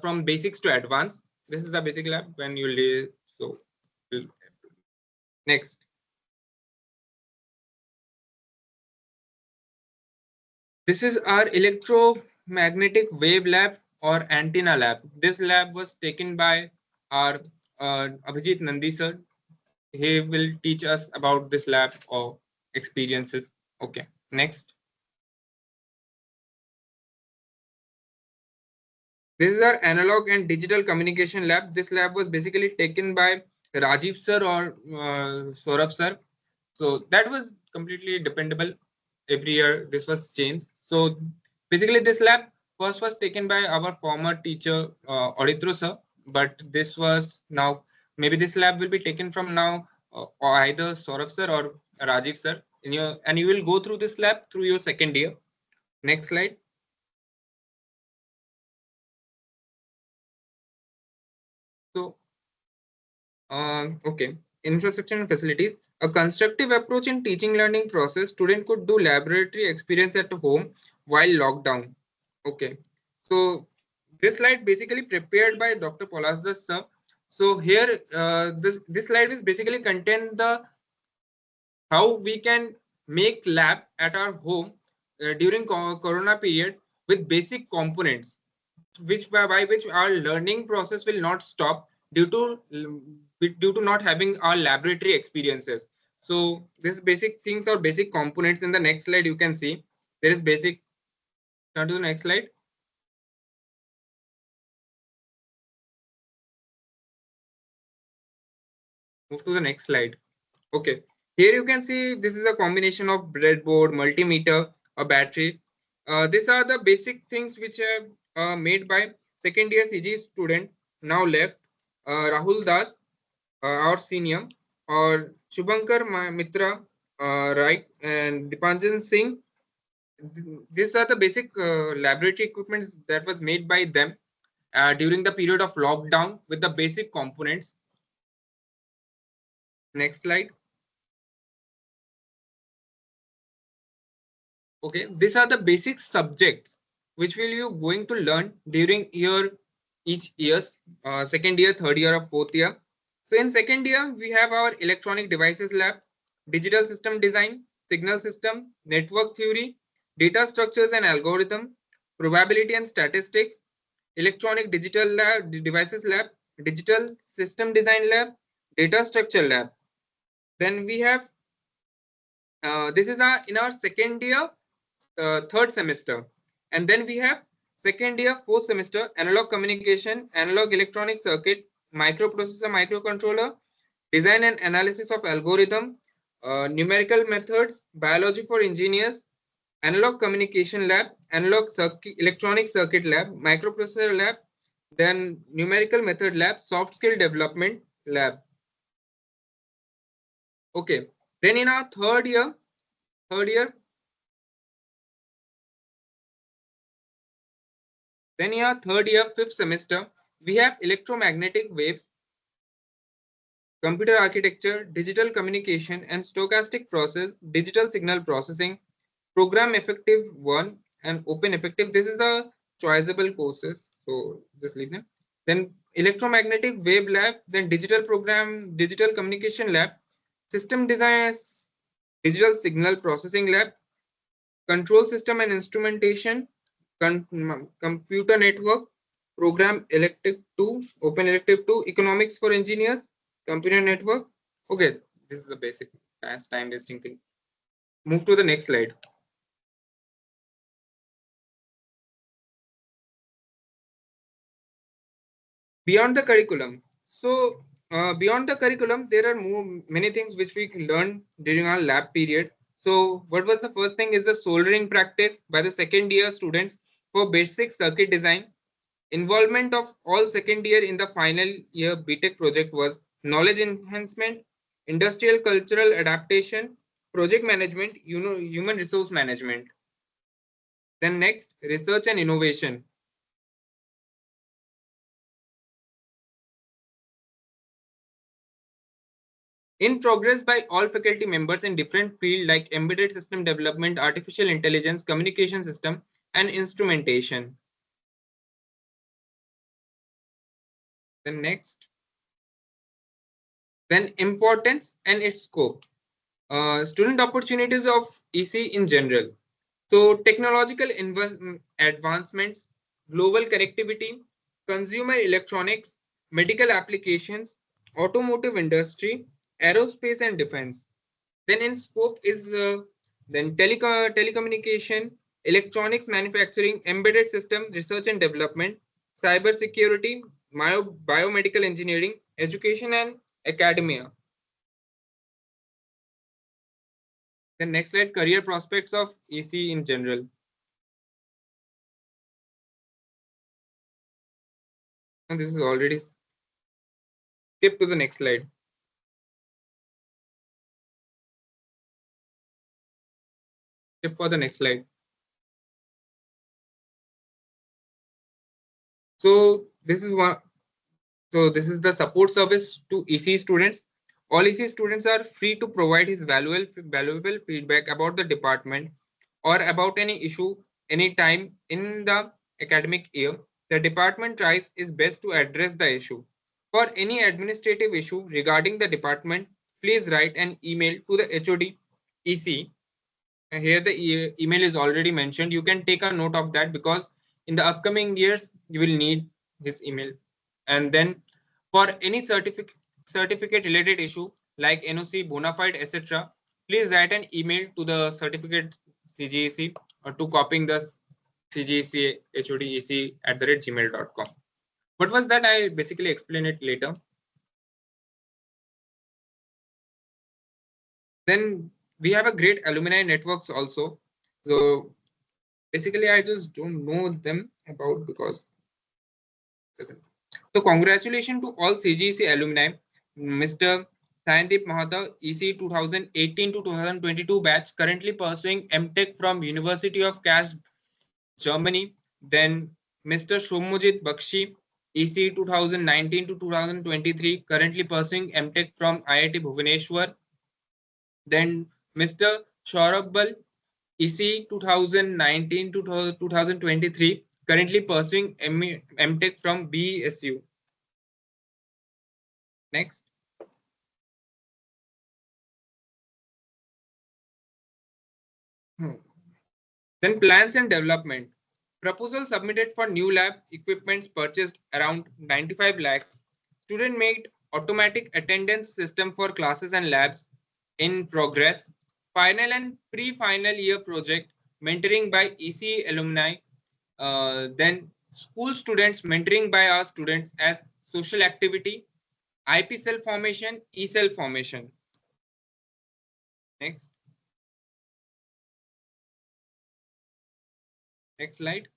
from basics to advanced. This is the basic lab when you leave. So next. This is our electromagnetic wave lab or antenna lab. This lab was taken by our Abhijit Nandi sir. He will teach us about this lab or experiences. Okay, next. This is our analog and digital communication lab. This lab was basically taken by Rajiv sir or Saurabh sir. So that was completely dependable. Every year this was changed. So basically this lab first was taken by our former teacher Auditro sir, but this was now maybe this lab will be taken from now or either Saurabh sir or Rajiv sir. And you will go through this lab through your second year. Next slide. So okay, infrastructure and facilities. A constructive approach in teaching learning process. Student could do laboratory experience at home while lockdown. Okay, so this slide basically prepared by Dr. Polasdas sir. So here, this slide is basically contain the how we can make lab at our home during Corona period with basic components, which by which our learning process will not stop due to not having our laboratory experiences. So this basic things or basic components in the next slide you can see there is basic. Turn to the next slide. Move to the next slide. Okay, here you can see this is a combination of breadboard, multimeter, a battery. These are the basic things which are made by second year CG student now left, Rahul Das, our senior, or Shubhankar Mitra, right, and Dipanjan Singh. These are the basic laboratory equipments that was made by them during the period of lockdown with the basic components. Next slide. Okay, these are the basic subjects which will you going to learn during each year's second year, third year, or fourth year. So in second year, we have our electronic devices lab, digital system design, signal system, network theory, data structures and algorithm, probability and statistics, electronic digital lab, devices lab, digital system design lab, data structure lab. Then we have, this is in our second year, third semester. And then we have second year, fourth semester, analog communication, analog electronic circuit, microprocessor, microcontroller, design and analysis of algorithm, numerical methods, biology for engineers, analog communication lab, analog electronic circuit lab, microprocessor lab, then numerical method lab, soft skill development lab. Okay, then in our third year, then in our third year, fifth semester, we have electromagnetic waves, computer architecture, digital communication and stochastic process, digital signal processing, program effective 1 and open effective. This is the choiceable courses, so just leave them. Then electromagnetic wave lab, then digital program, digital communication lab, system design, digital signal processing lab, control system and instrumentation, computer network, program elective 2, open elective 2, economics for engineers, computer network. Okay, this is the basic time wasting thing. Move to the next slide. Beyond the curriculum. So beyond the curriculum, there are many things which we learn during our lab period. So what was the first thing is the soldering practice by the second year students for basic circuit design. Involvement of all second year in the final year BTech project was knowledge enhancement, industrial cultural adaptation, project management, human resource management. Then next, research and innovation. In progress by all faculty members in different fields like embedded system development, artificial intelligence, communication system, and instrumentation. Then next. Then importance and its scope. Student opportunities of EC in general. So technological advancements, global connectivity, consumer electronics, medical applications, automotive industry, aerospace and defense. Then in scope is then telecommunication, electronics manufacturing, embedded system research and development, cyber security, biomedical engineering, education and academia. Then next slide, career prospects of EC in general. And this is already, skip to the next slide. Skip for the next slide. So this is one. So this is the support service to EC students. All EC students are free to provide his valuable feedback about the department or about any issue anytime in the academic year. The department tries its best to address the issue. For any administrative issue regarding the department, please write an email to the HOD EC. And here the email is already mentioned. You can take a note of that because in the upcoming years you will need his email. And then for any certificate related issue like NOC, bona fide, etc., please write an email to the certificate CGEC or to copying the CGEC HODEC@gmail.com. What was that? I'll basically explain it later. Then we have a great alumni networks also. So basically, I just don't know them about because. So congratulations to all CGEC alumni. Mr. Sayandeep Mahata, EC 2018 to 2022 batch, currently pursuing MTech from University of Kassel, Germany. Then Mr. Shomujit Bakshi, EC 2019 to 2023, currently pursuing MTech from IIT Bhubaneswar. Then Mr. Shaurabbal, EC 2019 to 2023, currently pursuing MTech from BSU. Next. Then plans and development. Proposal submitted for new lab equipments purchased around 95 lakhs. Student made automatic attendance system for classes and labs in progress. Final and pre-final year project mentoring by ECE alumni. Then school students mentoring by our students as social activity, IP cell formation, E cell formation. Next. Next slide.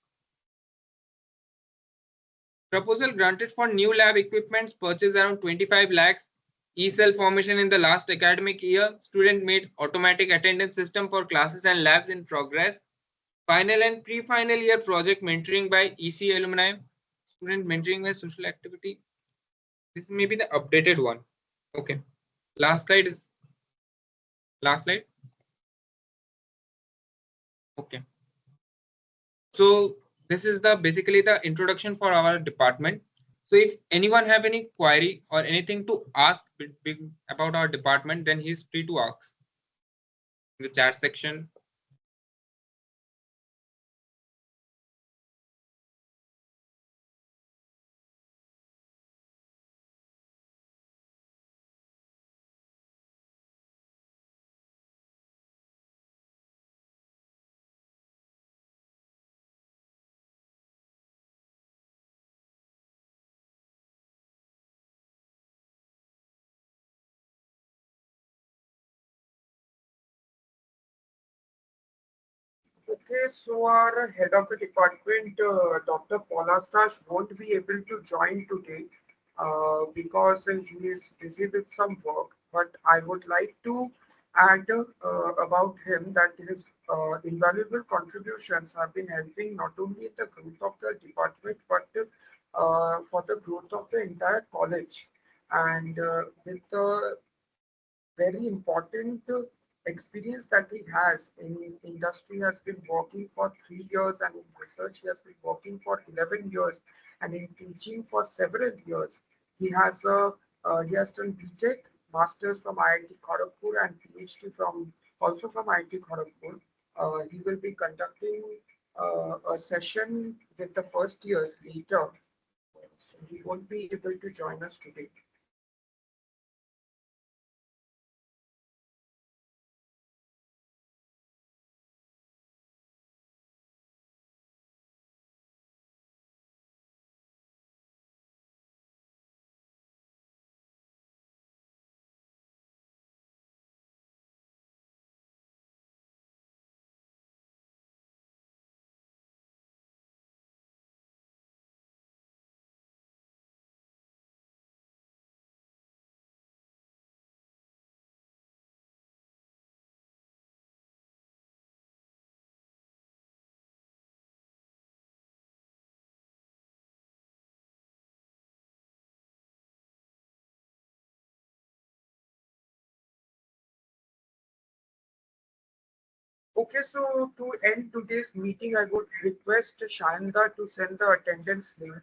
Proposal granted for new lab equipments purchase around 25 lakhs. E-cell formation in the last academic year. Student made automatic attendance system for classes and labs in progress. Final and pre-final year project mentoring by EC alumni. Student mentoring by social activity. This may be the updated one. Okay. Last slide is last slide. Okay. So this is the basically the introduction for our department. So if anyone have any query or anything to ask about our department, then he's free to ask in the chat section. Okay, so our head of the department, Dr. Paula Stash, won't be able to join today because he is busy with some work. But I would like to add about him that his invaluable contributions have been helping not only in the growth of the department but for the growth of the entire college. And with the very important experience that he has in industry, has been working for 3 years, and in research he has been working for 11 years, and in teaching for several years. He has done BTech, Masters from IIT Kharagpur, and PhD from also from IIT Kharagpur. He will be conducting a session with the first years later, so he won't be able to join us today. Okay, so to end today's meeting, I would request Shanda to send the attendance link.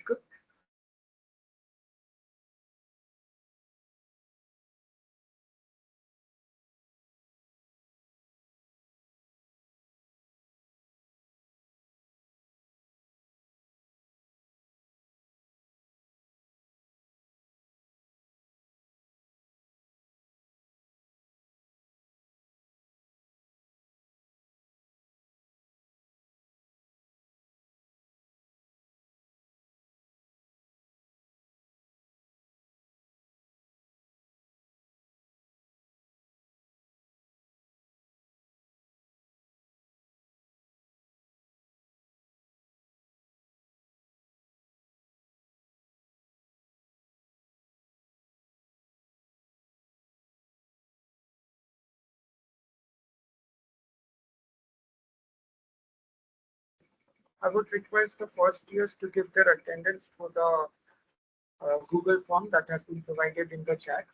I would request the first years to give their attendance for the Google form that has been provided in the chat.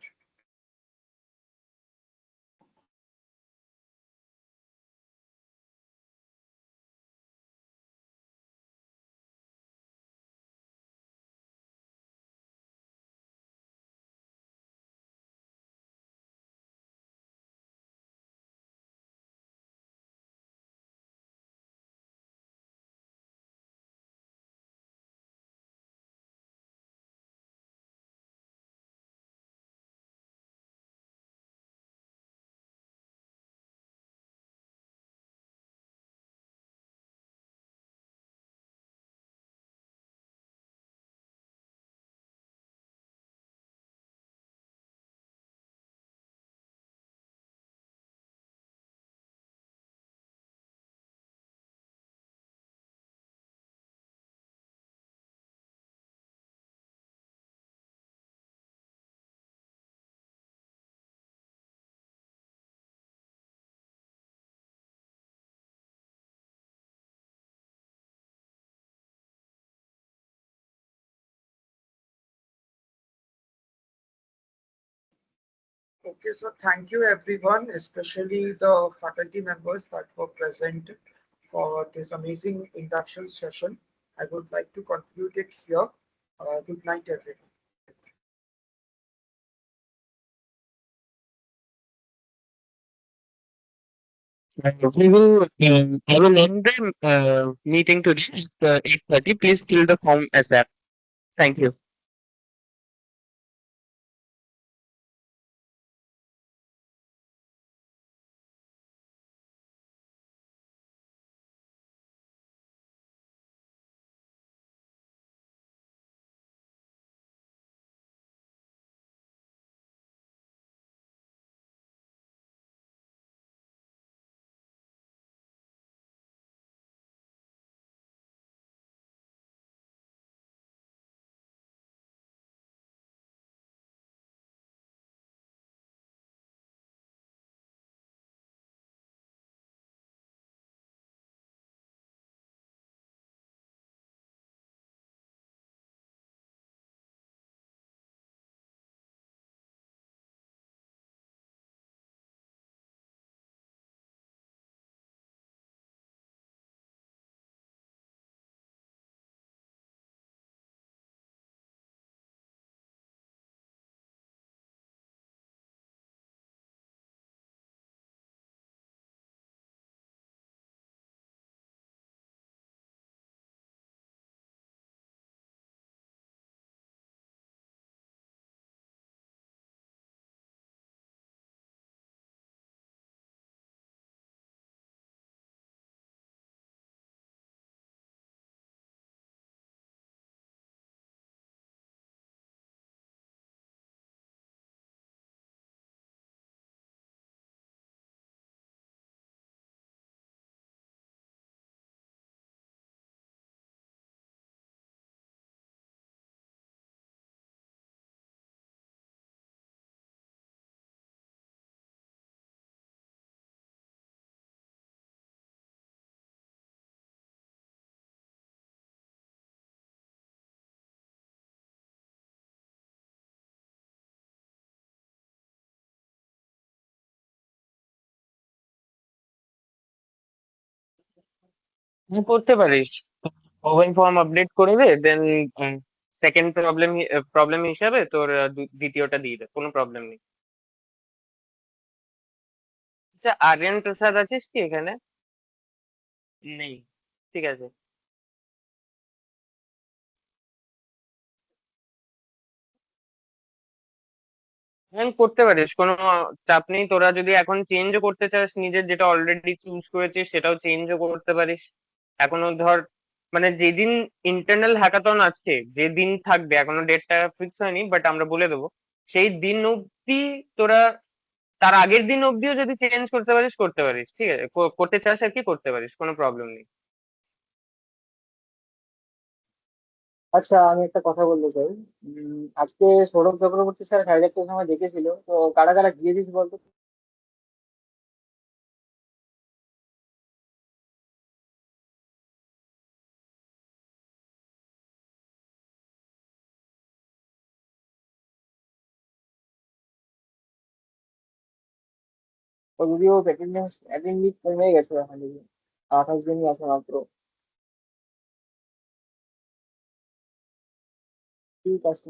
Okay, so thank you everyone, especially the faculty members that were present for this amazing induction session. I would like to conclude it here. Good night, everyone. I will end the meeting today at 8:30. Please fill the form ASAP. Thank you. করতে পারিস oven form update করে দে then second problem হিসাবে তোর দ্বিতীয়টা দিয়ে দে কোনো problem নেই। আচ্ছা আর্যন প্রসাদ আছিস কি এখানে? নেই, ঠিক আছে। হ্যাঁ করতে পারিস, কোনো চাপ নেই। তোরা যদি এখন চেঞ্জও করতে চাস, নিজের যেটা অলরেডি চুজ করেছিস সেটাও চেঞ্জও করতে পারিস। এখনো ধর মানে যেদিন ইন্টারনাল হ্যাকাথন আছে, যেদিন থাকবে এখনো ডেটটা ফিক্স হয়নি, বাট আমরা বলে দেবো সেই দিন অব্দি তোরা তার আগের দিন অব্দিও যদি চেঞ্জ করতে পারিস করতে পারিস, ঠিক আছে? করতে চাস আর কি করতে পারিস, কোনো প্রবলেম নেই। আচ্ছা আমি একটা কথা বলতে চাই। আজকে সৌরভ চক্রবর্তী স্যার 1:30টার সময় ডেকেছিল, তো কারা কারা গিয়েছিস বলতো? তো যদিও অ্যাটেন্ডেন্স কমে গেছে এখন দেখি, 28 জনই আছে মাত্র। ঠিক আছে।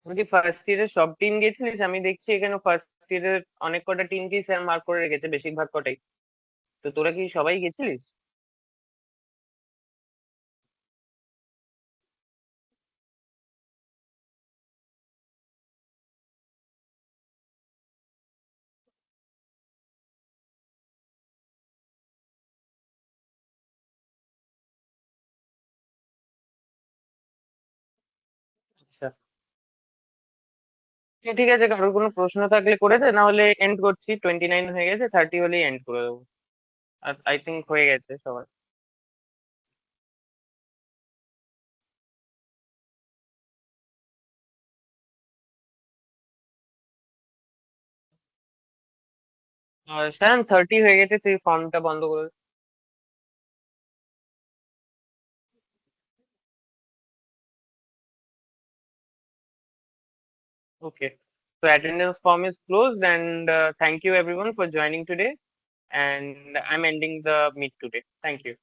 তুই কি ফার্স্ট ইয়ারের সব টিম গেছিলিস? আমি দেখছি এখানে ফার্স্ট ইয়ারের অনেক কটা টিমকেই স্যার মার্ক করে রেখেছে, বেশিরভাগ কটাই। তো তোরা কি সবাই গেছিলিস? আচ্ছা ঠিক আছে, কারোর কোনো প্রশ্ন থাকলে করে দে, না হলে এন্ড করছি। 29 হয়ে গেছে, 30 হলেই এন্ড করে দেবো। আর আই থিঙ্ক হয়ে গেছে সবার। আর স্যার 30 হয়ে গেছে, তুই ফর্মটা বন্ধ করে দে। Okay. So attendance form is closed, and thank you everyone for joining today. And I'm ending the meet today. Thank you.